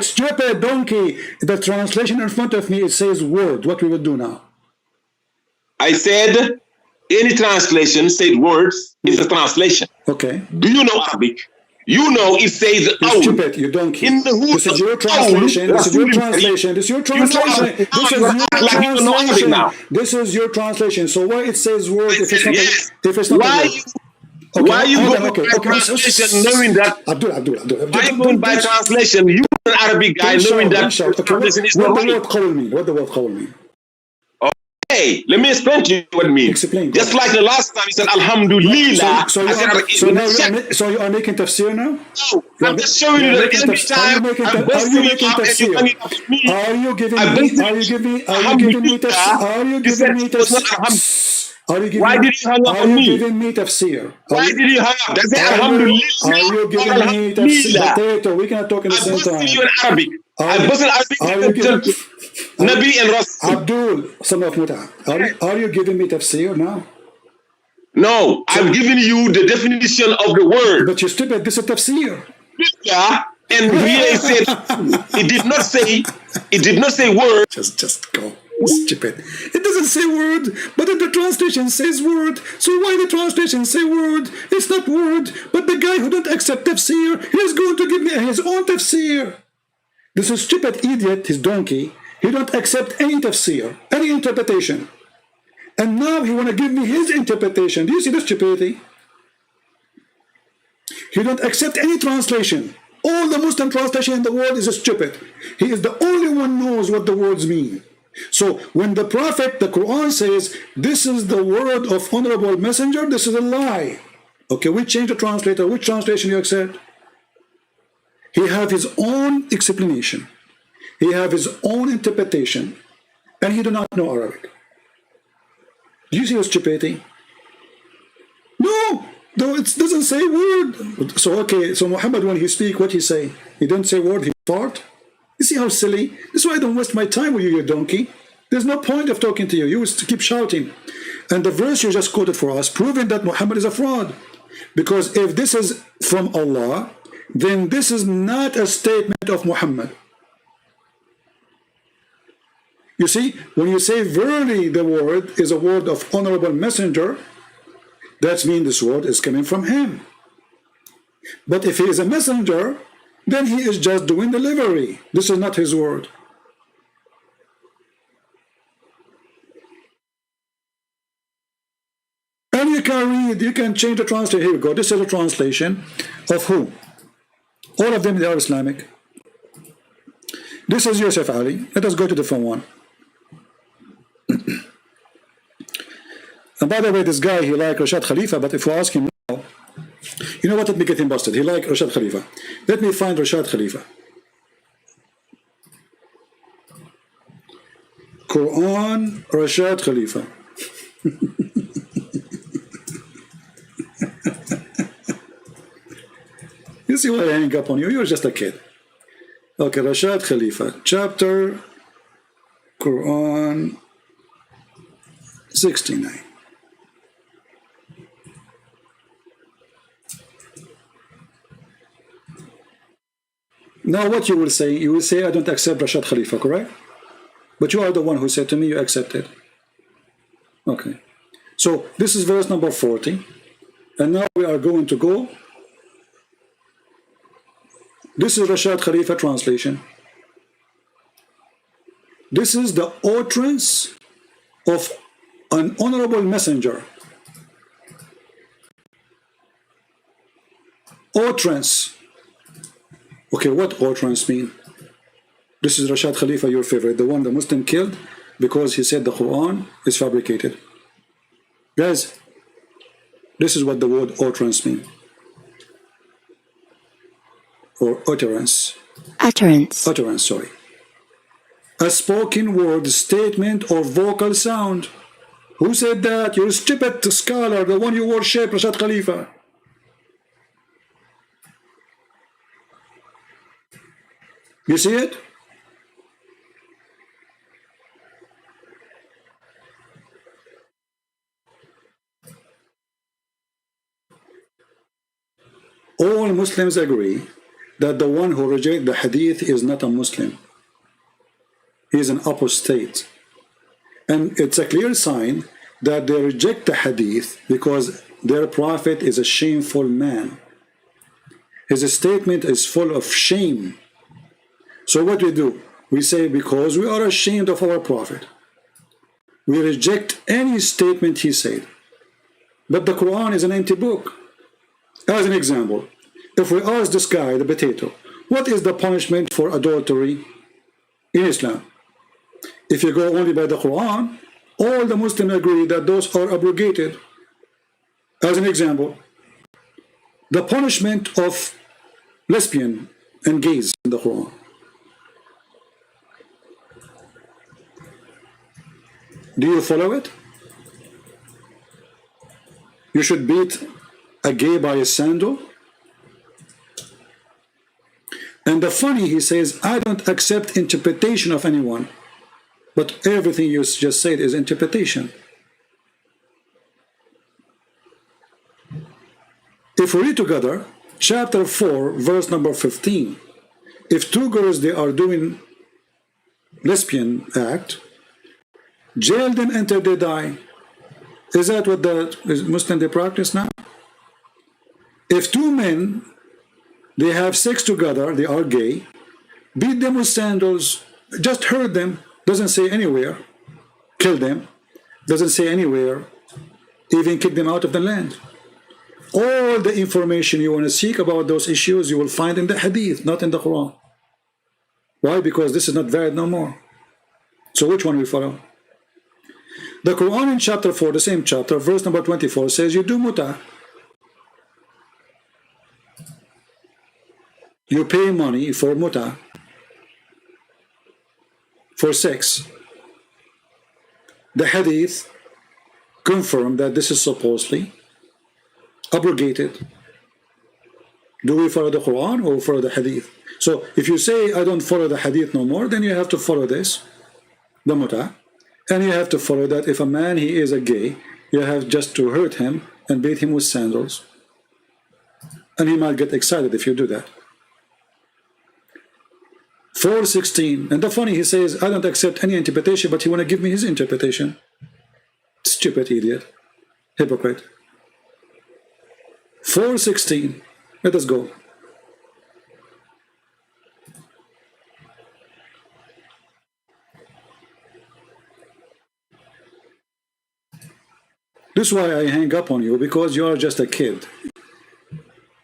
Stupid donkey. The translation in front of me. It says word. What we would do now? I said any translation said words is a translation. Okay. Do you know Arabic? You know it says you stupid, you donkey. In the this is your translation. This is your translation. This is your translation. This is your translation. This is your translation. So why it says word if it's not if it's not why? Okay, why you going by translation knowing that? Abdul. Why you going by translation? You an Arabic guy knowing that translation is not right. What the word qawl mean? Hey, let me explain to you what it means. Explain. Just like the last time you said Alhamdulillah. So you are making tafsir now? No, I'm just showing you that every time I'm busting you up and you're hanging up me. Are you giving me tafsir? Why did you hang up on me? Are you giving me tafsir? Why did you hang up? That's it, Alhamdulillah. Are you giving me tafsir? Potato, we cannot talk in the same time. I'm busting you in Arabic. I'm busting Arabic. Nabi and Rasul. Abdul, son of Muta, are you giving me tafsir now? No, I'm giving you the definition of the word. But you're stupid, this is tafsir. Yeah, and here it said, it did not say word. Just go. Stupid. It doesn't say word, but in the translation says word. So why the translation say word? It's not word, but the guy who don't accept tafsir, he's going to give me his own tafsir. This is stupid idiot, his donkey. He don't accept any tafsir, any interpretation. And now he want to give me his interpretation. Do you see the stupidity? He don't accept any translation. All the Muslim translation in the world is stupid. He is the only one knows what the words mean. So when the Prophet, the Quran says, this is the word of honorable messenger, this is a lie. Okay, we change the translator. Which translation you accept? He have his own explanation. He have his own interpretation. And he do not know Arabic. Do you see the stupidity? No, it doesn't say word. So okay, so Muhammad, when he speak, what he say? He don't say word, he fart. You see how silly? This is why I don't waste my time with you, you donkey. There's no point of talking to you. You just keep shouting. And the verse you just quoted for us, proving that Muhammad is a fraud. Because if this is from Allah, then this is not a statement of Muhammad. You see, when you say verily the word is a word of honorable messenger, that means this word is coming from him. But if he is a messenger, then he is just doing delivery. This is not his word. And you can read, you can change the translation. Here we go. This is a translation of who? All of them, they are Islamic. This is Yusuf Ali. Let us go to the phone one. And by the way, this guy, he like Rashad Khalifa, but if you ask him now, you know what, let me get him busted. He like Rashad Khalifa. Let me find Rashad Khalifa. Quran, Rashad Khalifa. You see why I hang up on you? You're just a kid. Okay, Rashad Khalifa, chapter, Quran 69. Now what you will say I don't accept Rashad Khalifa, correct? But you are the one who said to me you accepted. Okay. So this is verse number 40. And now we are going to go. This is Rashad Khalifa translation. This is the utterance of an honorable messenger. Utterance. Okay, what utterance mean? This is Rashad Khalifa, your favorite, the one the Muslim killed because he said the Quran is fabricated. Guys, this is what the word utterance mean. Or utterance. Utterance. Utterance, sorry. A spoken word, statement, or vocal sound. Who said that? You're a stupid scholar, the one you worship, Rashad Khalifa. You see it? All Muslims agree that the one who rejects the hadith is not a Muslim. He is an apostate. And it's a clear sign that they reject the hadith because their prophet is a shameful man. His statement is full of shame. So what we do? We say, because we are ashamed of our prophet, we reject any statement he said. But the Quran is an empty book. As an example, if we ask this guy, the potato, what is the punishment for adultery in Islam? If you go only by the Quran, all the Muslims agree that those are abrogated. As an example, the punishment of lesbian and gays in the Quran. Do you follow it? You should beat a gay by a sandal. And the funny, he says, I don't accept interpretation of anyone. But everything you just said is interpretation. If we read together, chapter 4, verse number 15. If two girls, they are doing lesbian act, jail them until they die. Is that what the Muslim they practice now? If two men, they have sex together, they are gay, beat them with sandals, just hurt them, doesn't say anywhere, kill them, doesn't say anywhere, even kick them out of the land. All the information you want to seek about those issues, you will find in the hadith, not in the Quran. Why? Because this is not valid no more. So which one we follow? The Quran in chapter 4, the same chapter, verse number 24 says you do muta. You pay money for muta, for sex. The hadith confirm that this is supposedly abrogated. Do we follow the Quran or follow the hadith? So if you say I don't follow the hadith no more, then you have to follow this, the muta. And you have to follow that if a man, he is a gay, you have just to hurt him and beat him with sandals. And he might get excited if you do that. 4:16. And the funny, he says, I don't accept any interpretation, but he want to give me his interpretation. Stupid idiot. Hypocrite. 4:16. Let us go. This is why I hang up on you, because you are just a kid.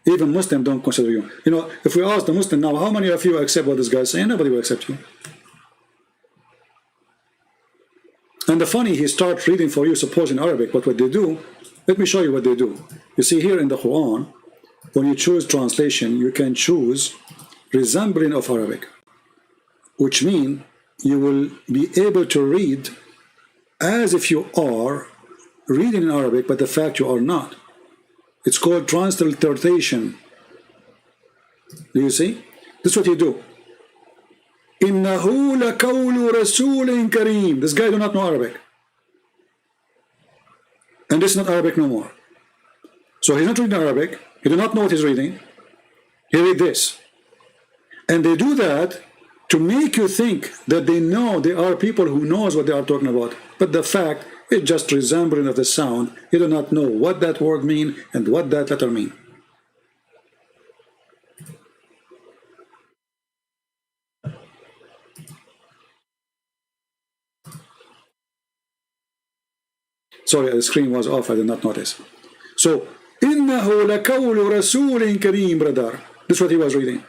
Even Muslims don't consider you. You know, if we ask the Muslim now, how many of you accept what this guy is saying? Nobody will accept you. And the funny, he starts reading for you, suppose in Arabic, but what they do, let me show you what they do. You see here in the Quran, when you choose translation, you can choose resembling of Arabic, which means you will be able to read as if you are reading in Arabic, but the fact you are not. It's called transliteration. Do you see? This is what you do. إِنَّهُ لَقَوْلُ رَسُولٍ كَرِيمٍ. This guy do not know Arabic. And this is not Arabic no more. So he's not reading Arabic. He do not know what he's reading. He read this. And they do that to make you think that they know, they are people who knows what they are talking about. But the fact, it's just resembling of the sound. You do not know what that word mean and what that letter mean. Sorry, the screen was off. I did not notice. So, إِنَّهُ لَقَوْلُ رَسُولٍ كَرِيمٍ, brother. This is what he was reading.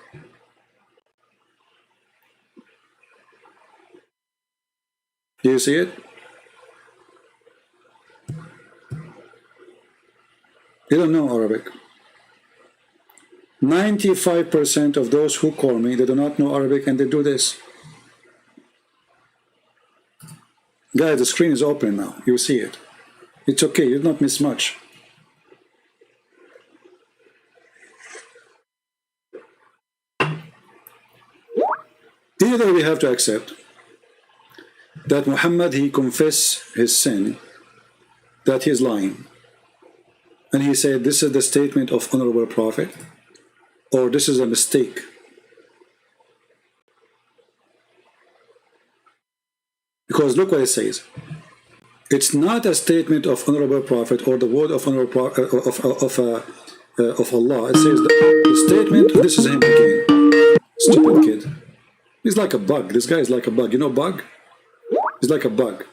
Do you see it? They don't know Arabic. 95% of those who call me, they do not know Arabic, and they do this. Guys, the screen is open now. You see it. It's okay. You did not miss much. Either we have to accept that Muhammad, he confessed his sin, that he is lying. And he said, this is the statement of honorable prophet, or this is a mistake. Because look what it says. It's not a statement of honorable prophet or the word of honorable of Allah. It says the statement. This is him again, stupid kid. He's like a bug. This guy is like a bug. You know, bug. He's like a bug.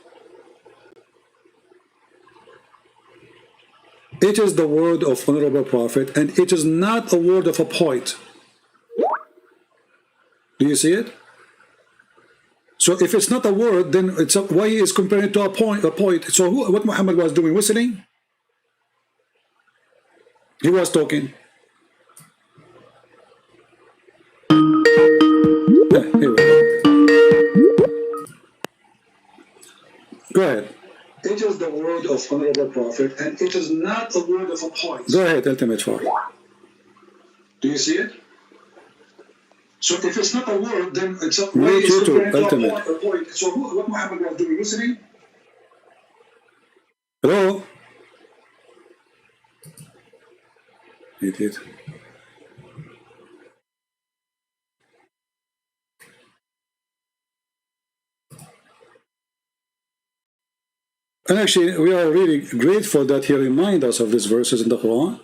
It is the word of honorable prophet, and it is not a word of a poet. Do you see it? So if it's not a word, then it's why he is comparing it to a poet. So what Muhammad was doing? Whistling? He was talking. Yeah, here we go. Go ahead. It is the word of honorable prophet, and it is not a word of a poet. Go ahead, ultimate four. Do you see it? So if it's not a word, then it's a way to ultimate. A poet. So what Muhammad was doing? Listening? Hello? Idiot. And actually, we are really grateful that he reminded us of these verses in the Quran,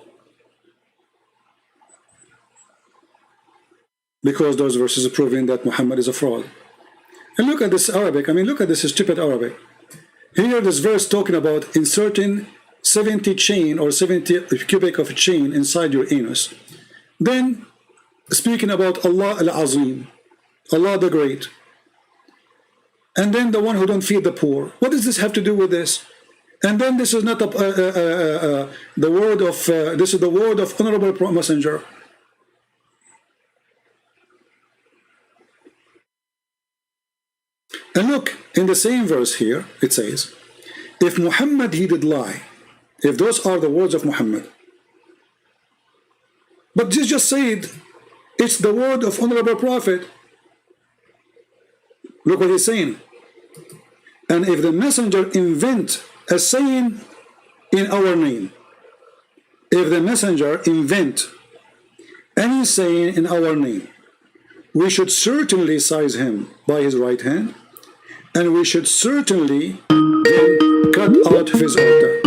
because those verses are proving that Muhammad is a fraud. And look at this Arabic. I mean, look at this stupid Arabic. Here, this verse talking about inserting 70 chain or 70 cubic of chain inside your anus. Then, speaking about Allah al-Azim, Allah the Great. And then the one who don't feed the poor. What does this have to do with this? And then this is not the word of this is the word of honorable messenger. And look, in the same verse here, it says, if Muhammad he did lie, if those are the words of Muhammad, but just said it's the word of honorable prophet. Look what he's saying. And if the messenger invent a saying in our name, if the messenger invent any saying in our name, we should certainly seize him by his right hand, and we should certainly then cut out his order.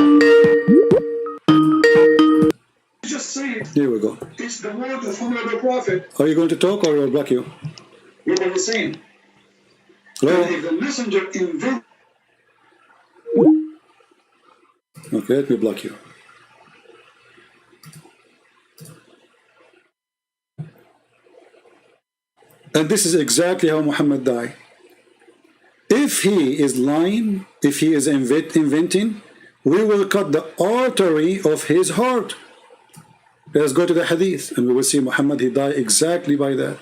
Just say it. Here we go. It's the word of honorable prophet. Are you going to talk or will block you? Look what he's saying. Well, if the messenger invent. Okay, let me block you. And this is exactly how Muhammad died. If he is lying, if he is inventing, we will cut the artery of his heart. Let's go to the hadith and we will see Muhammad, he died exactly by that.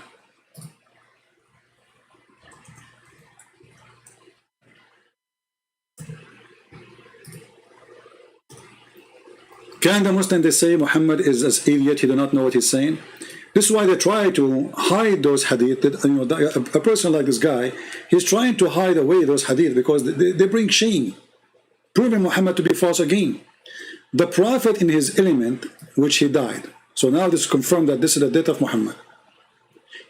Can the Muslim they say Muhammad is as idiot, he do not know what he's saying? This is why they try to hide those hadith. That, you know, a person like this guy, he's trying to hide away those hadith because they bring shame, proving Muhammad to be false again. The Prophet in his element, which he died. So now this confirmed that this is the death of Muhammad.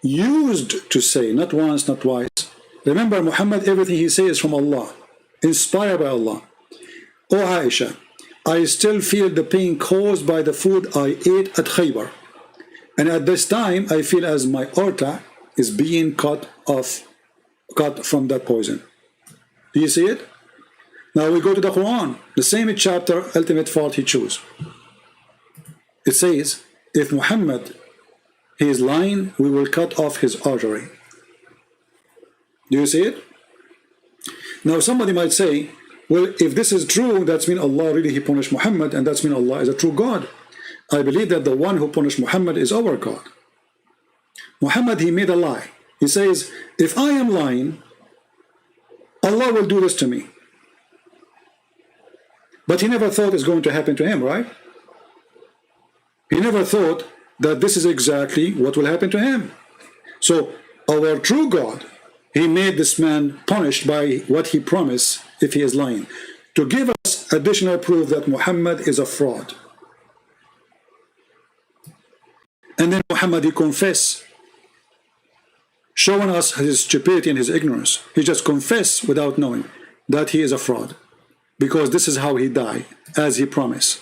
Used to say, not once, not twice. Remember, Muhammad, everything he says is from Allah, inspired by Allah. O Aisha, I still feel the pain caused by the food I ate at Khaybar. And at this time, I feel as my aorta is being cut from that poison. Do you see it? Now we go to the Quran, the same chapter, ultimate fault he chose. It says, if Muhammad, he is lying, we will cut off his artery. Do you see it? Now somebody might say, well, if this is true, that's mean Allah really he punished Muhammad, and that's mean Allah is a true God. I believe that the one who punished Muhammad is our God. Muhammad, he made a lie. He says, if I am lying, Allah will do this to me. But he never thought it's going to happen to him, right? He never thought that this is exactly what will happen to him. So our true God, he made this man punished by what he promised if he is lying, to give us additional proof that Muhammad is a fraud. And then Muhammad, he confessed, showing us his stupidity and his ignorance. He just confessed without knowing that he is a fraud. because this is how he died, as he promised.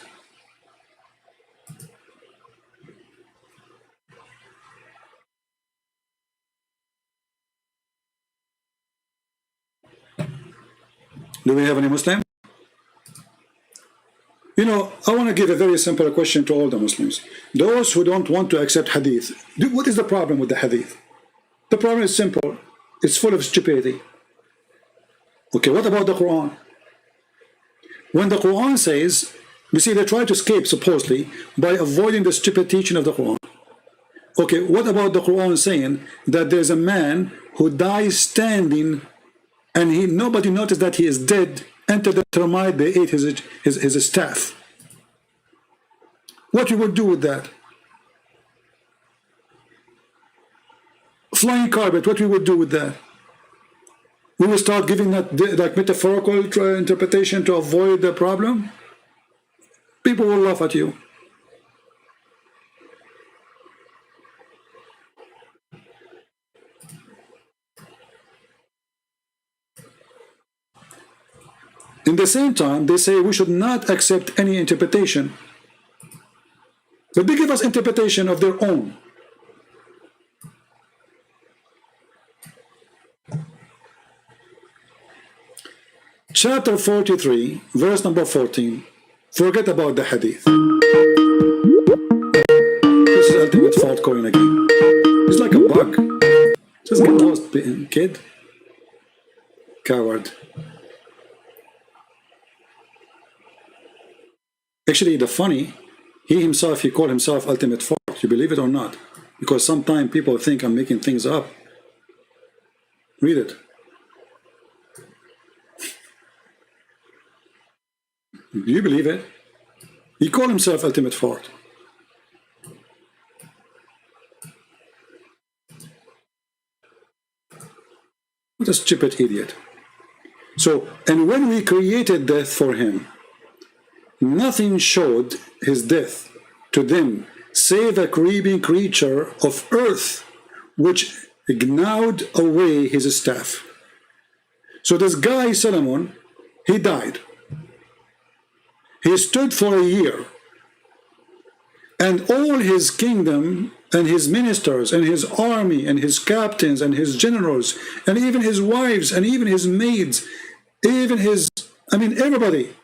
Do we have any Muslim? You know, I want to give a very simple question to all the Muslims. Those who don't want to accept hadith, what is the problem with the hadith? The problem is simple. It's full of stupidity. Okay, what about the Quran? When the Quran says, you see, they try to escape supposedly by avoiding the stupid teaching of the Quran. Okay, what about the Quran saying that there's a man who dies standing and nobody noticed that he is dead, entered the termite, they ate his staff. What you would do with that? Flying carpet, what we would do with that? We will start giving that like metaphorical interpretation to avoid the problem? People will laugh at you. In the same time, they say we should not accept any interpretation. But they give us interpretation of their own. Chapter 43, verse number 14. Forget about the hadith. This is ultimate fault coin again. It's like a bug. Just get lost, kid. Coward. Actually, the funny, he called himself ultimate fault. You believe it or not? Because sometimes people think I'm making things up. Read it. Do you believe it? He called himself ultimate fault. What a stupid idiot. So, and when we created death for him, nothing showed his death to them save a creeping creature of earth which gnawed away his staff. So this guy Solomon, he died. He stood for a year, and all his kingdom and his ministers and his army and his captains and his generals and even his wives and even his maids, even his, everybody,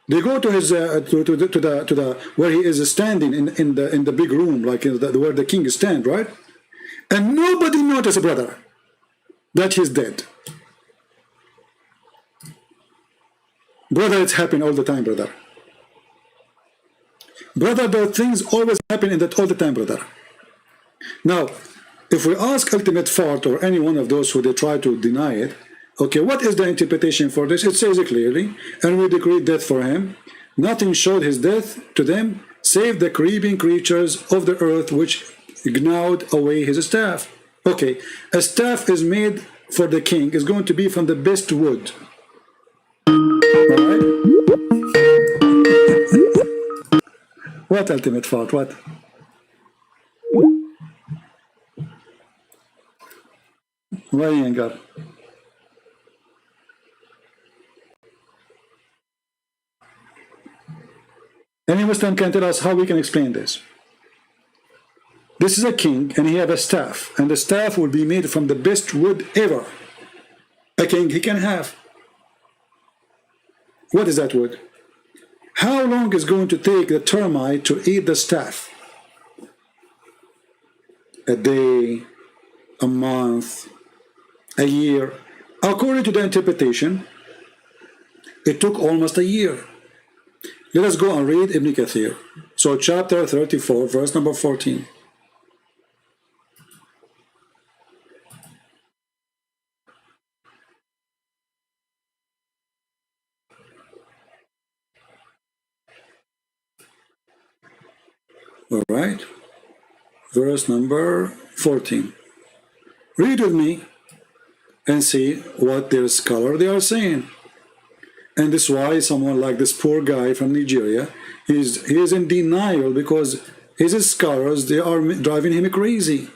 they go to his to the where he is standing in the big room, like where the king stands, right? And nobody noticed, brother, that he's dead. Brother, it's happening all the time, brother. Brother, the things always happen in that all the time, brother. Now, if we ask ultimate fault or any one of those who they try to deny it, okay, what is the interpretation for this? It says it clearly, and we decreed death for him. Nothing showed his death to them, save the creeping creatures of the earth which gnawed away his staff. Okay, a staff is made for the king, is going to be from the best wood. Alright? What ultimate fault? What? Why you ain't got? Any Muslim can tell us how we can explain this. This is a king and he have a staff, and the staff will be made from the best wood ever a king he can have. What is that wood? How long is going to take the termite to eat the staff? A day, a month, a year. According to the interpretation, it took almost a year. Let us go and read Ibn Kathir. So chapter 34, verse number 14. All right, verse number 14. Read with me and see what their scholar they are saying. And this is why someone like this poor guy from Nigeria, he is in denial because his scholars, they are driving him crazy.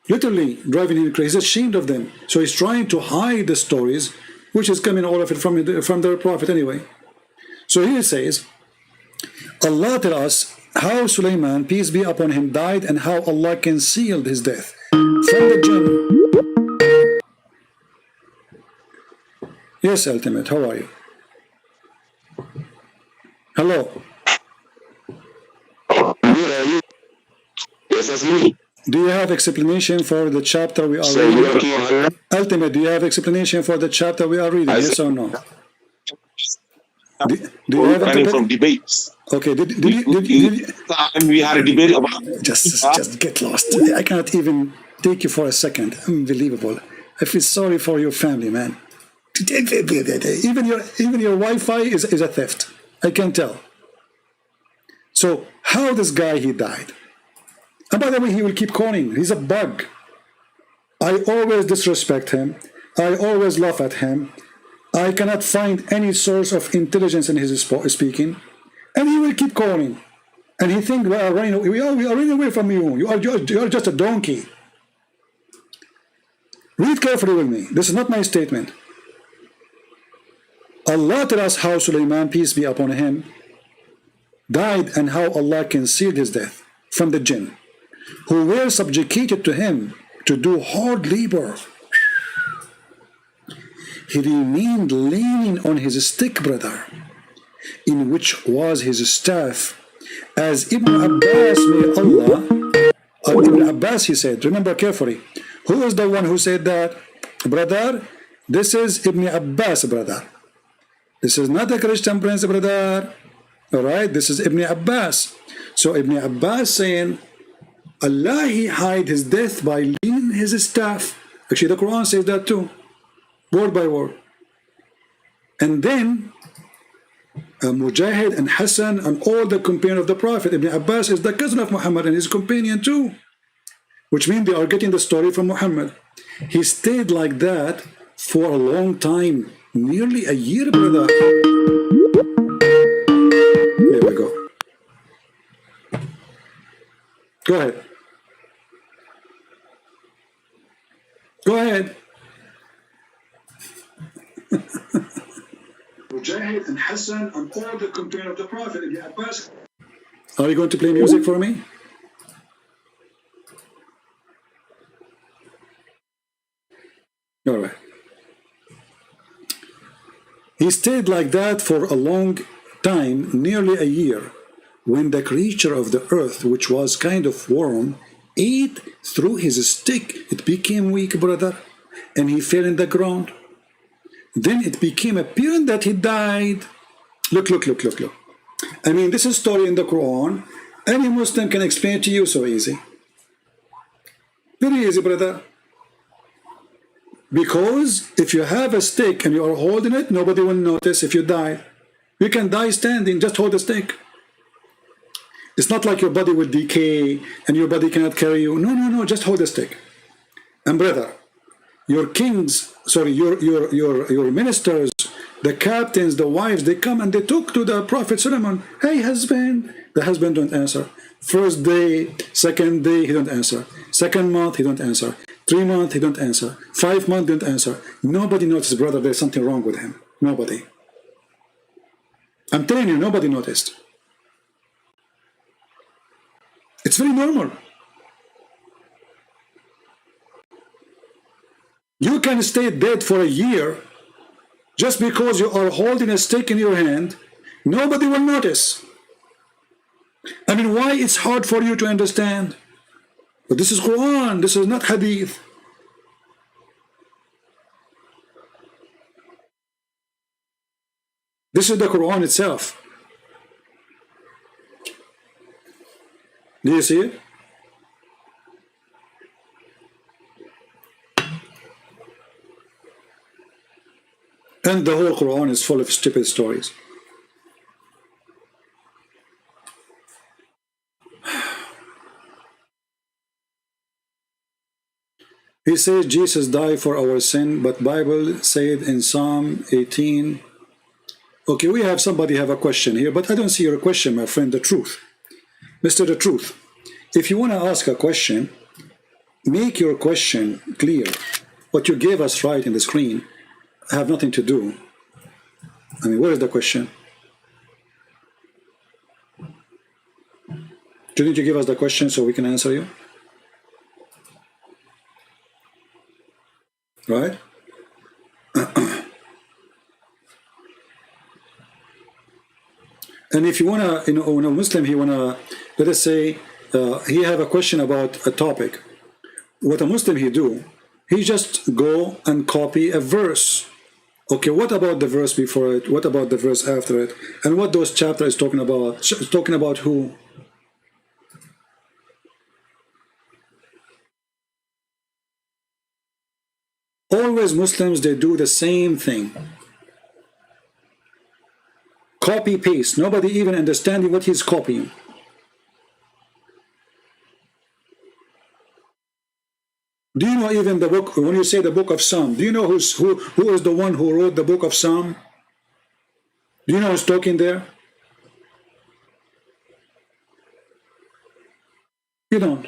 Literally driving him crazy. He's ashamed of them. So he's trying to hide the stories which is coming all of it from their prophet anyway. So here it says, Allah tell us how Sulaiman, peace be upon him, died and how Allah concealed his death from the jinn. Yes, Ultimate, how are you? Hello. Yes, that's me. Do you have explanation for the chapter we are reading? Ultimate, do you have explanation for the chapter we are reading? Yes or no? Do you have from debates? Okay. We had a debate about. Just get lost. I cannot even take you for a second. Unbelievable. I feel sorry for your family, man. Even your Wi-Fi is a theft. I can tell. So how this guy he died? And by the way, he will keep calling. He's a bug. I always disrespect him. I always laugh at him. I cannot find any source of intelligence in his speaking. And he will keep calling. And he thinks we are running away from you. You are just a donkey. Read carefully with me. This is not my statement. Allah tells us how Sulaiman, peace be upon him, died and how Allah concealed his death from the jinn, who were subjugated to him to do hard labor. He remained leaning on his stick, brother, in which was his staff, as Ibn Abbas, may Allah, Ibn Abbas, he said, remember carefully, who is the one who said that? Brother, this is Ibn Abbas, brother. This is not a Christian prince, brother. All right, this is Ibn Abbas. So Ibn Abbas saying, Allah, he hide his death by leaning his staff. Actually, the Quran says that too, word by word. And then Mujahid and Hassan and all the companions of the Prophet, Ibn Abbas is the cousin of Muhammad and his companion too, which means they are getting the story from Muhammad. He stayed like that for a long time, nearly a year, brother. There we go. Go ahead. Go ahead. Mujahid and Hassan and all the companions of the Prophet, Ibn Abbas. Are you going to play music for me? All right. He stayed like that for a long time, nearly a year, when the creature of the earth, which was kind of worm, ate through his stick. It became weak, brother, and he fell in the ground. Then it became apparent that he died. Look. I mean, this is a story in the Quran. Any Muslim can explain it to you so easy. Very easy, brother. Because if you have a stick and you are holding it, nobody will notice if you die. You can die standing, just hold the stick. It's not like your body will decay and your body cannot carry you. No, just hold the stick. And brother, your kings, sorry, your ministers, the captains, the wives, they come and they talk to the Prophet Solomon. Hey, husband. The husband don't answer. First day, second day, he don't answer. Second month, he don't answer. 3 months, he don't answer. 5 months, he don't answer. Nobody noticed, brother, there's something wrong with him. Nobody. I'm telling you, nobody noticed. It's very normal. You can stay dead for a year just because you are holding a stick in your hand. Nobody will notice. I mean, why it's hard for you to understand? But this is Quran, this is not Hadith. This is the Quran itself. Do you see it? And the whole Quran is full of stupid stories. He says Jesus died for our sin, but Bible said in Psalm 18. Okay, we have somebody have a question here, but I don't see your question, my friend, the truth. Mr. The Truth, if you want to ask a question, make your question clear. What you gave us right in the screen, have nothing to do. I mean, where is the question? Didn't you give us the question so we can answer you? Right? And if you wanna, when a Muslim, he wanna, let us say, he have a question about a topic. What a Muslim he do, he just go and copy a verse. Okay, what about the verse before it? What about the verse after it? And what those chapters is talking about? Talking about who? Always Muslims, they do the same thing. Copy paste. Nobody even understanding what he's copying. Do you know even the book, when you say the book of Psalm, do you know who is the one who wrote the book of Psalm? Do you know who's talking there? You don't.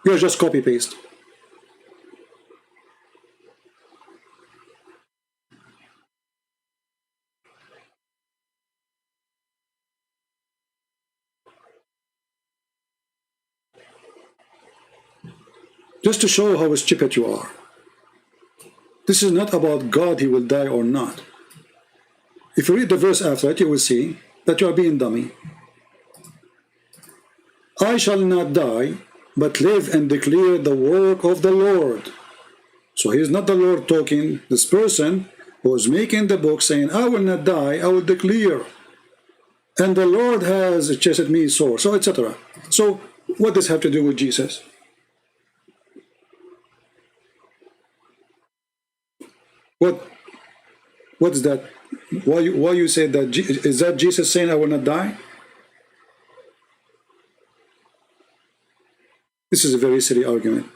You're just copy paste. Just to show how stupid you are. This is not about God, he will die or not. If you read the verse after it, you will see that you are being dummy. I shall not die, but live and declare the work of the Lord. So he is not the Lord talking. This person who is making the book saying, I will not die, I will declare. And the Lord has chased me sore, so etc. So what does this have to do with Jesus? What is that? Why you say that? Is that Jesus saying I will not die? This is a very silly argument.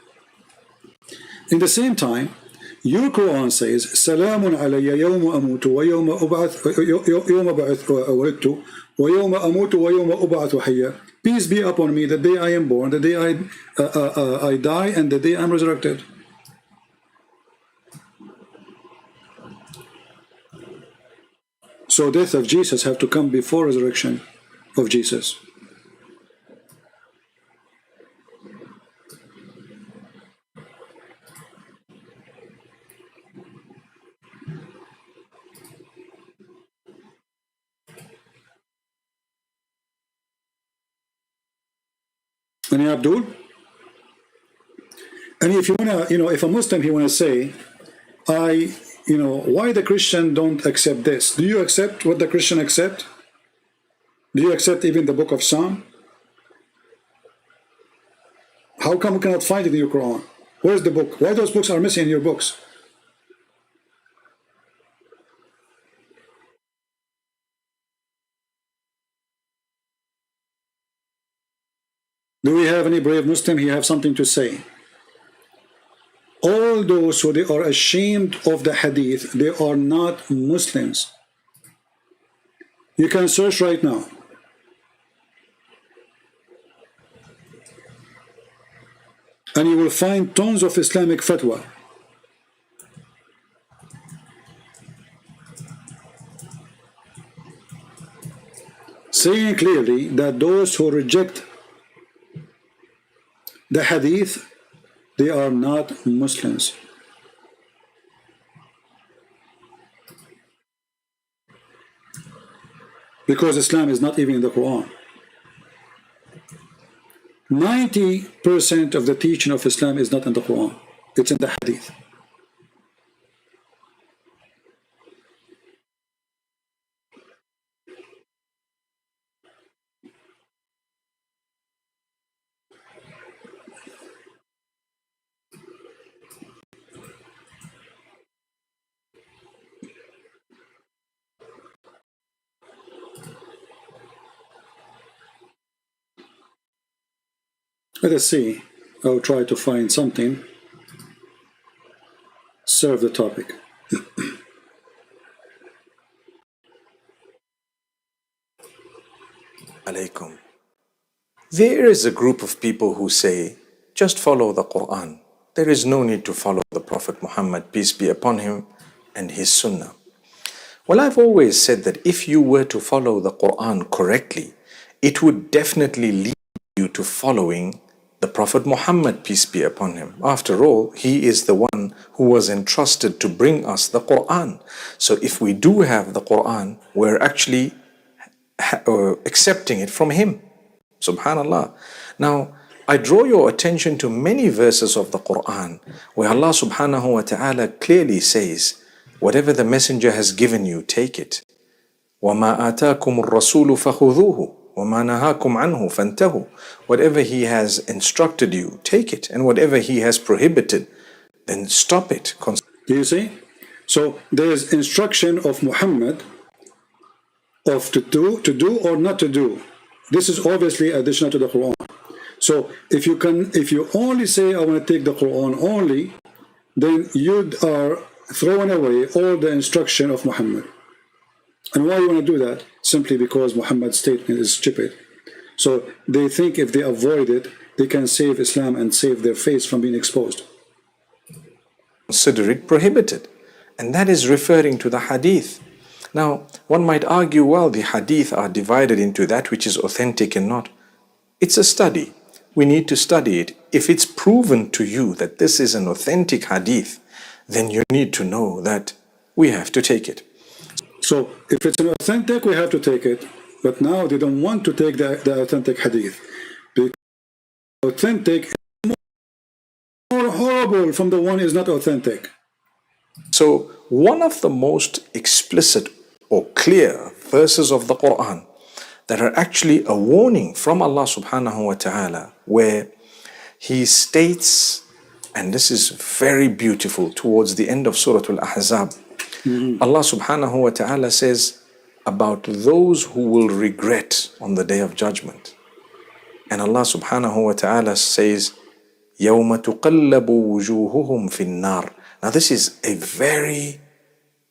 In the same time, your Quran says, "Salamun alayya yawma amutu wa yawma ub'ath yawma wulidtu wa yawma amutu wa yawma ub'athu hayya." Peace be upon me the day I am born, the day I die, and the day I am resurrected. So death of Jesus have to come before resurrection of Jesus. And Abdul? And if you wanna, if a Muslim he wanna say, why the Christian don't accept this? Do you accept what the Christian accept? Do you accept even the book of Psalm? How come we cannot find it in your Quran? Where's the book? Why those books are missing in your books? Do we have any brave Muslim? He have something to say. All those who they are ashamed of the hadith, they are not Muslims. You can search right now. And you will find tons of Islamic fatwa. Saying clearly that those who reject the hadith, they are not Muslims. Because Islam is not even in the Quran. 90% of the teaching of Islam is not in the Quran. It's in the hadith. Let us see. I'll try to find something. Serve the topic. Alaikum. There is a group of people who say, just follow the Quran. There is no need to follow the Prophet Muhammad, peace be upon him, and his sunnah. Well, I've always said that if you were to follow the Quran correctly, it would definitely lead you to following the Prophet Muhammad, peace be upon him. After all, he is the one who was entrusted to bring us the Quran. So if we do have the Quran, we're actually accepting it from him. Subhanallah. Now, I draw your attention to many verses of the Quran where Allah subhanahu wa ta'ala clearly says, whatever the messenger has given you, take it. وَمَا آتَاكُمُ الرَّسُولُ فَخُذُوهُ وَمَا نَهَاكُمْ عَنْهُ فَانْتَهُوا. Whatever he has instructed you, take it. And whatever he has prohibited, then stop it. Do you see? So there is instruction of Muhammad of to do or not to do. This is obviously additional to the Quran. So if you only say I want to take the Quran only, then you are throwing away all the instruction of Muhammad. And why you want to do that? Simply because Muhammad's statement is stupid. So they think if they avoid it, they can save Islam and save their face from being exposed. Consider it prohibited. And that is referring to the hadith. Now, one might argue, well, the hadith are divided into that which is authentic and not. It's a study. We need to study it. If it's proven to you that this is an authentic hadith, then you need to know that we have to take it. So if it's an authentic, we have to take it. But now they don't want to take the authentic hadith. Because authentic is more horrible from the one is not authentic. So one of the most explicit or clear verses of the Quran that are actually a warning from Allah subhanahu wa ta'ala, where he states, and this is very beautiful towards the end of Surah Al-Ahzab, Allah subhanahu wa ta'ala says about those who will regret on the day of judgment. And Allah subhanahu wa ta'ala says, يَوْمَ تُقَلَّبُ وُجُوهُهُمْ فِي النَّارِ. Now this is a very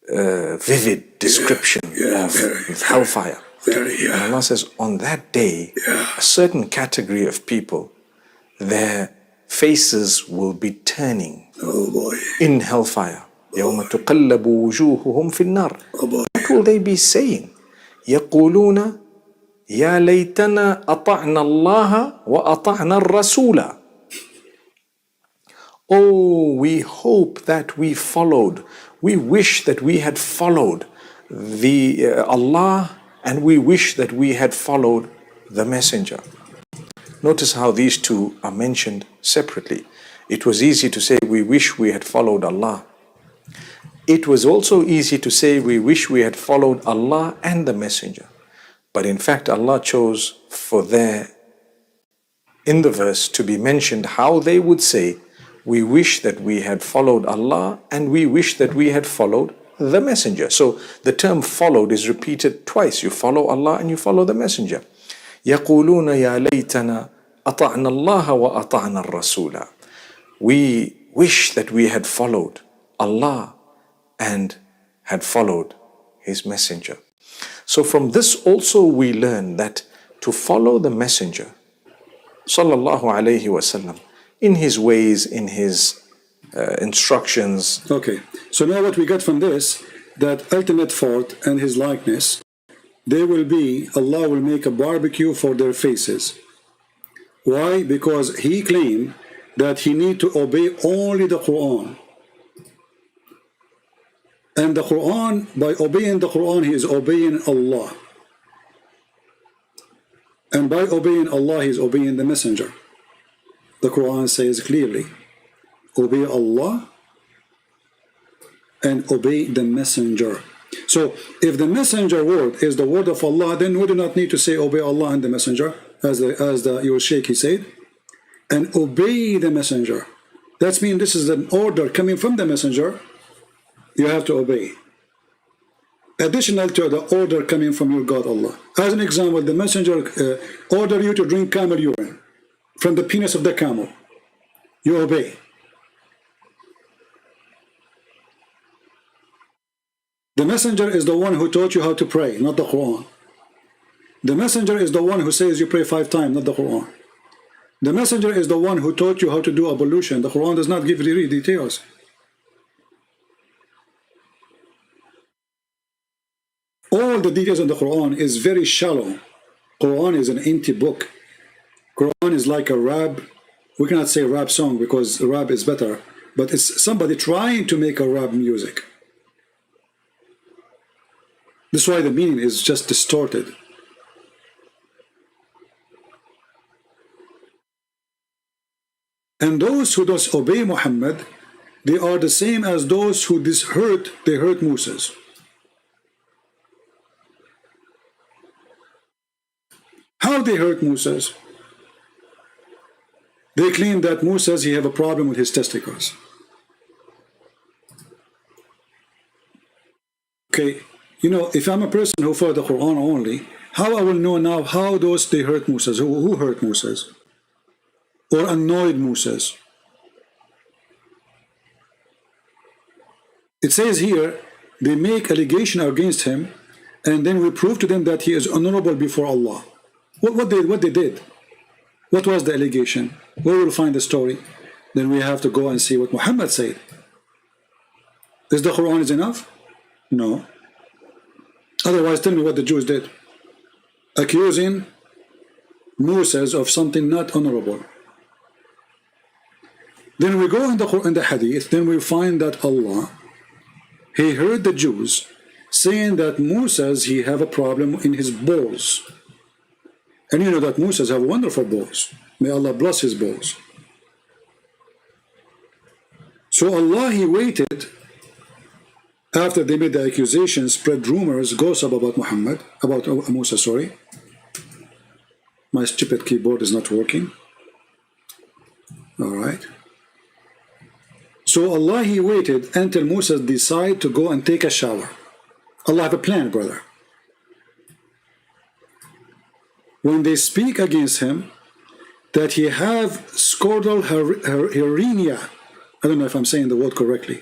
vivid description of hellfire. And Allah says, on that day, a certain category of people, their faces will be turning in hellfire. يَوْمَ تُقَلَّبُ وُجُوهُهُمْ فِي النَّارِ. What will they be saying? يَقُولُونَ يَا لَيْتَنَا أَطَعْنَا اللَّهَ وَأَطَعْنَا الرَّسُولَ. Oh, we hope that we followed. We wish that we had followed Allah, and we wish that we had followed the messenger. Notice how these two are mentioned separately. It was easy to say we wish we had followed Allah. It was also easy to say we wish we had followed Allah and the messenger. But in fact, Allah chose for in the verse to be mentioned how they would say, we wish that we had followed Allah and we wish that we had followed the messenger. So the term followed is repeated twice. You follow Allah and you follow the messenger. يَقُولُونَ يَا لَيْتَنَا أَطَعْنَا اللَّهَ وَأَطَعْنَا الرَّسُولَ. We wish that we had followed Allah and had followed his messenger. So from this also we learn that to follow the messenger, sallallahu alayhi wasallam, in his ways, in his instructions. Okay, so now what we get from this, that ultimate fault and his likeness, Allah will make a barbecue for their faces. Why? Because he claimed that he need to obey only the Quran. And the Quran, by obeying the Quran, he is obeying Allah. And by obeying Allah, he is obeying the messenger. The Quran says clearly, obey Allah and obey the messenger. So if the messenger word is the word of Allah, then we do not need to say obey Allah and the messenger, as your sheikh he said, and obey the messenger. That means this is an order coming from the messenger. You have to obey. Additional to the order coming from your God Allah. As an example, the messenger order you to drink camel urine from the penis of the camel. You obey. The messenger is the one who taught you how to pray, not the Quran. The messenger is the one who says you pray 5 times, not the Quran. The messenger is the one who taught you how to do ablution. The Quran does not give really details. All the details in the Quran is very shallow. Quran is an empty book. Quran is like a rap. We cannot say rap song because rap is better, but it's somebody trying to make a rap music. That's why the meaning is just distorted. And those who disobey Muhammad, they are the same as those who hurt Moses. How they hurt Moses? They claim that Moses, he have a problem with his testicles. Okay, you know, if I'm a person who follow the Quran only, how I will know now how those they hurt Moses? Who hurt Moses? Or annoyed Moses? It says here, they make allegation against him, and then we prove to them that he is honorable before Allah. What they did? What was the allegation? Where will we find the story? Then we have to go and see what Muhammad said. Is the Quran is enough? No. Otherwise, tell me what the Jews did. Accusing Moses of something not honorable. Then we go in the Hadith, then we find that Allah, he heard the Jews saying that Moses, he have a problem in his balls. And you know that Moses have wonderful balls. May Allah bless his balls. So Allah, he waited after they made the accusation, spread rumors, gossip about Moses, sorry. My stupid keyboard is not working. All right. So Allah, he waited until Moses decided to go and take a shower. Allah have a plan, brother. When they speak against him, that he have scordal hernia. I don't know if I'm saying the word correctly.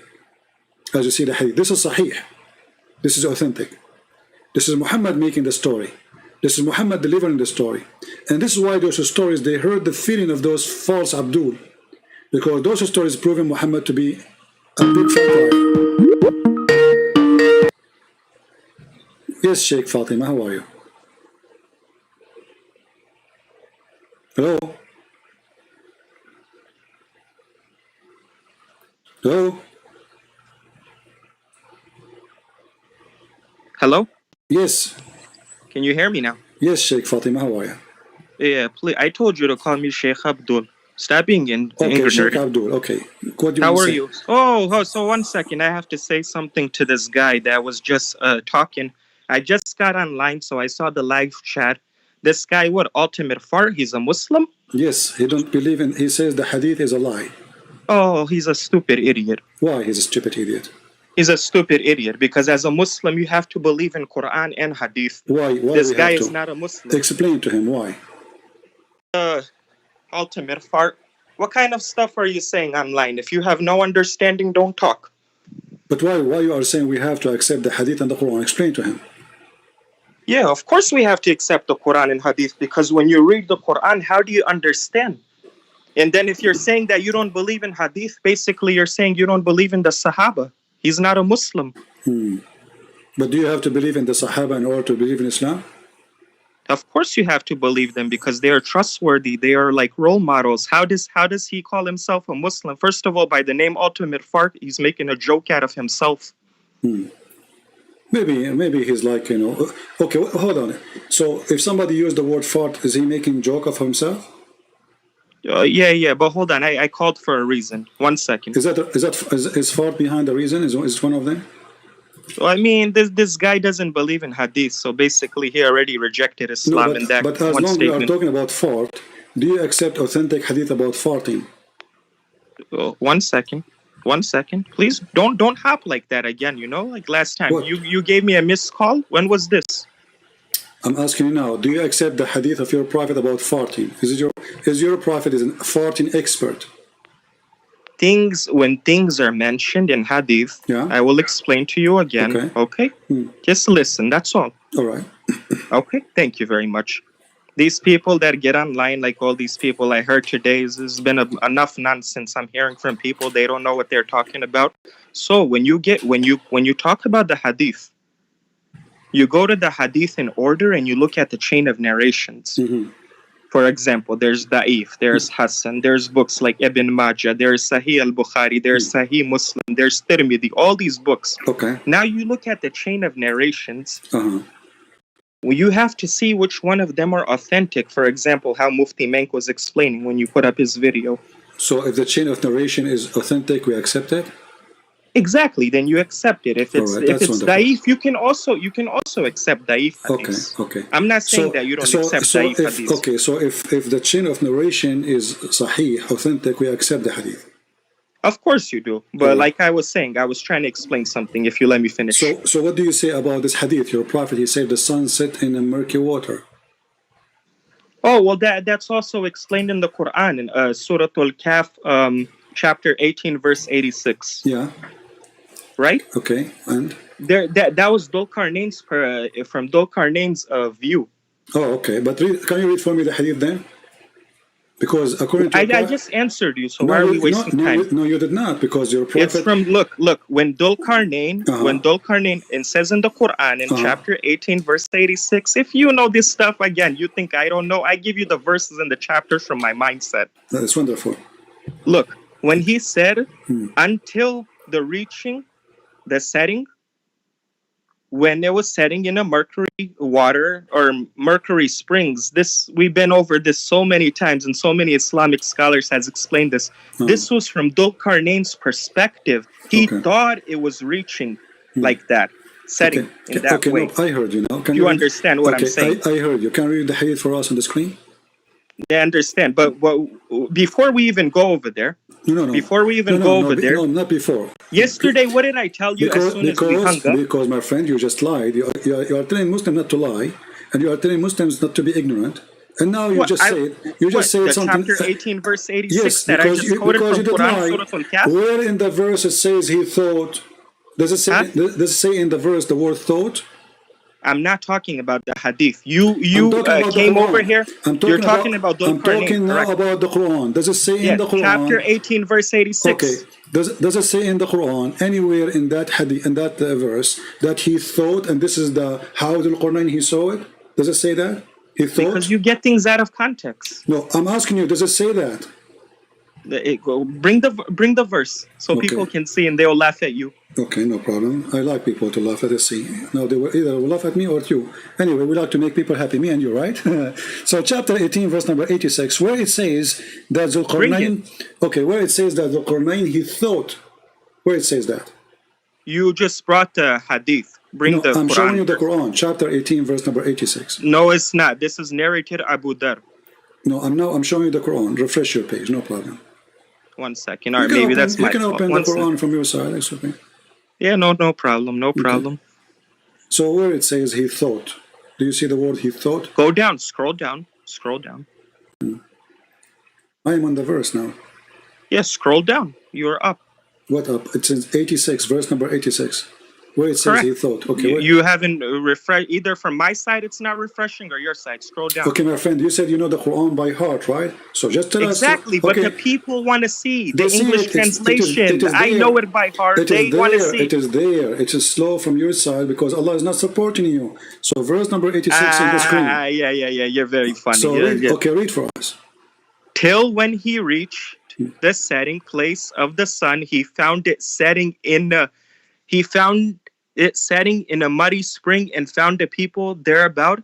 As you see the hadith, this is sahih. This is authentic. This is Muhammad making the story. This is Muhammad delivering the story. And this is why those stories, they hurt the feeling of those false Abdul. Because those stories proven Muhammad to be a big fat liar. Yes, Sheikh Fatima, how are you? Hello? Hello? Hello? Yes. Can you hear me now? Yes, Sheikh Fatima, how are you? Yeah, please. I told you to call me Sheikh Abdul. Stop being okay, Sheikh Abdul, okay. How are you? Oh, so 1 second. I have to say something to this guy that was just talking. I just got online, so I saw the live chat. This guy, what, ultimate fart? He's a Muslim? Yes, he don't believe in, he says the hadith is a lie. Oh, he's a stupid idiot. Why he's a stupid idiot? He's a stupid idiot because as a Muslim, you have to believe in Quran and hadith. Why this guy is not a Muslim. Explain to him why. Ultimate fart. What kind of stuff are you saying online? If you have no understanding, don't talk. But why you are saying we have to accept the hadith and the Quran? Explain to him. Yeah, of course we have to accept the Quran and hadith because when you read the Quran, how do you understand? And then if you're saying that you don't believe in hadith, basically you're saying you don't believe in the Sahaba. He's not a Muslim. But do you have to believe in the Sahaba in order to believe in Islam? Of course you have to believe them because they are trustworthy. They are like role models. How does he call himself a Muslim? First of all, by the name Ultimate Fart, he's making a joke out of himself. Maybe he's like, you know, okay, hold on. So if somebody used the word fart, is he making joke of himself? Yeah, but hold on. I called for a reason. 1 second. Is fart behind the reason? Is it one of them? Well, I mean, this guy doesn't believe in hadith, so basically he already rejected Islam in that one statement. But as long as we are talking about fart, do you accept authentic hadith about farting? 1 second. 1 second. Please don't hop like that again, you know? Like last time. You gave me a missed call. When was this? I'm asking you now, do you accept the hadith of your prophet about farting? Is your prophet a farting expert? When things are mentioned in hadith, I will explain to you again. Okay? Just listen, that's all. All right. Okay, thank you very much. These people that get online, like all these people I heard today, there's been enough nonsense I'm hearing from people. They don't know what they're talking about. So when you talk about the hadith, you go to the hadith in order and you look at the chain of narrations. For example, there's Da'if, there's Hassan, there's books like Ibn Majah, there's Sahih al-Bukhari, there's Sahih Muslim, there's Tirmidhi, all these books. Now you look at the chain of narrations. Well, you have to see which one of them are authentic. For example, how Mufti Menk was explaining when you put up his video. So if the chain of narration is authentic, we accept it? Exactly, then you accept it. If it's Da'if, you can also accept Da'if hadith. Okay. I'm not saying that you don't accept Da'if hadith. Okay, so if the chain of narration is Sahih, authentic, we accept the hadith. Of course you do. But like I was saying, I was trying to explain something, if you let me finish. So what do you say about this hadith? Your prophet, he said the sun set in a murky water. Oh, well, that's also explained in the Quran, in Surah Al-Kahf, chapter 18, verse 86. Yeah. Right? Okay, and? That was Dhul Qarnayn's, from Dhul Qarnayn's view. Oh, okay. But can you read for me the hadith then? Because according to I just answered you, so why are we wasting time? No, you did not, because your prophet... It's from, look, when Dhul Qarnayn, it says in the Quran, in chapter 18, verse 86, if you know this stuff, again, you think I don't know, I give you the verses and the chapters from my mindset. That is wonderful. Look, when he said, until the reaching, the setting, when it was setting in a mercury water or mercury springs, this, we've been over this so many times, and so many Islamic scholars has explained this. This was from Dhul Qarnayn's perspective. He thought it was reaching like that, setting in that way. No, I heard you now. Can you understand what I'm saying? I heard you. Can you read the hadith for us on the screen? I understand, but before we even go over there, before we even go over there, no, not before. Yesterday, what did I tell you as soon as we hung up? Because, my friend, you just lied. You are telling Muslims not to lie, and you are telling Muslims not to be ignorant. And now you just say something. Chapter 18, verse 86 yes, that I just quoted from Quran, Surah Al-Kahf. Where in the verse it says he thought? Does it say? Does it say in the verse the word thought? I'm not talking about the hadith. You came over here. You're talking about Dhul Qarnayn. I'm talking now about the Quran. Does it say in the Quran? Chapter 18, verse 86. Okay. Does it say in the Quran anywhere in that hadith, in that verse, that he thought, and this is how Dhul Qarnayn he saw it? Does it say that he thought? Because you get things out of context. No, I'm asking you. Does it say that? Bring the verse so people can see, and they'll laugh at you. Okay, no problem. I like people to laugh at us. See, no, they will either laugh at me or at you. Anyway, we like to make people happy, me and you, right? So, chapter 18, verse number 86, where it says that Dhul Qarnayn. Okay, where it says that Dhul Qarnayn he thought. Where it says that? You just brought the hadith. Bring the Quran. I'm showing you the Quran, chapter 18, verse number 86. No, it's not. This is narrated Abu Dhar. No, I'm showing you the Quran. Refresh your page, no problem. 1 second. All right, maybe that's my fault. You can open the Quran from your side. That's okay. Yeah, no problem. No problem. So where it says he thought, do you see the word he thought? Go down. Scroll down. I am on the verse now. Yes, scroll down. You're up. What up? It says 86, verse number 86. Where it says Correct. he thought. Okay. You haven't refreshed, either from my side it's not refreshing, or your side. Scroll down. Okay, my friend, you said you know the Quran by heart, right? So just tell us. Exactly, but the people want to see the English translation. I know it by heart. They want to see. It is there. It is slow from your side because Allah is not supporting you. So verse number 86 on the screen. Yeah. You're very funny. So read for us. Till when he reached the setting place of the sun, he found it setting in a muddy spring and found the people thereabout.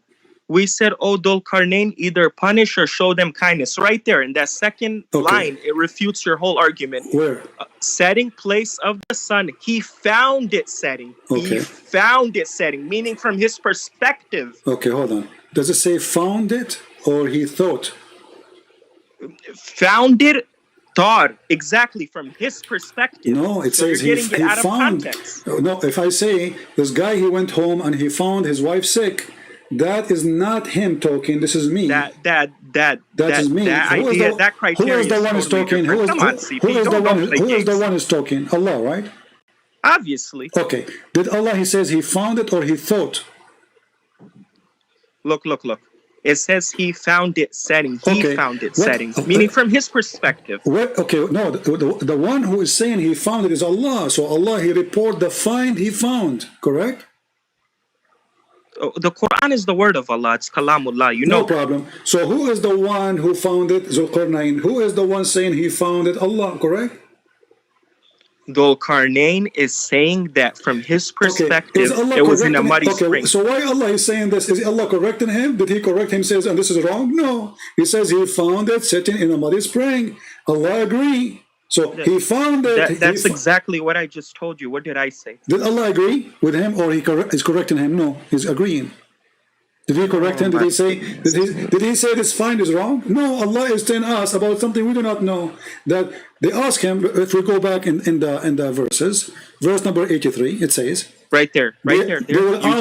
We said, "O Dhul Qarnayn, either punish or show them kindness." Right there in that second line, it refutes your whole argument. Where? Setting place of the sun. He found it setting. Okay. He found it setting, meaning from his perspective. Okay, hold on. Does it say found it or he thought? Found it. Thought exactly from his perspective. No, it says he found. No, if I say this guy, he went home and he found his wife sick, that is not him talking. This is me. That is me. That criteria. Who is the one who's talking? Who is the one who's talking? Allah, right? Obviously. Okay. Did Allah? He says he found it or he thought. Look. It says he found it setting. He found it setting, meaning from his perspective. The one who is saying he found it is Allah. So Allah, he report the find he found, correct? The Quran is the word of Allah. It's Kalamullah. You know. No problem. So who is the one who found it? Zulqarnain. Who is the one saying he found it? Allah, correct? Zulqarnain is saying that from his perspective, it was in a muddy spring. So why Allah is saying this? Is Allah correcting him? Did he correct him? Says, and this is wrong? No. He says he found it sitting in a muddy spring. Allah agree. So he found it. That's exactly what I just told you. What did I say? Did Allah agree with him, or he is correcting him? No, he's agreeing. Did he correct him? Did he say this find is wrong? No, Allah is telling us about something we do not know. That they ask him. If we go back in the verses, verse number 83, it says right there. You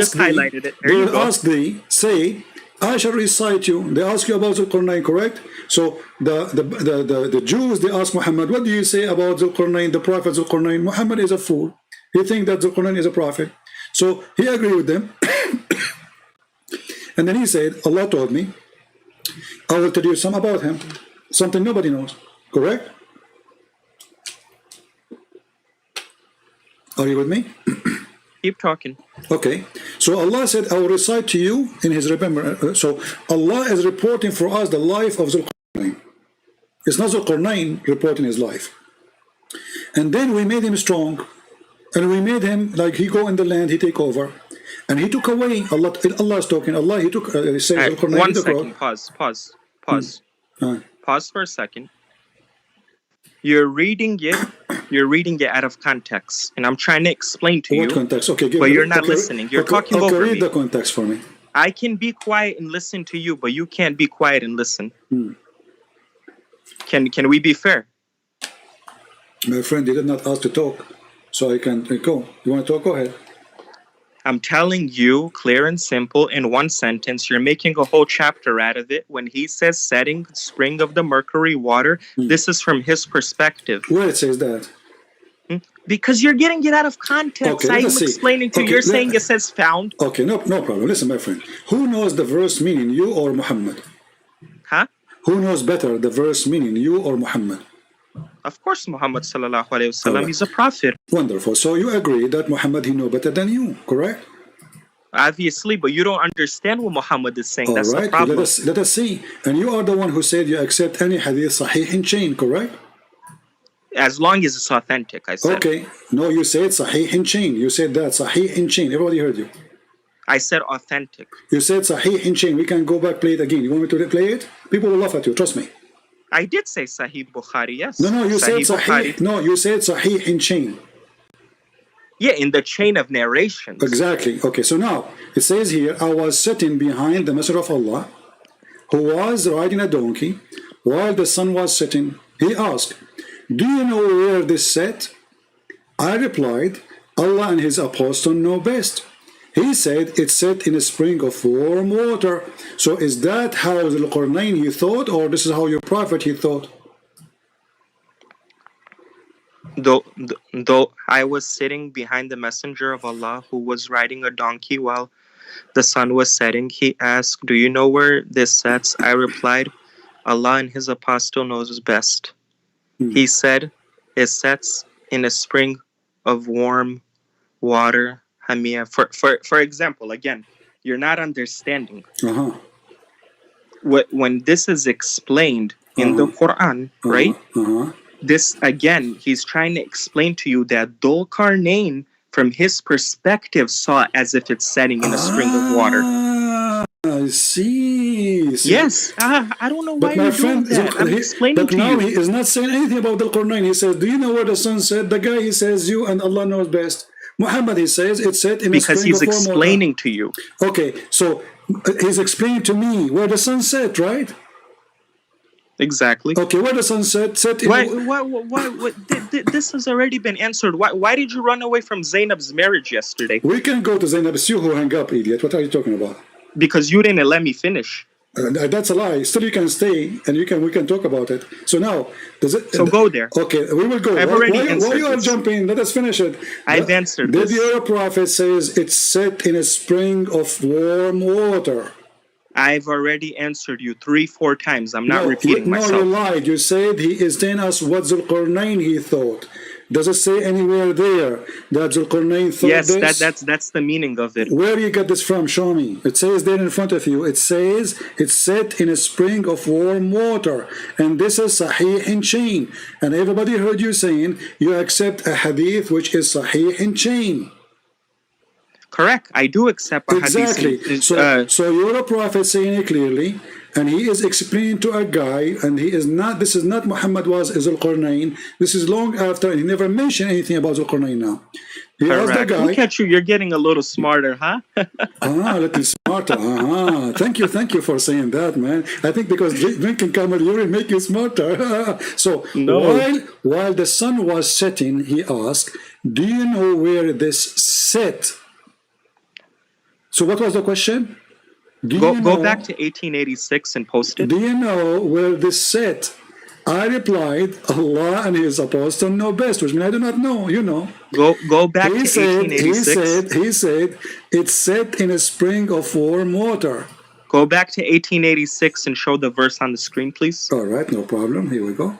just highlighted it. They will ask thee, say, I shall recite you. They ask you about Zulqarnain, correct? So the Jews, they ask Muhammad, what do you say about Zulqarnain, the prophet Zulqarnain? Muhammad is a fool. He thinks that Zulqarnain is a prophet. So he agreed with them. And then he said, Allah told me, I will tell you some about him. Something nobody knows. Correct? Are you with me? Keep talking. Okay. So Allah said, I will recite to you in his remembrance. So Allah is reporting for us the life of Zulqarnain. It's not Zulqarnain reporting his life. And then we made him strong. And we made him, like he go in the land, he take over. And he took away, Allah is talking, Allah, he took, one second, pause for a second. You're reading it out of context. And I'm trying to explain to you. What context? Okay, but you're not listening. You're talking over me. Read the context for me. I can be quiet and listen to you, but you can't be quiet and listen. Can we be fair? My friend, you did not ask to talk. So I can go. You want to talk? Go ahead. I'm telling you, clear and simple, in one sentence. You're making a whole chapter out of it. When he says setting spring of the mercury water, this is from his perspective. Where it says that? Because you're getting it out of context. I'm explaining to you. You're saying it says found. Okay, no problem. Listen, my friend. Who knows the verse meaning, you or Muhammad? Huh? Who knows better the verse meaning, you or Muhammad? Of course, Muhammad sallallahu alaihi wasallam, he's a prophet. Wonderful. So you agree that Muhammad, he know better than you, correct? Obviously, but you don't understand what Muhammad is saying. That's right. the problem. Let us see. And you are the one who said you accept any hadith sahih in chain, correct? As long as it's authentic, I said. Okay. No, you said sahih in chain. You said that, sahih in chain. Everybody heard you. I said authentic. You said sahih in chain. We can go back, play it again. You want me to replay it? People will laugh at you, trust me. I did say Sahih Bukhari, yes. No, you said Sahih. No, you said Sahih in chain. Yeah, in the chain of narrations. Exactly. Okay, so now it says here, I was sitting behind the Messenger of Allah, who was riding a donkey, while the sun was setting. He asked, do you know where this set? I replied, Allah and his apostle know best. He said it's set in a spring of warm water. So is that how the Zulqarnain he thought, or this is how your prophet he thought? Though I was sitting behind the messenger of Allah who was riding a donkey while the sun was setting, he asked, do you know where this sets? I replied, Allah and his apostle knows best. He said, it sets in a spring of warm water. Hamia. For example, again, you're not understanding. When this is explained in the Quran, right? This, again, he's trying to explain to you that Zulqarnain, from his perspective, saw as if it's setting in a spring of water. I see. Yes. I don't know why you're doing that. I'm explaining to you. But now he is not saying anything about Zulqarnain. He says, do you know where the sun set? The guy, he says, you and Allah knows best. Muhammad, he says, it's set in a spring of water. Because he's explaining to you. Okay, so he's explaining to me where the sun set, right? Exactly. Okay, where the sun set? This has already been answered. Why did you run away from Zainab's marriage yesterday? We can go to Zainab. It's you who hang up, idiot. What are you talking about? Because you didn't let me finish. That's a lie. Still, you can stay, and we can talk about it. So now, go there. Okay, we will go. I've already answered. Why you are jumping? Let us finish it. I've answered. Did your prophet says it's set in a spring of warm water? I've already answered you 3-4 times. I'm not repeating myself. No, you lied. You said he is telling us what Zulqarnain he thought. Does it say anywhere there that Zulqarnain thought yes, this? that's the meaning of it. Where do you get this from? Show me. It says there in front of you. It says it's set in a spring of warm water, and this is Sahih in chain. And everybody heard you saying you accept a hadith which is Sahih in chain. Correct. I do accept a exactly. hadith. So you're a prophet saying it clearly, and he is explaining to a guy, and he is not. This is not Muhammad was Zulqarnain. This is long after, and he never mentioned anything about Zulqarnain now. He asked the guy. Look at you. You're getting a little smarter, huh? Little smarter. Thank you for saying that, man. I think because drinking camel urine make you smarter. So while the sun was setting, he asked, "Do you know where this set?" So what was the question? Go back to 1886 and post it. Do you know where this set? I replied, Allah and His apostle know best, which means I do not know, you know. Go back to 1886. He said, it's set in a spring of warm water. Go back to 1886 and show the verse on the screen, please. All right, no problem. Here we go.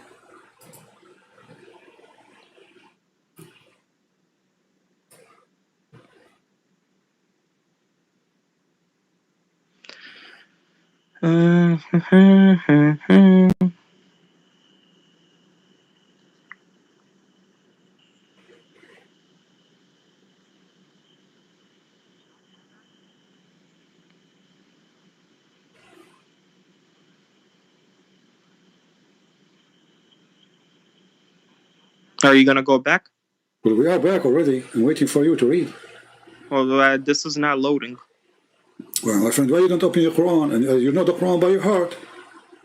Are you going to go back? Well, we are back already. I'm waiting for you to read. Well, this is not loading. Well, my friend, why you don't open your Quran? And you know the Quran by your heart.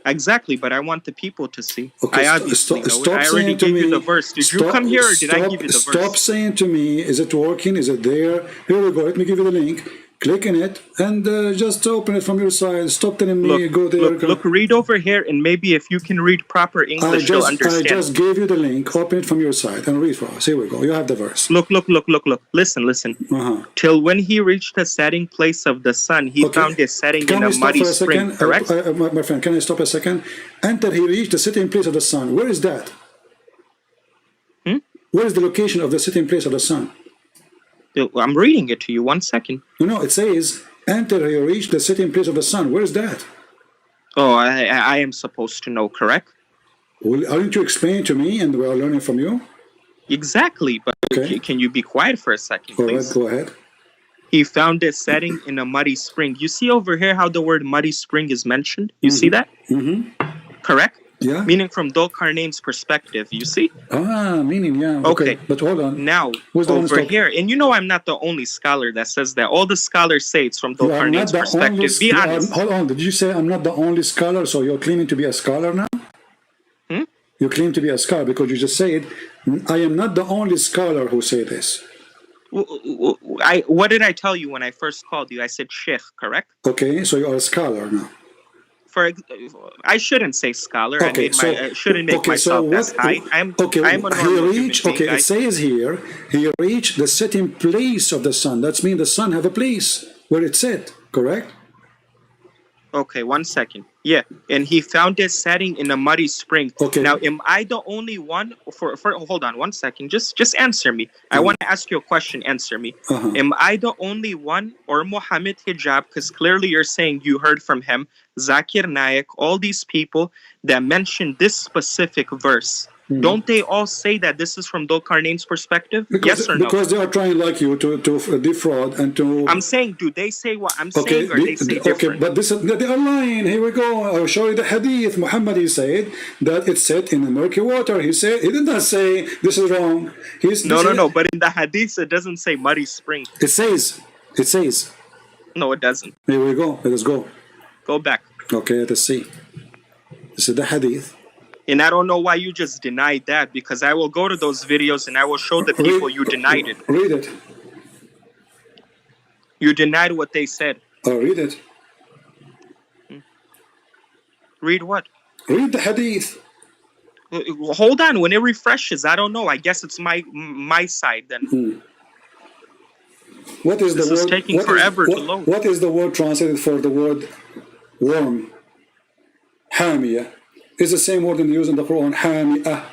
Exactly, but I want the people to see. Okay, I obviously know. I already gave you the verse. Did you come here or did I give you the verse? Stop saying to me, is it working? Is it there? Here we go. Let me give you the link. Click in it and just open it from your side. Stop telling me, go there. Look, read over here, and maybe if you can read proper English, you'll understand. I just gave you the link. Open it from your side and read for us. Here we go. You have the verse. Look. Listen. Till when he reached the setting place of the sun, he found a setting in a muddy spring. Correct? My friend, can I stop a second? Until he reached the sitting place of the sun. Where is that? Where is the location of the sitting place of the sun? I'm reading it to you. 1 second. No, it says, until he reached the sitting place of the sun. Where is that? Oh, I am supposed to know, correct? Well, aren't you explaining to me and we are learning from you? Exactly, but can you be quiet for a second, please? Go ahead. He found a setting in a muddy spring. You see over here how the word muddy spring is mentioned? You see that? Correct? Yeah. Meaning from Dhul-Qarnayn's perspective, you see? Meaning, yeah. Okay. But hold on. Now, over here, and you know I'm not the only scholar that says that. All the scholars say it's from Dhul-Qarnayn's perspective. Be honest. Hold on. Did you say I'm not the only scholar, so you're claiming to be a scholar now? You claim to be a scholar because you just said, I am not the only scholar who say this. What did I tell you when I first called you? I said Sheikh, correct? Okay, so you are a scholar now. I shouldn't say scholar. I shouldn't make myself as high. I'm a normal human being. It says here, he reached the setting place of the sun. That means the sun have a place where it's set, correct? Okay, 1 second. Yeah, and he found a setting in a muddy spring. Okay. Now, am I the only one? Hold on 1 second. Just answer me. I want to ask you a question. Answer me. Am I the only one, or Muhammad Hijab? Because clearly you're saying you heard from him, Zakir, Naik, all these people that mentioned this specific verse. Don't they all say that this is from Dhul-Qarnayn's perspective? Yes or no? Because they are trying like you to defraud and to... I'm saying, do they say what I'm saying or they say different? But they are lying. Here we go. I'll show you the hadith. Muhammad, he said that it's set in the murky water. He did not say this is wrong. No. But in the hadith, it doesn't say muddy spring. It says. No, it doesn't. Here we go. Let us go. Go back. Okay, let us see. This is the hadith. And I don't know why you just denied that, because I will go to those videos and I will show the people you denied it. Read it. You denied what they said. Read it. Read what? Read the hadith. Hold on. When it refreshes, I don't know. I guess it's my side then. What is this the word? This is taking forever to load. What is the word translated for the word worm? Hamiyah. It's the same word used in the Quran, Hamiyah.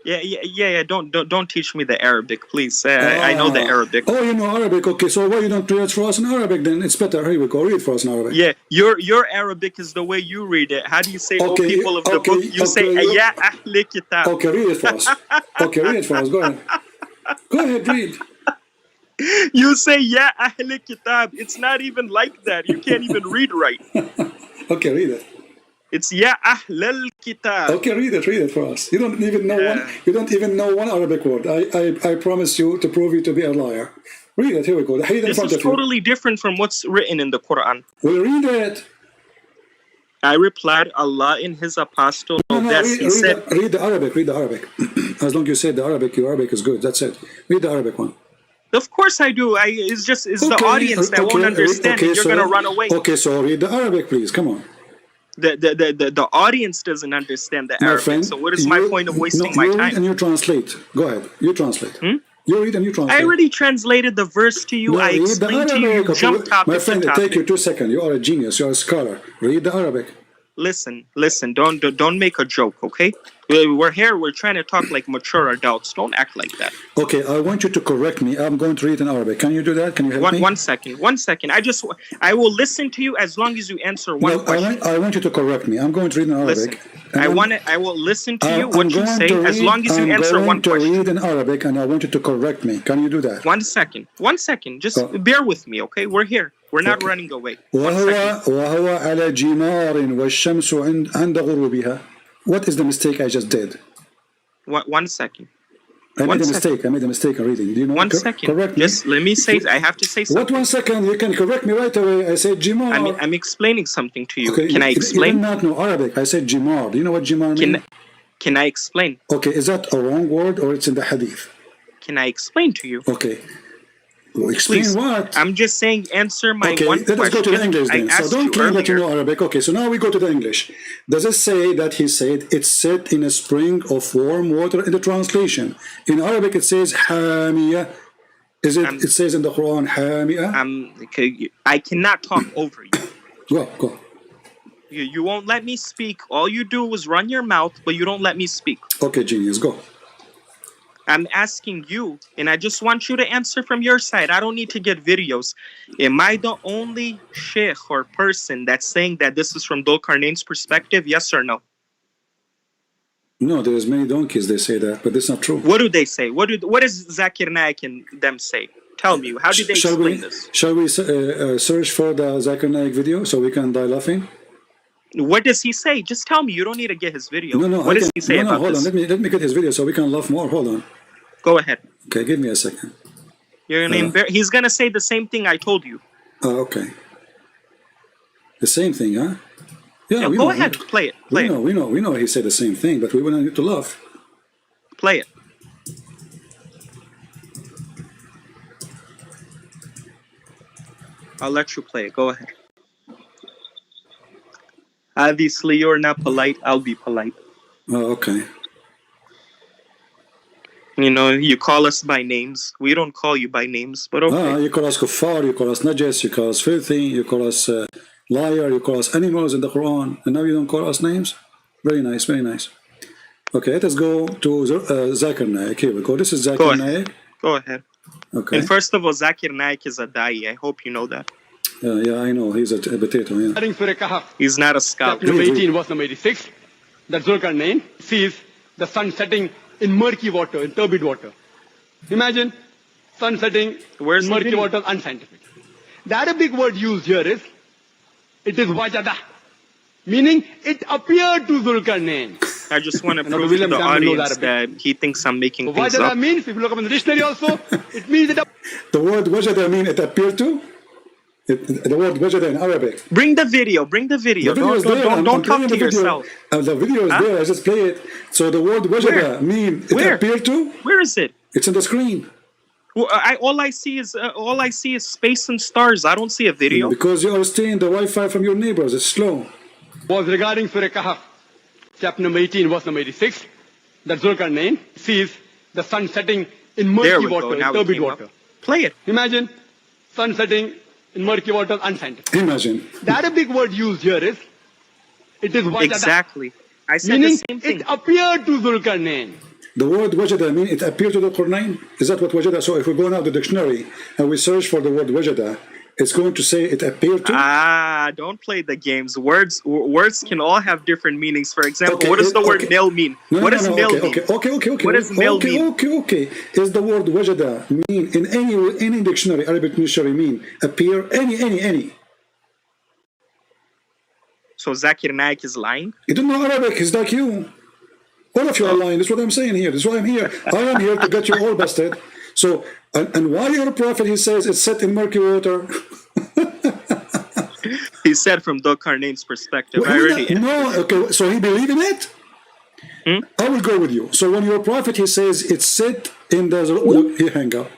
Yeah. Don't teach me the Arabic, please. I know the Arabic. Oh, you know Arabic. Okay, so why you don't read it for us in Arabic? Then it's better. Here we go. Read for us in Arabic. Yeah, your Arabic is the way you read it. How do you say, "Oh, people of the book"? You say, "Ya ahli kitab." Okay, read it for us. Okay, read it for us. Go ahead. Go ahead, read. You say, "Ya ahli kitab." It's not even like that. You can't even read right. Okay, read it. It's "Ya ahlal kitab." Okay, read it for us. You don't even know one. You don't even know one Arabic word. I promise you to prove you to be a liar. Read it. Here we go. This is totally different from what's written in the Quran. Well, read it. I replied, Allah in His apostle. Read the Arabic. Read the Arabic. As long as you say the Arabic, your Arabic is good. That's it. Read the Arabic one. Of course I do. It's the audience that won't understand it. You're going to run away. Okay, so read the Arabic, please. Come on. The audience doesn't understand the Arabic. Friend, so what is my point of wasting my time? You read and you translate. Go ahead. You translate. You read and you translate. I already translated the verse to you. I explained to you. You jump topic. My friend, it take you 2 seconds. You are a genius. You are a scholar. Read the Arabic. Listen. Don't make a joke, okay? We're here. We're trying to talk like mature adults. Don't act like that. Okay, I want you to correct me. I'm going to read in Arabic. Can you do that? Can you help me? One second. I will listen to you as long as you answer one question. I want you to correct me. I'm going to read in Arabic. I will listen to you what you say as long as you answer one question. I'm going to read in Arabic and I want you to correct me. Can you do that? One second. Just bear with me, okay? We're here. We're not running away. وهو على جمار والشمس عند غروبها. What is the mistake I just did? 1 second. I made a mistake in reading. Do you know? 1 second. Correct me. Just let me say. I have to say something. What 1 second? You can correct me right away. I said Jimar. I'm explaining something to you. Okay. Can I explain? You do not know Arabic. I said Jimar. Do you know what Jimar means? Can I explain? Okay. Is that a wrong word or it's in the hadith? Can I explain to you? Okay. Well, explain Please. What? I'm just saying answer my one question. Let us go to the English then. So don't claim that you know Arabic. Okay, so now we go to the English. Does it say that he said it's set in a spring of warm water in the translation? In Arabic it says Hamiya. It says in the Quran Hamiya? I cannot talk over you. Go. You won't let me speak. All you do is run your mouth, but you don't let me speak. Okay, genius, go. I'm asking you, and I just want you to answer from your side. I don't need to get videos. Am I the only sheikh or person that's saying that this is from Dhul-Qarnayn's perspective? Yes or no? No, there's many donkeys they say that, but that's not true. What do they say? What does Zakir Naik and them say? Tell me, how did they explain this? Shall we search for the Zakir Naik video so we can die laughing? What does he say? Just tell me. You don't need to get his video. No. What does he say about hold this? on. Let me get his video so we can laugh more. Hold on. Go ahead. Okay, give me a second. You're gonna he's gonna say the same thing I told you. Oh, okay. The same thing, huh? Yeah, go ahead. Play it. We know he said the same thing, but we wouldn't need to laugh. Play it. I'll let you play it. Go ahead. Obviously, you're not polite. I'll be polite. Oh, okay. You know, you call us by names. We don't call you by names, but okay. You call us kuffar, you call us najas, you call us filthy, you call us liar, you call us animals in the Quran, and now you don't call us names? Very nice, very nice. Okay, let us go to Zakir Naik. Here we go. This is Zakir Naik. Go ahead. Okay. And first of all, Zakir Naik is a da'i. I hope you know that. Yeah, I know. He's a potato, yeah. He's not a scholar. Chapter number 18, verse number 86. That Dhul-Qarnayn sees the sun setting in murky water, in turbid water. Imagine sun setting in murky water, unscientific. The Arabic word used here is, it is wajada, meaning it appeared to Dhul-Qarnayn. I just want to prove to the audience that he thinks I'm making things wajada up. Means, if you look up in the dictionary also, it means it. The word wajada mean it appeared to? The word wajada in Arabic. Bring the video. Don't talk to yourself. The video is there. I just play it. So the word wajada mean it appeared to? Where is it? It's on the screen. Well, all I see is space and stars. I don't see a video. Because you are stealing the Wi-Fi from your neighbors. It's slow. Was regarding Surah Kahf, chapter number 18, verse number 86. That Dhul-Qarnayn sees the sun setting in murky water, in turbid water. Play it. Imagine sun setting in murky water, unscientific. Imagine. The Arabic word used here is, it is wajada. Exactly. I said meaning the same thing. It appeared to Dhul-Qarnayn. The word wajada mean it appeared to the Quran? Is that what wajada? So if we go now to the dictionary and we search for the word wajada, it's going to say it appeared to? Don't play the games. Words can all have different meanings. For example, what does the word nil mean? What does nil mean? Okay. What does nil mean? Okay. Is the word wajada mean in any dictionary, Arabic dictionary mean appear? Any. So Zakir Naik is lying? You don't know Arabic, he's like you. All of you are lying. That's what I'm saying here. That's why I'm here. I am here to get you all busted. So, and why your prophet, he says it's set in murky water? He said from Dhul-Qarnayn's perspective. Okay, so he believed in it? I will go with you. So when your prophet, he says it's set in the... Look, he hang up.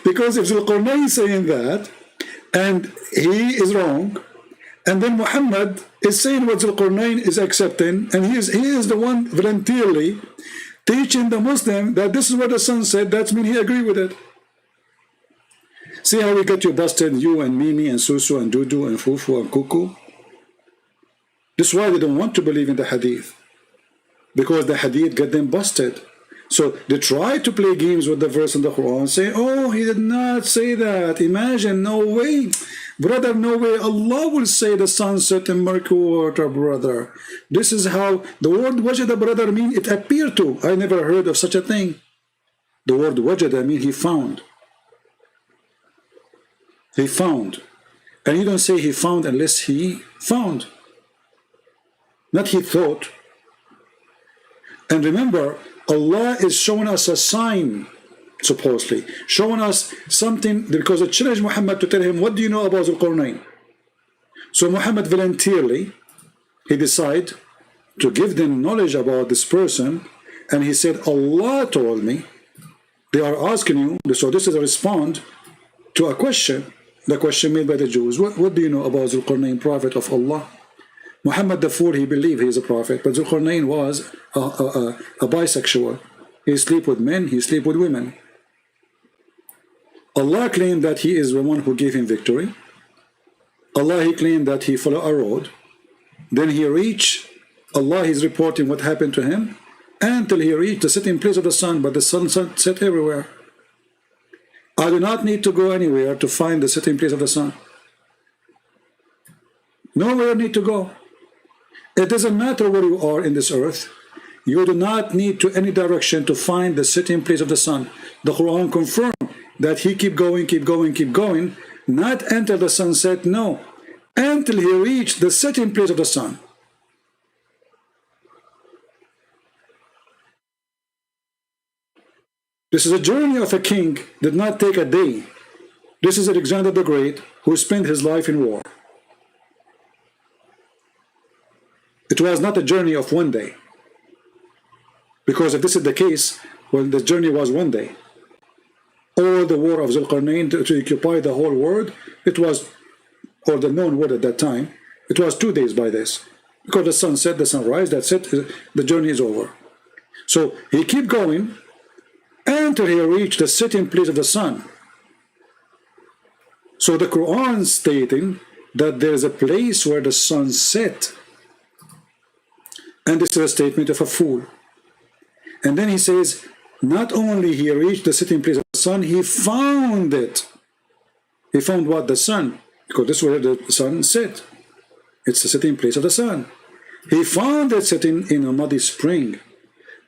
Because if Dhul-Qarnayn is saying that, and he is wrong, and then Muhammad is saying what Dhul-Qarnayn is accepting, and he is the one voluntarily teaching the Muslim that this is what the sun said, that means he agreed with it. See how we got you busted, you and Mimi and Susu and Dudu and Fufu and Kuku? This is why they don't want to believe in the hadith. Because the hadith got them busted. So they try to play games with the verse in the Quran, say, oh, he did not say that. Imagine, no way. Brother, no way. Allah will say the sun set in murky water, brother. This is how the word wajada, brother, mean it appeared to. I never heard of such a thing. The word wajada mean he found. He found. And you don't say he found unless he found. Not he thought. And remember, Allah is showing us a sign, supposedly, showing us something, because it challenged Muhammad to tell him, what do you know about Dhul-Qarnayn? So Muhammad voluntarily, he decided to give them knowledge about this person, and he said, Allah told me, they are asking you, so this is a response to a question, the question made by the Jews, what do you know about Dhul-Qarnayn, prophet of Allah? Muhammad the Fool, he believed he is a prophet, but Dhul-Qarnayn was a bisexual. He sleep with men, he sleep with women. Allah claimed that he is the one who gave him victory. Allah, he claimed that he followed a road. Then he reached, Allah is reporting what happened to him, until he reached the setting place of the sun, but the sun set everywhere. I do not need to go anywhere to find the setting place of the sun. Nowhere need to go. It doesn't matter where you are in this earth. You do not need to any direction to find the setting place of the sun. The Quran confirmed that he keep going, not until the sun set, no, until he reached the setting place of the sun. This is a journey of a king, did not take a day. This is Alexander the Great, who spent his life in war. It was not a journey of one day. Because if this is the case, well, the journey was one day. All the war of Dhul-Qarnayn to occupy the whole world, it was, or the known world at that time, it was 2 days by this. Because the sun set, the sun rise, that's it, the journey is over. So he kept going until he reached the setting place of the sun. So the Quran stating that there is a place where the sun set. And this is a statement of a fool. And then he says, not only he reached the setting place of the sun, he found it. He found what? The sun. Because this is where the sun set. It's the setting place of the sun. He found it setting in a muddy spring.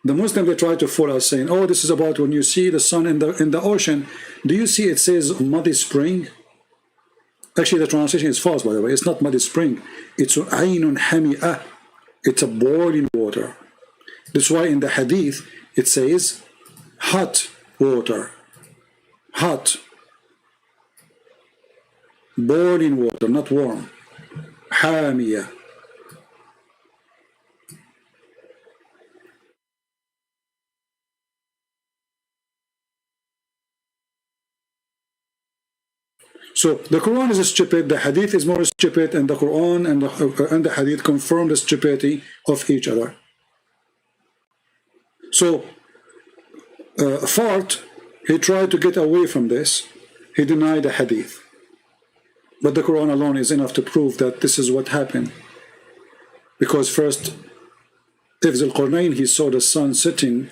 The Muslims, they try to fool us saying, oh, this is about when you see the sun in the ocean. Do you see it says muddy spring? Actually, the translation is false, by the way. It's not muddy spring. It's aynun hami'ah. It's a boiling water. That's why in the hadith it says hot water. Hot. Boiling water, not warm. Hamiyah. So the Quran is stupid, the Hadith is more stupid, and the Quran and the Hadith confirm the stupidity of each other. So Fart, he tried to get away from this. He denied the Hadith. But the Quran alone is enough to prove that this is what happened. Because first, if Zulqarnain, he saw the sun sitting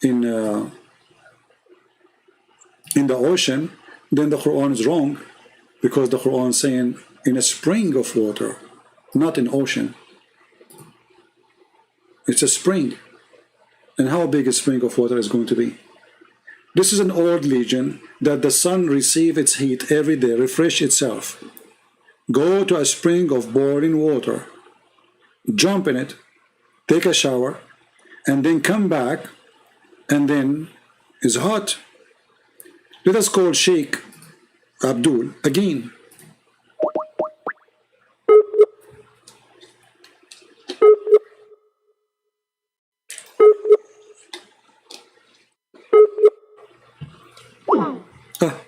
in the ocean, then the Quran is wrong, because the Quran is saying in a spring of water, not in ocean. It's a spring. And how big a spring of water is going to be? This is an old legend that the sun receives its heat every day, refresh itself, go to a spring of boiling water, jump in it, take a shower, and then come back, and then is hot. Let us call Sheikh Abdul again.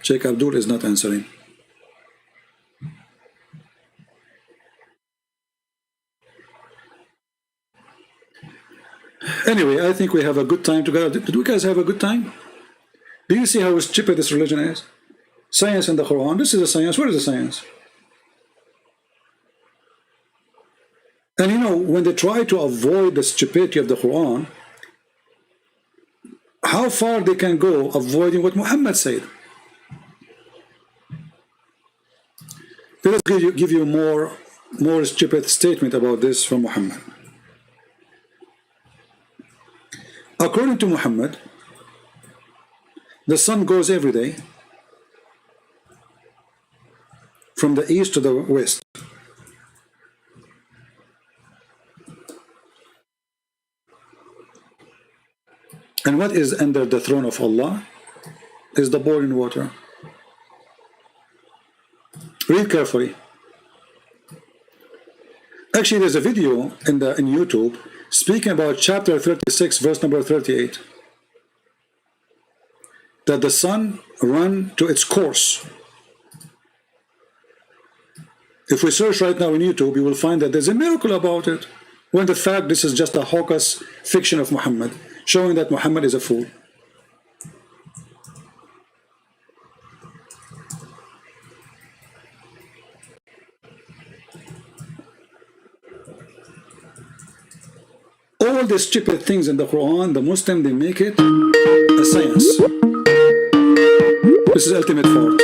Sheikh Abdul is not answering. Anyway, I think we have a good time together. Did you guys have a good time? Do you see how stupid this religion is? Science in the Quran. This is a science. Where is the science? And you know, when they try to avoid the stupidity of the Quran, how far they can go avoiding what Muhammad said. Let us give you more stupid statement about this from Muhammad. According to Muhammad, the sun goes every day from the east to the west. And what is under the throne of Allah is the boiling water. Read carefully. Actually, there's a video in YouTube speaking about chapter 36, verse number 38. That the sun run to its course. If we search right now in YouTube, you will find that there's a miracle about it, when the fact this is just a hocus fiction of Muhammad, showing that Muhammad is a fool. All the stupid things in the Quran, the Muslim, they make it a science. This is ultimate fault.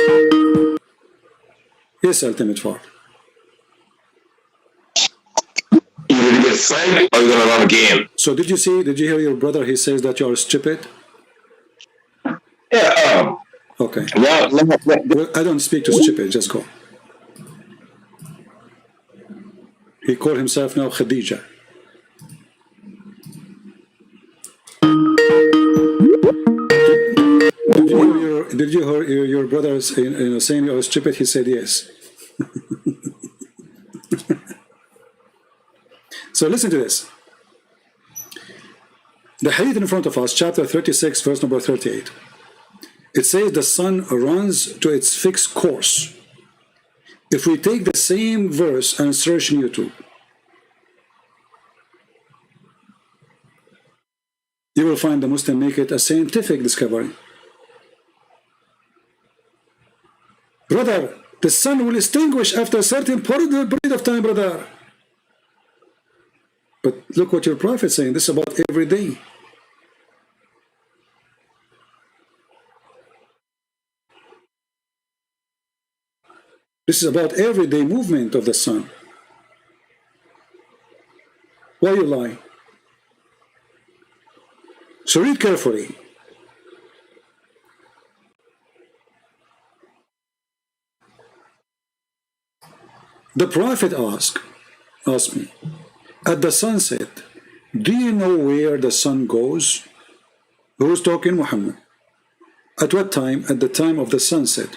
Yes, ultimate fault. Either you get signed or you're gonna run again. So did you hear your brother? He says that you are stupid. Yeah. Okay. Well, I don't speak to stupid. Just go. He called himself now Khadija. Did you hear your brother saying you are stupid? He said yes. So listen to this. The hadith in front of us, chapter 36, verse number 38. It says the sun runs to its fixed course. If we take the same verse and search in YouTube, you will find the Muslim make it a scientific discovery. Brother, the sun will extinguish after a certain period of time, brother. But look what your prophet is saying. This is about every day. This is about everyday movement of the sun. Why you lie? So read carefully. The prophet asked me, at the sunset, do you know where the sun goes? Who's talking? Muhammad. At what time? At the time of the sunset.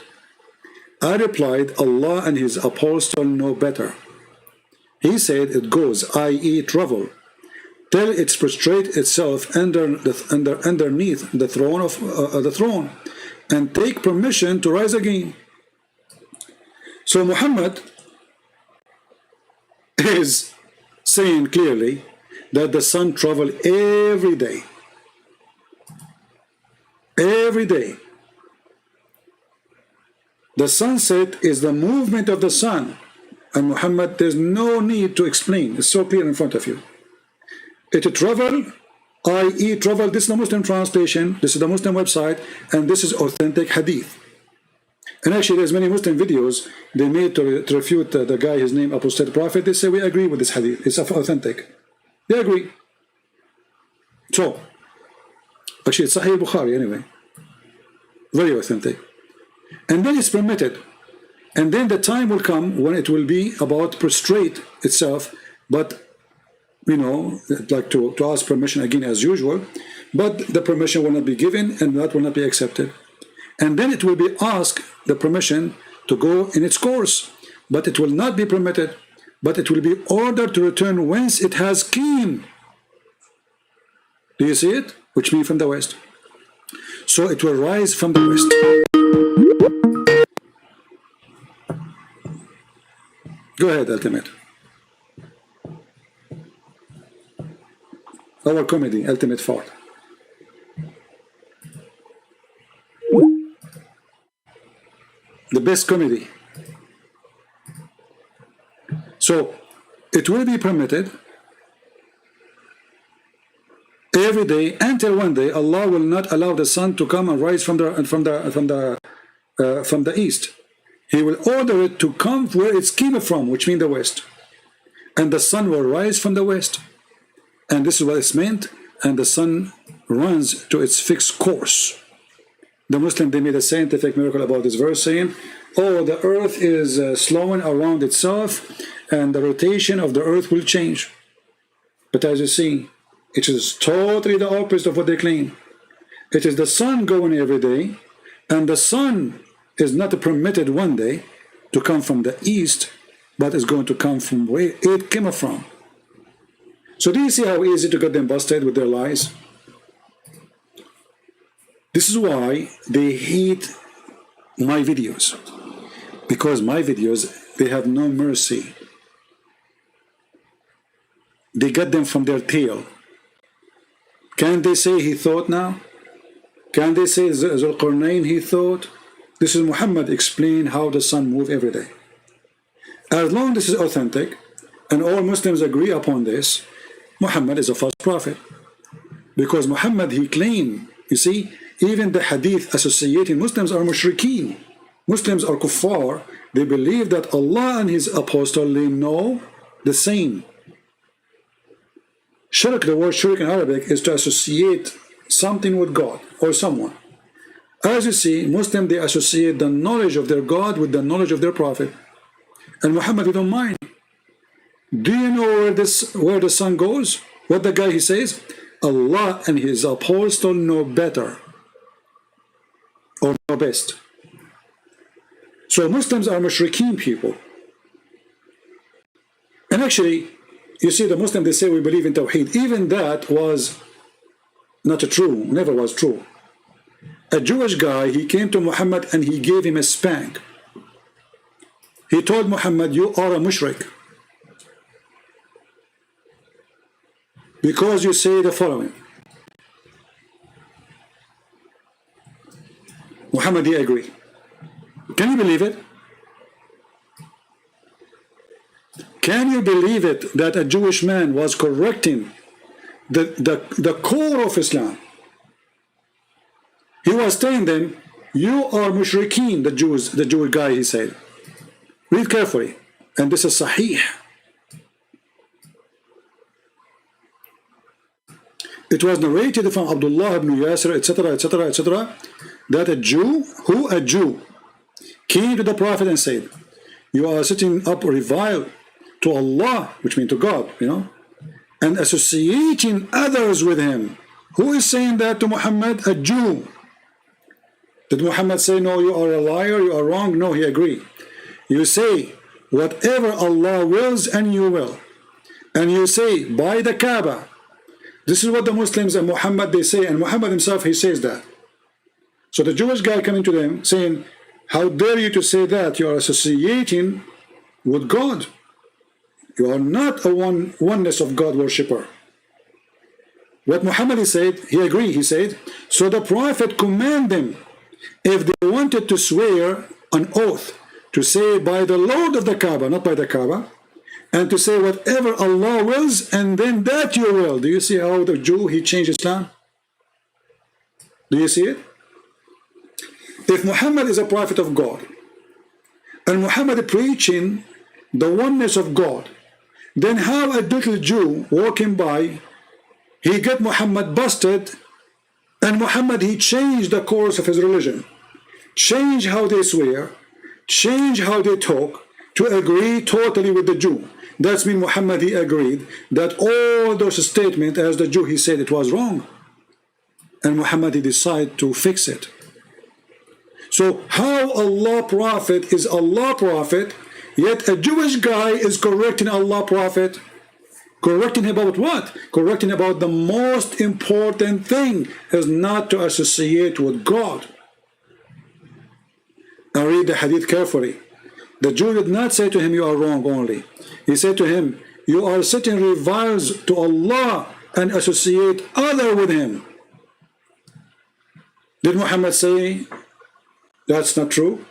I replied, Allah and his apostle know better. He said it goes, i.e. travel, till it prostrate itself underneath the throne of the throne, and take permission to rise again. So Muhammad is saying clearly that the sun travel every day. Every day. The sunset is the movement of the sun And Muhammad, there's no need to explain. It's so clear in front of you. It travel, i.e. travel, this is the Muslim translation, this is the Muslim website, and this is authentic hadith. And actually there's many Muslim videos they made to refute the guy, his name, apostate prophet. They say, we agree with this hadith, it's authentic. They agree. So, actually it's Sahih Bukhari anyway. Very authentic. And then it's permitted. And then the time will come when it will be about prostrate itself, but you know, like to ask permission again as usual, but the permission will not be given and that will not be accepted. And then it will be asked the permission to go in its course, but it will not be permitted, but it will be ordered to return whence it has came. Do you see it? Which means from the west. So it will rise from the west. Go ahead, Ultimate. Our comedy, Ultimate Fort. The best comedy. So it will be permitted every day until one day Allah will not allow the sun to come and rise from the east. He will order it to come where it's came from, which means the west. And the sun will rise from the west. And this is what it's meant. And the sun runs to its fixed course. The Muslim, they made a scientific miracle about this verse, saying, oh, the earth is slowing around itself, and the rotation of the earth will change. But as you see, it is totally the opposite of what they claim. It is the sun going every day, and the sun is not permitted one day to come from the east, but is going to come from where it came from. So do you see how easy to get them busted with their lies? This is why they hate my videos. Because my videos, they have no mercy. They got them from their tail. Can they say he thought now? Can they say Zulqarnain he thought? This is Muhammad explain how the sun moves every day. As long as this is authentic, and all Muslims agree upon this, Muhammad is a false prophet. Because Muhammad, he claimed, you see, even the hadith associating Muslims are mushrikeen. Muslims are kuffar. They believe that Allah and His apostle, they know the same. Shirk, the word shirk in Arabic, is to associate something with God or someone. As you see, Muslims, they associate the knowledge of their God with the knowledge of their prophet. And Muhammad, he don't mind. Do you know where the sun goes? What the guy he says? Allah and His apostle know better. Or know best. So Muslims are mushrikeen people. And actually, you see the Muslims, they say we believe in Tawheed. Even that was not true, never was true. A Jewish guy, he came to Muhammad and he gave him a spank. He told Muhammad, you are a mushrik. Because you say the following. Muhammad, he agreed. Can you believe it? Can you believe it that a Jewish man was correcting the core of Islam? He was telling them, you are mushrikeen, the Jewish guy, he said. Read carefully. And this is Sahih. It was narrated from Abdullah ibn Yasir, etc., etc., etc., that a Jew came to the Prophet and said, you are setting up revile to Allah, which means to God, you know, and associating others with Him. Who is saying that to Muhammad? A Jew. Did Muhammad say, no, you are a liar, you are wrong? No, he agreed. You say, whatever Allah wills, and you will. And you say, by the Kaaba. This is what the Muslims and Muhammad, they say, and Muhammad himself, he says that. So the Jewish guy coming to them saying, how dare you to say that? You are associating with God. You are not a oneness of God worshipper. What Muhammad he said, he agreed, he said, so the Prophet commanded them, if they wanted to swear an oath to say by the Lord of the Kaaba, not by the Kaaba, and to say whatever Allah wills, and then that you will. Do you see how the Jew, he changed Islam? Do you see it? If Muhammad is a prophet of God, and Muhammad preaching the oneness of God, then how a little Jew walking by, he get Muhammad busted, and Muhammad, he changed the course of his religion, change how they swear, change how they talk, to agree totally with the Jew. That's mean Muhammad, he agreed that all those statements, as the Jew, he said it was wrong. And Muhammad, he decided to fix it. So how Allah prophet is Allah prophet, yet a Jewish guy is correcting Allah prophet? Correcting him about what? Correcting about the most important thing is not to associate with God. Now read the hadith carefully. The Jew did not say to him, you are wrong only. He said to him, you are setting reviles to Allah and associate other with him. Did Muhammad say that's not true?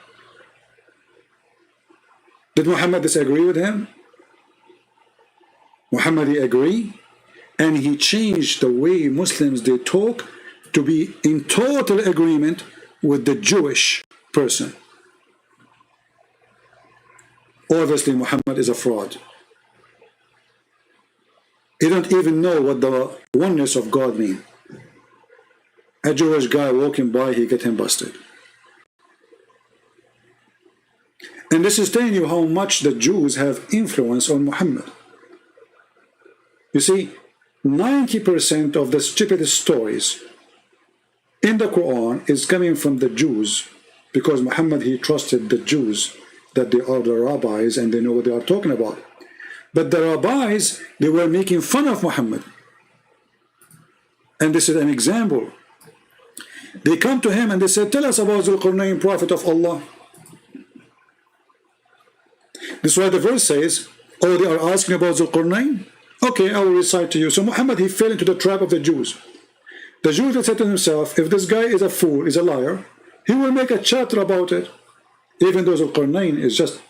Did Muhammad disagree with him? Muhammad, he agreed, and he changed the way Muslims, they talk, to be in total agreement with the Jewish person. Obviously, Muhammad is a fraud. He don't even know what the oneness of God means. A Jewish guy walking by, he get him busted. And this is telling you how much the Jews have influence on Muhammad. You see, 90% of the stupidest stories in the Quran is coming from the Jews, because Muhammad, he trusted the Jews, that they are the rabbis and they know what they are talking about. But the rabbis, they were making fun of Muhammad. And this is an example. They come to him and they said, tell us about Zulqarnain, prophet of Allah. This is why the verse says, oh, they are asking about Zulqarnain? Okay, I will recite to you. So Muhammad, he fell into the trap of the Jews. The Jews had said to himself, if this guy is a fool, is a liar, he will make a chapter about it. Even though Zulqarnain is just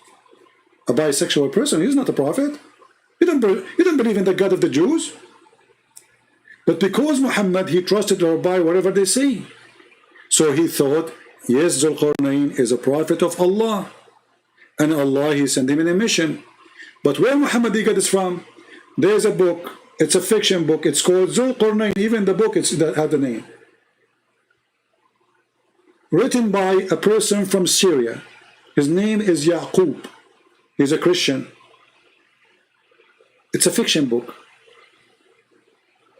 a bisexual person, he's not a prophet. He don't believe in the God of the Jews. But because Muhammad, he trusted the rabbi whatever they say. So he thought, yes, Zulqarnain is a prophet of Allah. And Allah, he sent him in a mission. But where Muhammad, he got this from? There's a book, it's a fiction book, it's called Zulqarnain. Even the book, that had the name. Written by a person from Syria. His name is Yaqub. He's a Christian. It's a fiction book.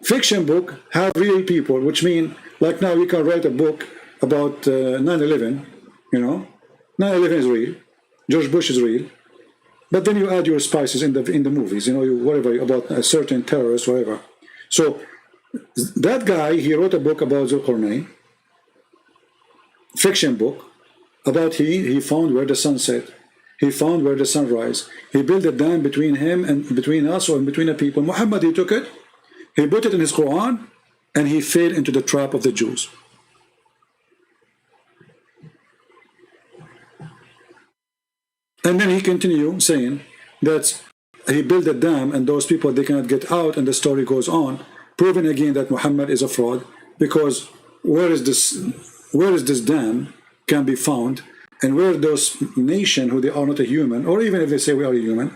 Fiction book have real people, which mean, like now we can write a book about 9/11, you know. 9/11 is real. George Bush is real. But then you add your spices in the movies, you know, whatever, about a certain terrorist, whatever. So that guy, he wrote a book about Zulqarnain, fiction book, about he found where the sun set. He found where the sun rise. He built a dam between him and between us, or between the people. Muhammad, he took it, he put it in his Quran, and he fell into the trap of the Jews. And then he continued saying that he built a dam and those people, they cannot get out, and the story goes on, proving again that Muhammad is a fraud, because where is this dam can be found, and where those nation who they are not a human, or even if they say we are a human,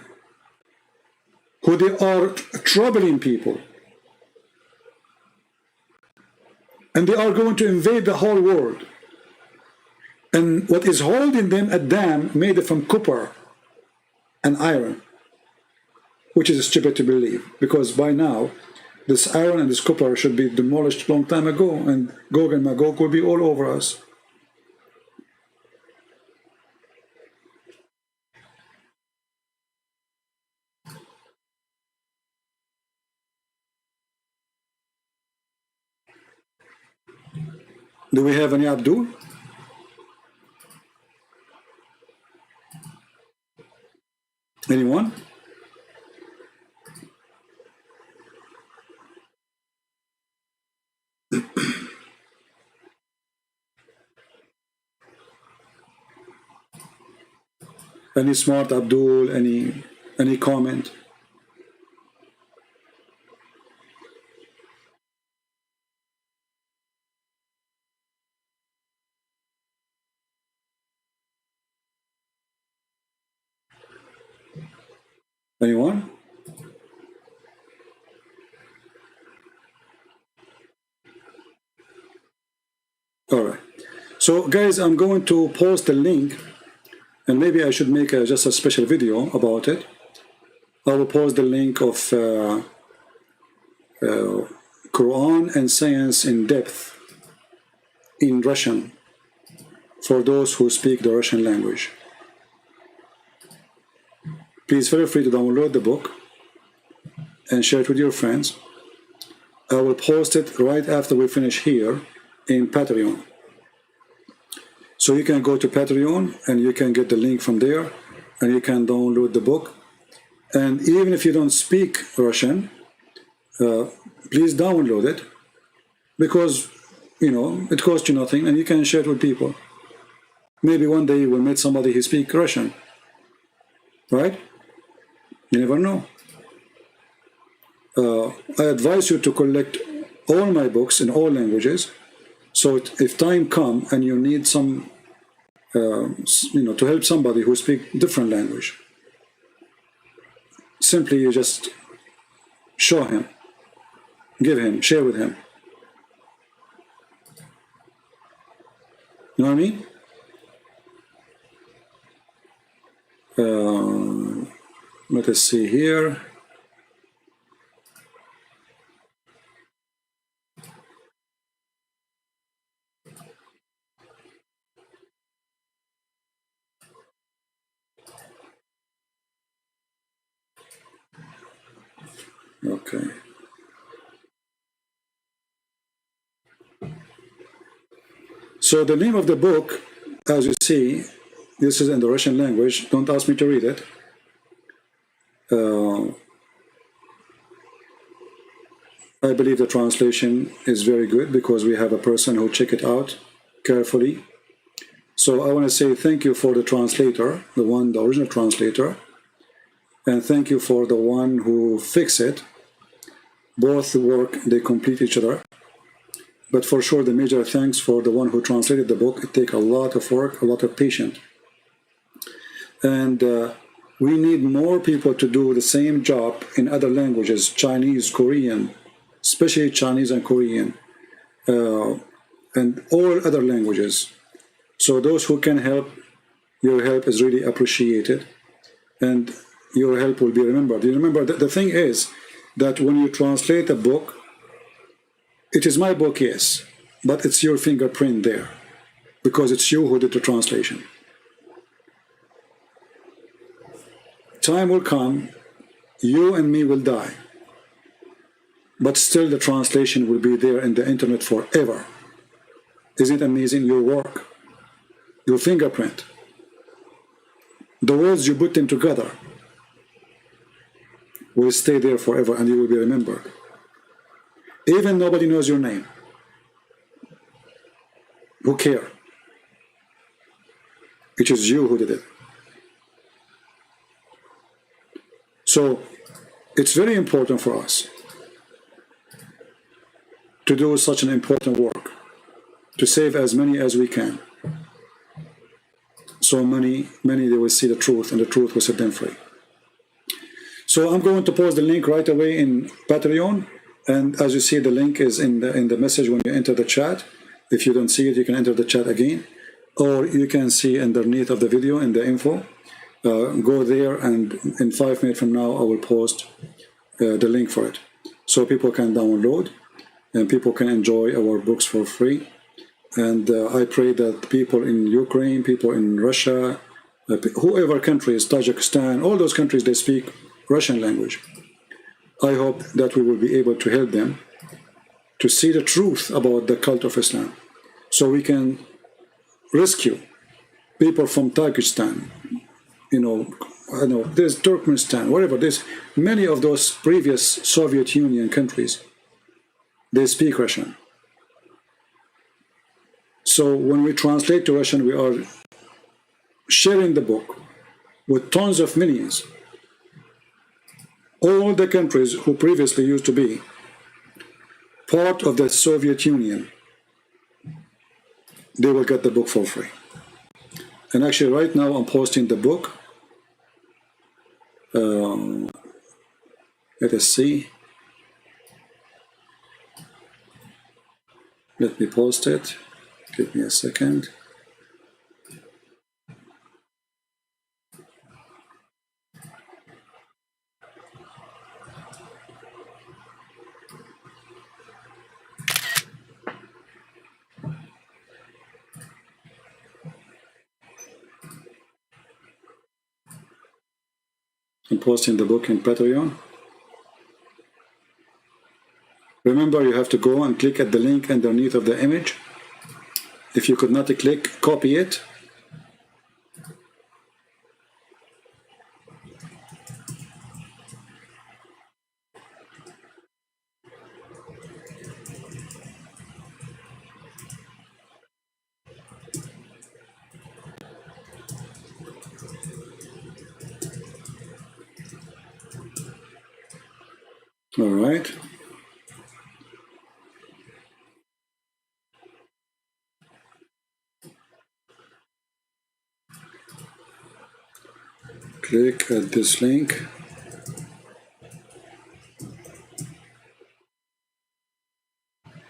who they are troubling people, and they are going to invade the whole world. And what is holding them, a dam made from copper and iron, which is stupid to believe, because by now this iron and this copper should be demolished long time ago, and Gog and Magog will be all over us. Do we have any Abdul? Anyone? Any smart Abdul? Any comment? Anyone? All right. So guys, I'm going to post the link, and maybe I should make just a special video about it. I will post the link of Quran and Science in Depth in Russian for those who speak the Russian language. Please feel free to download the book and share it with your friends. I will post it right after we finish here in Patreon. So you can go to Patreon and you can get the link from there and you can download the book. And even if you don't speak Russian, please download it, because it costs you nothing and you can share it with people. Maybe one day you will meet somebody who speaks Russian, right? You never know. I advise you to collect all my books in all languages, so if time comes and you need some, to help somebody who speaks different language, simply you just show him, give him, share with him. You know what I mean? Let us see here. Okay. So the name of the book, as you see, this is in the Russian language. Don't ask me to read it. I believe the translation is very good because we have a person who checked it out carefully. So I want to say thank you for the translator, the original translator, and thank you for the one who fixed it. Both work, they complete each other. But for sure, the major thanks for the one who translated the book. It takes a lot of work, a lot of patience. And we need more people to do the same job in other languages, Chinese, Korean, especially Chinese and Korean, and all other languages. So those who can help, your help is really appreciated, and your help will be remembered. You remember, the thing is that when you translate a book, it is my book, yes, but it's your fingerprint there, because it's you who did the translation. Time will come, you and me will die, but still the translation will be there in the internet forever. Isn't it amazing? Your work, your fingerprint, the words you put them together will stay there forever, and you will be remembered. Even nobody knows your name. Who cares? It is you who did it. So it's very important for us to do such an important work, to save as many as we can. So many they will see the truth, and the truth will set them free. So I'm going to post the link right away in Patreon, and as you see, the link is in the message when you enter the chat. If you don't see it, you can enter the chat again, or you can see underneath of the video in the info. Go there, and in 5 minutes from now, I will post the link for it, so people can download and people can enjoy our books for free. And I pray that people in Ukraine, people in Russia, whoever countries, Tajikistan, all those countries, they speak Russian language. I hope that we will be able to help them to see the truth about the cult of Islam, so we can rescue people from Tajikistan, I know there's Turkmenistan, whatever, there's many of those previous Soviet Union countries, they speak Russian. So when we translate to Russian, we are sharing the book with tons of millions. All the countries who previously used to be part of the Soviet Union, they will get the book for free. And actually right now I'm posting the book. Let us see. Let me post it. Give me a second. I'm posting the book in Patreon. Remember, you have to go and click at the link underneath of the image. If you could not click, copy it. All right. Click at this link.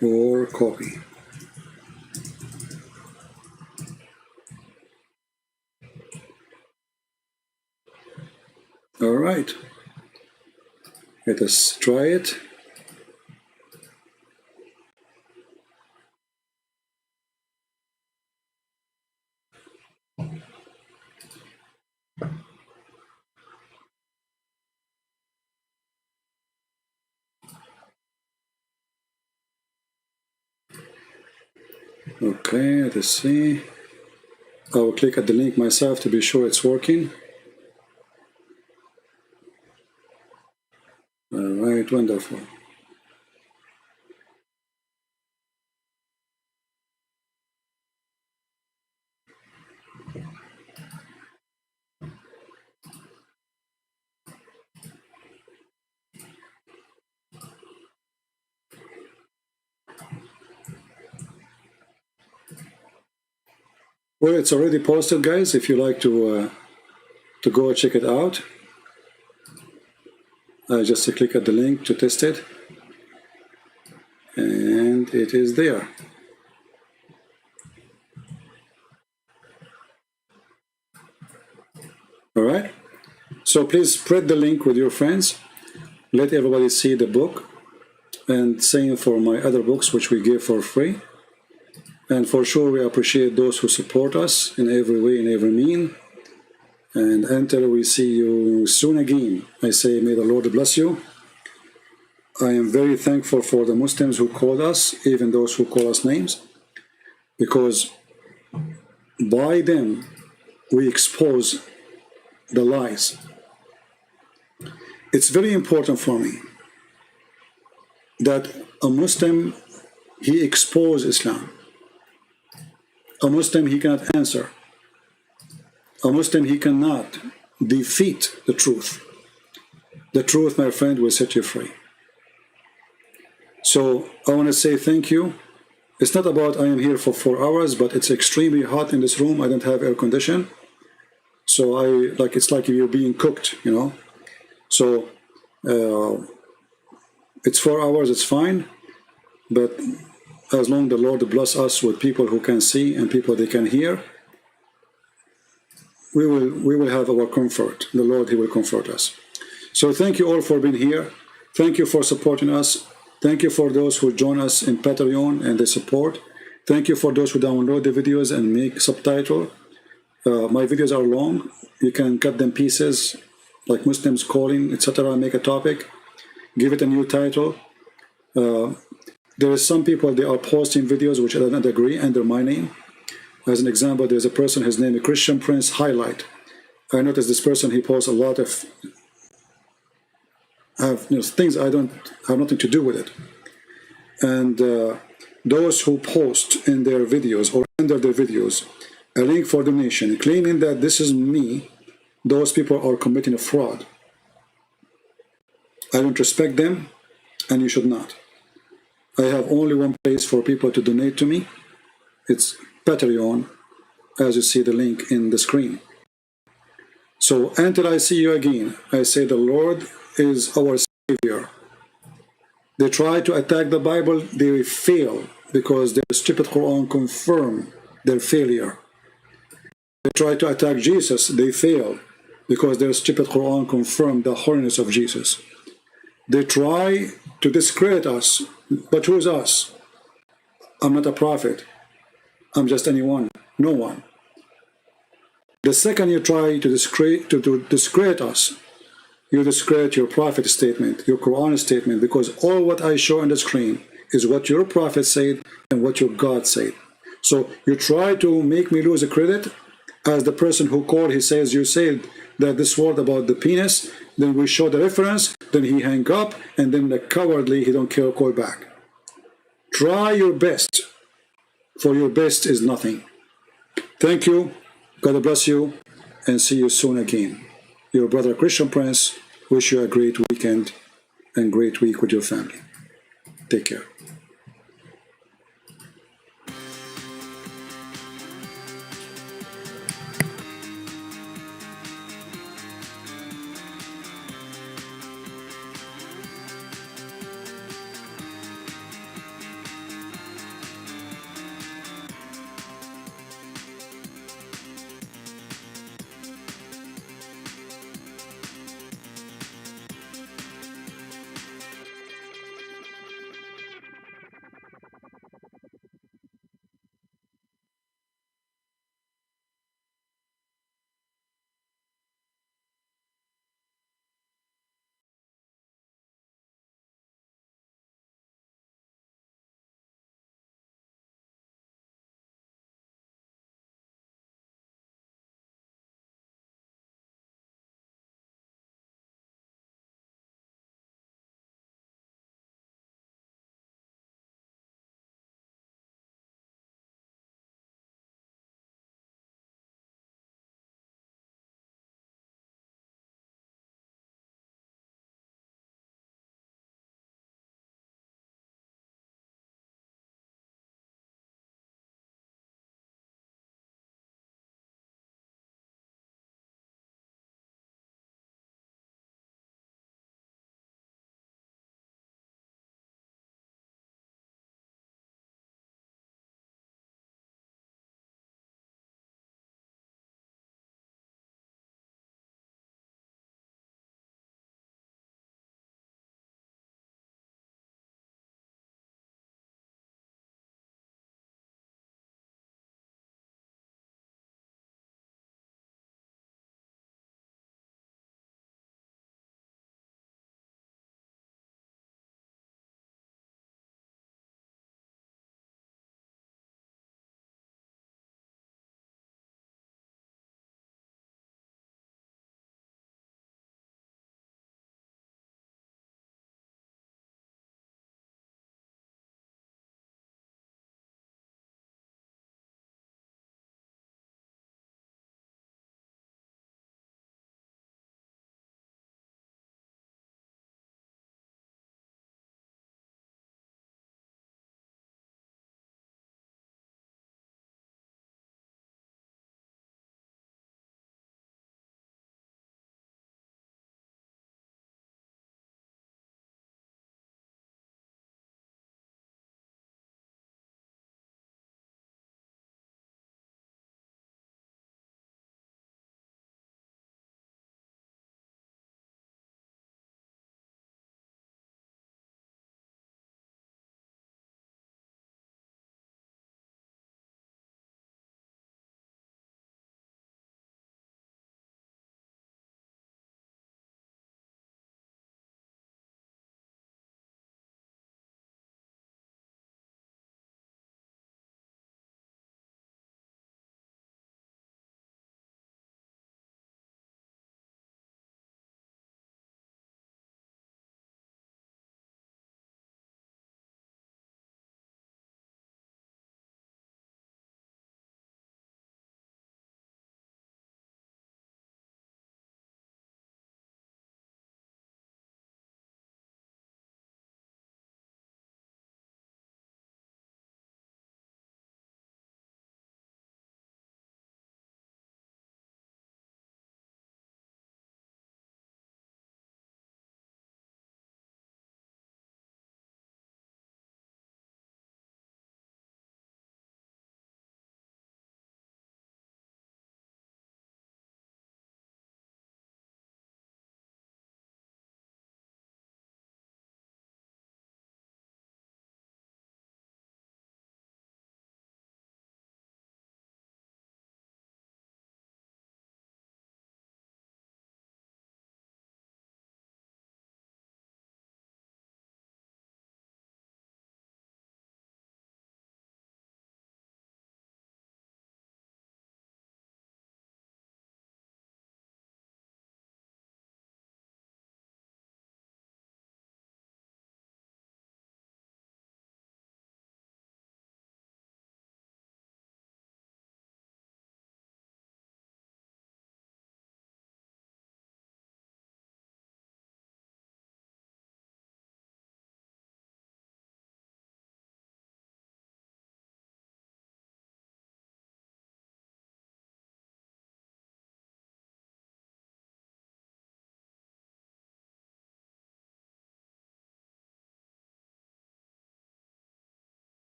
Or copy. All right. Let us try it. Okay, let us see. I will click at the link myself to be sure it's working. All right, wonderful. Well, it's already posted, guys. If you like to go check it out, just click at the link to test it, and it is there. All right. So please spread the link with your friends. Let everybody see the book, and same for my other books, which we give for free. And for sure, we appreciate those who support us in every way, in every mean. And until we see you soon again, I say, may the Lord bless you. I am very thankful for the Muslims who called us, even those who call us names, because by them, we expose the lies. It's very important for me that a Muslim, he exposes Islam. A Muslim, he cannot answer. A Muslim, he cannot defeat the truth. The truth, my friend, will set you free. So I want to say thank you. It's not about I am here for 4 hours, but it's extremely hot in this room. I don't have air condition. So it's like you're being cooked, you know. So it's 4 hours, it's fine. But as long as the Lord bless us with people who can see and people they can hear, we will have our comfort. The Lord, he will comfort us. So thank you all for being here. Thank you for supporting us. Thank you for those who join us in Patreon and the support. Thank you for those who download the videos and make subtitle. My videos are long. You can cut them pieces, like Muslims calling, etc. Make a topic, give it a new title. There is some people, they are posting videos which I don't agree under my name. As an example, there's a person, his name is Christian Prince Highlight. I noticed this person, he posts a lot of things I don't have nothing to do with it. And those who post in their videos or under their videos a link for donation, claiming that this is me those people are committing a fraud. I don't respect them, and you should not. I have only one place for people to donate to me. It's Patreon, as you see the link in the screen. So until I see you again, I say the Lord is our Savior. They try to attack the Bible, they fail because their stupid Quran confirm their failure. They try to attack Jesus, they fail because their stupid Quran confirm the holiness of Jesus. They try to discredit us, but who's us? I'm not a prophet. I'm just anyone, no one. The second you try to discredit us, you discredit your prophet statement, your Quran statement, because all what I show on the screen is what your prophet said and what your God said. So you try to make me lose a credit as the person who called, he says, you said that this word about the penis, then we show the reference, then he hang up, and then the cowardly, he don't care, call back. Try your best, for your best is nothing. Thank you, God bless you, and see you soon again. Your brother Christian Prince, wish you a great weekend and great week with your family. Take care.